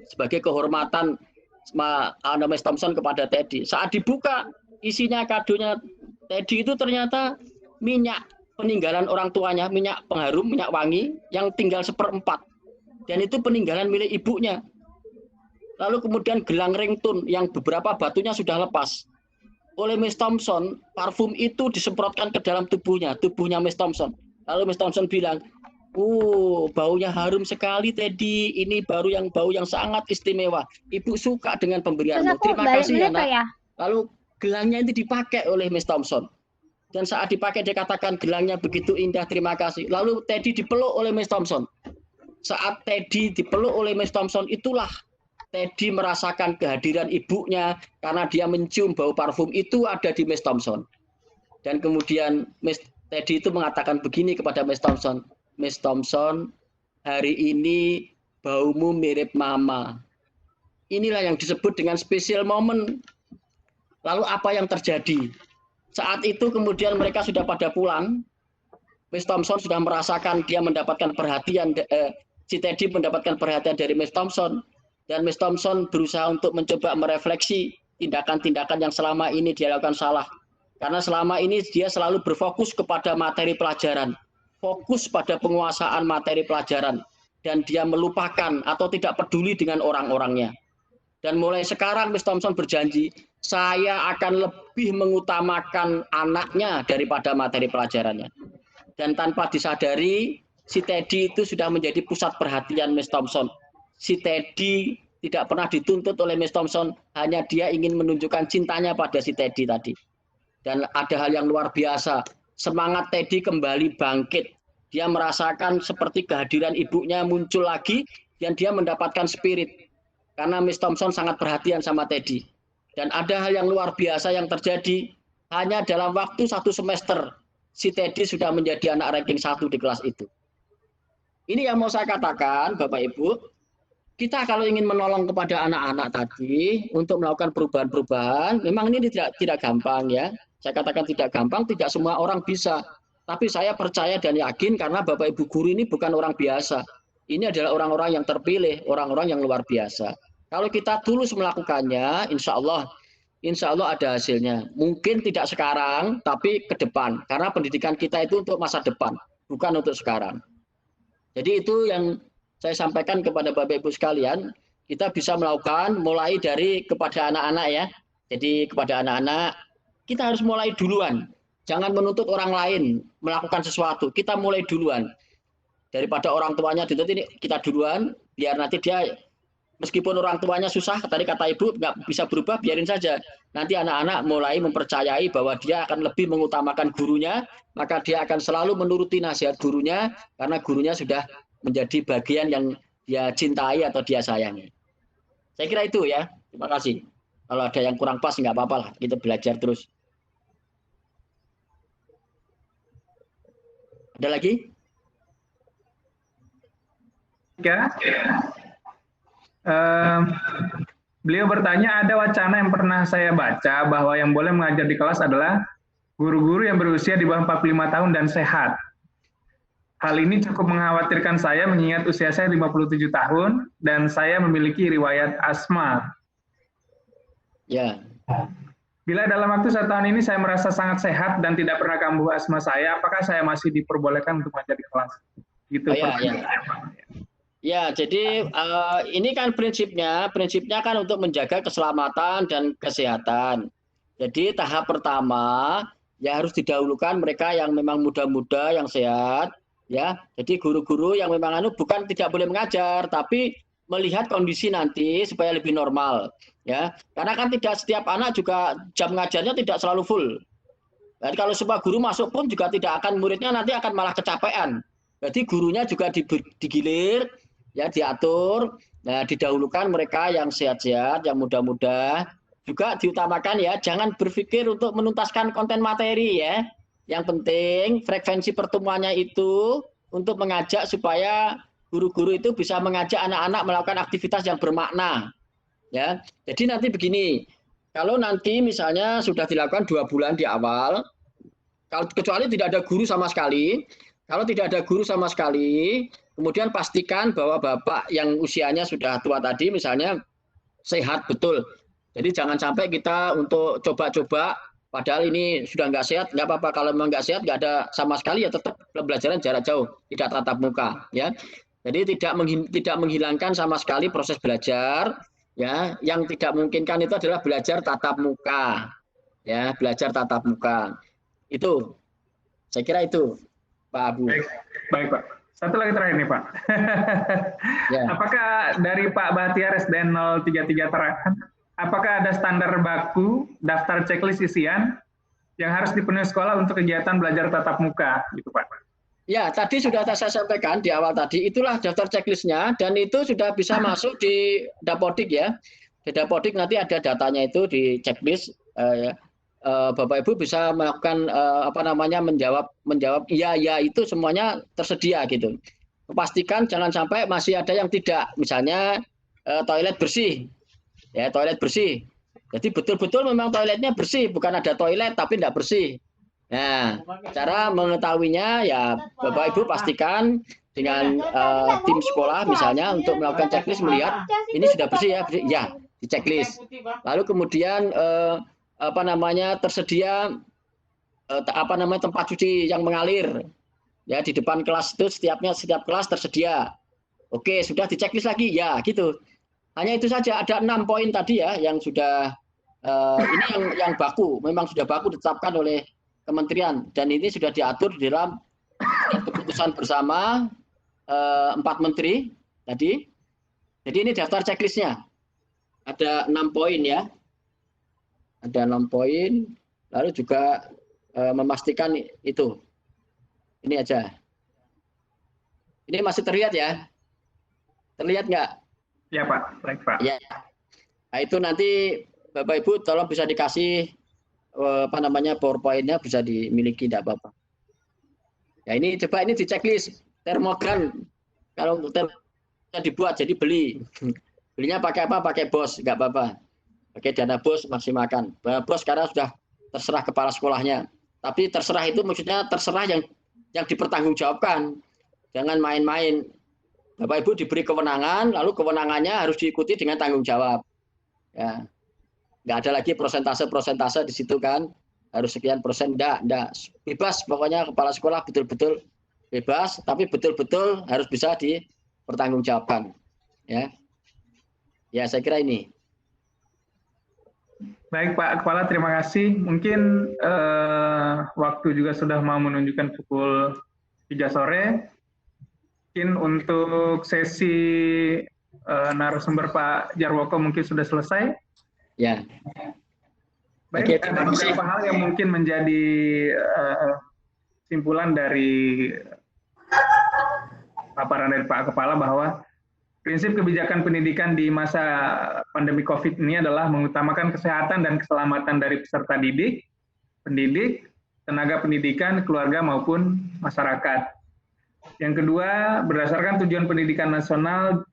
Sebagai kehormatan Miss Thompson kepada Teddy. Saat dibuka, isinya kadonya Teddy itu ternyata minyak peninggalan orang tuanya, minyak pengharum, minyak wangi yang tinggal 1/4. Dan itu peninggalan milik ibunya. Lalu kemudian gelang ringtone yang beberapa batunya sudah lepas. Oleh Miss Thompson, parfum itu disemprotkan ke dalam tubuhnya Miss Thompson. Lalu Miss Thompson bilang, baunya harum sekali Teddy. Ini bau yang sangat istimewa. Ibu suka dengan pemberianmu. Terima kasih ya nak. Lalu gelangnya itu dipakai oleh Miss Thompson. Dan saat dipakai dia katakan gelangnya begitu indah, terima kasih. Lalu Teddy dipeluk oleh Miss Thompson. Saat Teddy dipeluk oleh Miss Thompson, itulah Teddy merasakan kehadiran ibunya karena dia mencium bau parfum itu ada di Miss Thompson. Dan kemudian Teddy itu mengatakan begini kepada Miss Thompson. Miss Thompson, hari ini baumu mirip mama. Inilah yang disebut dengan special moment. Lalu apa yang terjadi? Saat itu kemudian mereka sudah pada pulang. Miss Thompson sudah merasakan dia mendapatkan perhatian. Si Teddy mendapatkan perhatian dari Miss Thompson. Dan Miss Thompson berusaha untuk mencoba merefleksi tindakan-tindakan yang selama ini dia lakukan salah. Karena selama ini dia selalu berfokus kepada materi pelajaran. fokus pada penguasaan materi pelajaran dan dia melupakan atau tidak peduli dengan orang-orangnya. Dan mulai sekarang Miss Thompson berjanji, saya akan lebih mengutamakan anaknya daripada materi pelajarannya. Dan tanpa disadari, si Teddy itu sudah menjadi pusat perhatian Miss Thompson. Si Teddy tidak pernah dituntut oleh Miss Thompson, hanya dia ingin menunjukkan cintanya pada si Teddy tadi. Dan ada hal yang luar biasa, semangat Teddy kembali bangkit. Dia merasakan seperti kehadiran ibunya muncul lagi, dan dia mendapatkan spirit. Karena Miss Thompson sangat perhatian sama Teddy. Dan ada hal yang luar biasa yang terjadi, hanya dalam waktu 1 semester, si Teddy sudah menjadi anak ranking 1 di kelas itu. Ini yang mau saya katakan, Bapak Ibu, kita kalau ingin menolong kepada anak-anak tadi untuk melakukan perubahan-perubahan, memang ini tidak gampang ya. Saya katakan tidak gampang, tidak semua orang bisa. Tapi saya percaya dan yakin karena Bapak Ibu guru ini bukan orang biasa. Ini adalah orang-orang yang terpilih, orang-orang yang luar biasa. Kalau kita tulus melakukannya, insya Allah ada hasilnya. Mungkin tidak sekarang, tapi ke depan. Karena pendidikan kita itu untuk masa depan, bukan untuk sekarang. Jadi itu yang saya sampaikan kepada Bapak Ibu sekalian, kita bisa melakukan mulai dari kepada anak-anak ya. Jadi kepada anak-anak, kita harus mulai duluan. Jangan menuntut orang lain melakukan sesuatu. Kita mulai duluan. Daripada orang tuanya dituntut, ini kita duluan, biar nanti dia, meskipun orang tuanya susah, tadi kata Ibu, nggak bisa berubah, biarin saja. Nanti anak-anak mulai mempercayai bahwa dia akan lebih mengutamakan gurunya, maka dia akan selalu menuruti nasihat gurunya, karena gurunya sudah menjadi bagian yang dia cintai atau dia sayangi. Saya kira itu ya. Terima kasih. Kalau ada yang kurang pas nggak apa-apa lah. Kita belajar terus. Ada lagi? Ya. Beliau bertanya, ada wacana yang pernah saya baca bahwa yang boleh mengajar di kelas adalah guru-guru yang berusia di bawah 45 tahun dan sehat. Hal ini cukup mengkhawatirkan saya mengingat usia saya 57 tahun dan saya memiliki riwayat asma. Ya. Bila dalam waktu 1 tahun ini saya merasa sangat sehat dan tidak pernah kambuh asma saya, apakah saya masih diperbolehkan untuk mengajar di kelas? Gitu. Ya, jadi ini kan prinsipnya kan untuk menjaga keselamatan dan kesehatan. Jadi tahap pertama ya harus didahulukan mereka yang memang muda-muda, yang sehat. Ya, jadi guru-guru yang memang bukan tidak boleh mengajar, tapi melihat kondisi nanti supaya lebih normal, ya. Karena kan tidak setiap anak juga jam ngajarnya tidak selalu full. Jadi kalau semua guru masuk pun juga tidak akan, muridnya nanti akan malah kecapean. Jadi gurunya juga digilir, ya diatur. Nah, didahulukan mereka yang sehat-sehat, yang muda-muda. Juga diutamakan ya, jangan berpikir untuk menuntaskan konten materi ya. Yang penting frekuensi pertemuannya itu untuk mengajak supaya guru-guru itu bisa mengajak anak-anak melakukan aktivitas yang bermakna. Ya, jadi nanti begini, kalau nanti misalnya sudah dilakukan 2 bulan di awal, kalau kecuali tidak ada guru sama sekali, kalau tidak ada guru sama sekali, kemudian pastikan bahwa bapak yang usianya sudah tua tadi misalnya sehat betul. Jadi jangan sampai kita untuk coba-coba. Padahal ini sudah nggak sehat, nggak apa-apa. Kalau memang nggak sehat, nggak ada sama sekali ya tetap pembelajaran jarak jauh, tidak tatap muka, ya. Jadi tidak menghilangkan sama sekali proses belajar, ya. Yang tidak memungkinkan itu adalah belajar tatap muka, ya, belajar tatap muka. Itu, saya kira itu, Pak Abu. Baik Pak. Satu lagi terakhir nih Pak. Ya. Apakah dari Pak Bahtiar SDN 033 terakhir? Apakah ada standar baku, daftar checklist isian yang harus dipenuhi sekolah untuk kegiatan belajar tatap muka, gitu Pak? Ya, tadi sudah saya sampaikan di awal tadi, itulah daftar checklistnya, dan itu sudah bisa masuk di Dapodik ya. Di Dapodik nanti ada datanya itu di checklist. Bapak Ibu bisa melakukan menjawab iya itu semuanya tersedia gitu. Pastikan jangan sampai masih ada yang tidak, misalnya toilet bersih. Ya, toilet bersih. Jadi betul-betul memang toiletnya bersih, bukan ada toilet tapi tidak bersih. Nah, cara mengetahuinya ya Bapak Ibu pastikan dengan tim sekolah misalnya untuk melakukan checklist melihat ini sudah bersih ya, ya di checklist. Lalu kemudian tersedia tempat cuci yang mengalir. Ya, di depan kelas itu setiap kelas tersedia. Oke, sudah diceklis lagi ya, gitu. Hanya itu saja. Ada 6 poin tadi ya yang sudah ini yang baku, memang sudah baku ditetapkan oleh kementerian dan ini sudah diatur di dalam keputusan bersama 4 menteri tadi. Jadi ini daftar checklistnya. Ada 6 poin ya. Ada 6 poin. Lalu juga memastikan itu. Ini aja. Ini masih terlihat ya? Terlihat nggak? Ya Pak, baik Pak. Ya. Nah, itu nanti Bapak Ibu tolong bisa dikasih PowerPoint-nya bisa dimiliki, tidak apa-apa. Ya ini coba ini di checklist termogan. Kalau dibuat jadi beli. Belinya pakai apa? Pakai BOS, nggak apa-apa. Pakai dana BOS maksimalkan. BOS sekarang sudah terserah kepala sekolahnya. Tapi terserah itu maksudnya terserah yang dipertanggungjawabkan. Jangan main-main. Bapak Ibu diberi kewenangan, lalu kewenangannya harus diikuti dengan tanggung jawab. Ya. Nggak ada lagi persentase di situ kan, harus sekian persen, enggak. Bebas, pokoknya kepala sekolah betul-betul bebas, tapi betul-betul harus bisa dipertanggungjawabkan. Ya, saya kira ini. Baik Pak Kepala, terima kasih. Mungkin waktu juga sudah mau menunjukkan pukul 3 sore. Mungkin untuk sesi narasumber Pak Jarwoko mungkin sudah selesai. Ya. Baik, ada beberapa hal yang mungkin menjadi simpulan dari paparan dari Pak Kepala bahwa prinsip kebijakan pendidikan di masa pandemi COVID ini adalah mengutamakan kesehatan dan keselamatan dari peserta didik, pendidik, tenaga pendidikan, keluarga maupun masyarakat. Yang kedua, berdasarkan tujuan pendidikan nasional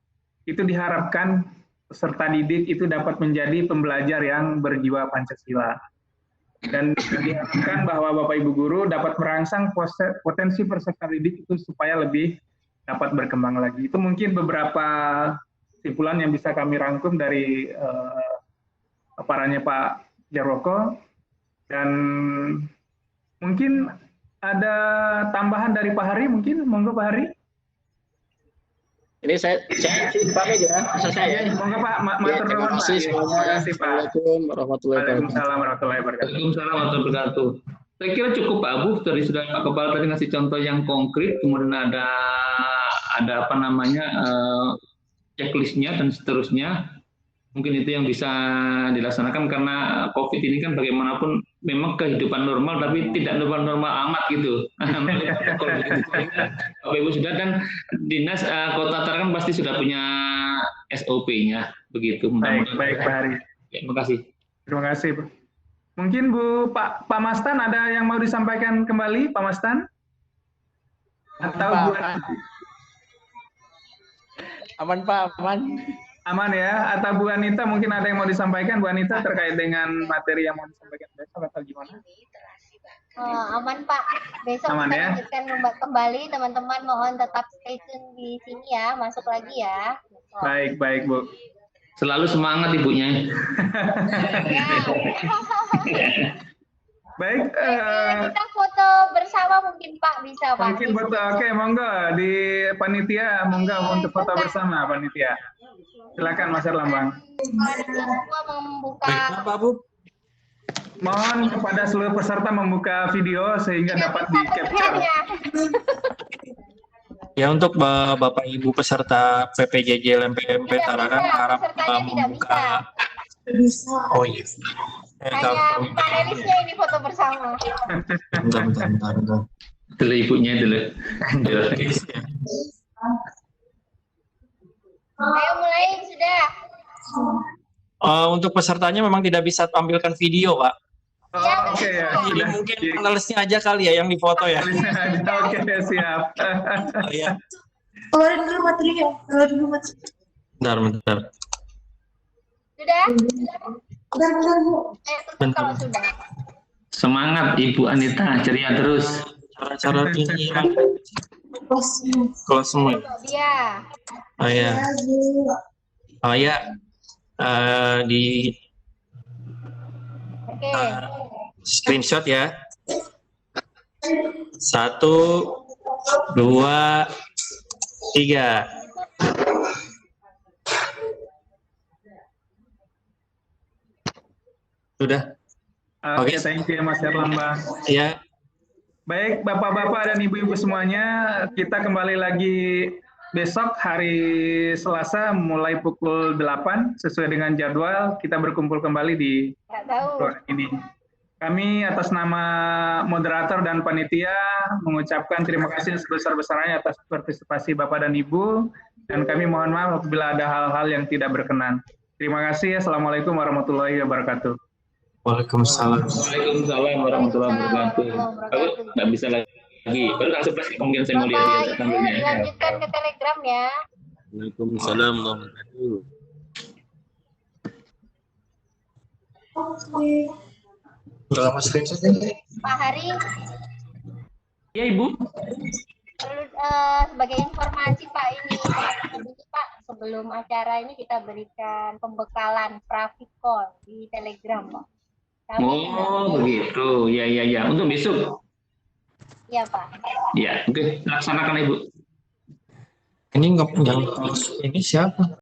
itu diharapkan peserta didik itu dapat menjadi pembelajar yang berjiwa Pancasila. Dan diharapkan bahwa Bapak Ibu Guru dapat merangsang potensi peserta didik itu supaya lebih dapat berkembang lagi. Itu mungkin beberapa kesimpulan yang bisa kami rangkum dari paparannya Pak Jarwoko. Dan mungkin ada tambahan dari Pak Hari, mungkin monggo Pak Hari. Ini saya pakai ya. Saya. Monggo Pak, matur nuwun Pak. Terima kasih Pak. Assalamualaikum warahmatullahi wabarakatuh. Waalaikumsalam warahmatullahi wabarakatuh. Waalaikumsalam warahmatullahi wabarakatuh. Saya kira cukup Pak Abu, tadi sudah Pak Kepala tadi ngasih contoh yang konkret, kemudian ada apa namanya checklistnya dan seterusnya. Mungkin itu yang bisa dilaksanakan karena COVID ini kan bagaimanapun memang kehidupan normal tapi tidak normal amat gitu. Kalau begitu, Bapak Ibu sudah dan dinas Kota Tarakan pasti sudah punya SOP-nya begitu. Baik Pak Hari. Terima kasih. Terima kasih. Mungkin Pak Mastan ada yang mau disampaikan kembali, Pak Mastan? Atau Bu? Aman Pak, aman. Aman ya, atau Bu Anita mungkin ada yang mau disampaikan Bu Anita terkait dengan materi yang mau disampaikan besok atau gimana? Aman Pak, besok aman, kita ya? lanjutkan kembali teman-teman, mohon tetap stay tune di sini ya, masuk lagi ya. Baik Bu. Selalu semangat ibunya. Baik. Kita foto bersama mungkin Pak bisa Pak. Mungkin foto, oke monggo di panitia, monggo untuk foto bersama panitia. Silakan Mas Erlambang. Baik, Bu. Mohon kepada seluruh peserta membuka video sehingga dapat di-capture. Ya, untuk Bapak Ibu peserta PPJJ LMPMP Tarakan harap membuka. Oh iya. Hanya panelisnya ini foto bersama. Bentar. Dulu ibunya dulu. Ayo mulai sudah. Untuk pesertanya memang tidak bisa tampilkan video, Pak. Oh, oke ya. Jadi mungkin panelisnya aja kali ya yang difoto ya. Oke, siap. Iya. Keluarin dulu materinya. Bentar. Sudah? Bentar, Bu. Kalau sudah. Semangat Ibu Anita, ceria terus. Cara ini ya. Close semua. Iya. Oh ya. Oh ya. Di Oke. screenshot ya. 1, 2, 3. Sudah. Oke, Oke. thank you Mas Herlambang. Ya, Baik, Bapak-bapak dan Ibu-ibu semuanya, kita kembali lagi besok hari Selasa mulai pukul 8 sesuai dengan jadwal. Kita berkumpul kembali di Nggak tahu. ruang ini. Kami atas nama moderator dan panitia mengucapkan terima kasih sebesar-besarnya atas partisipasi Bapak dan Ibu, dan kami mohon maaf apabila ada hal-hal yang tidak berkenan. Terima kasih. Assalamualaikum warahmatullahi wabarakatuh. Waalaikumsalam. Waalaikumsalam warahmatullahi wabarakatuh. Aku nggak bisa lagi. Baru langsung pasti kemungkinan saya mau lihat Bapak Ibu tampilnya. dilanjutkan ke Telegram ya. Waalaikumsalam warahmatullahi Udah lama screenshot ini. Pak Hari, Ya Ibu. perlu sebagai informasi Pak ini Pak, sebelum acara ini kita berikan pembekalan prafikon di Telegram Pak. Oh begitu. Ya ya ya. Untuk besok. Iya Pak. Ya. Oke. Laksanakan Ibu. Ini nggak yang ini siapa?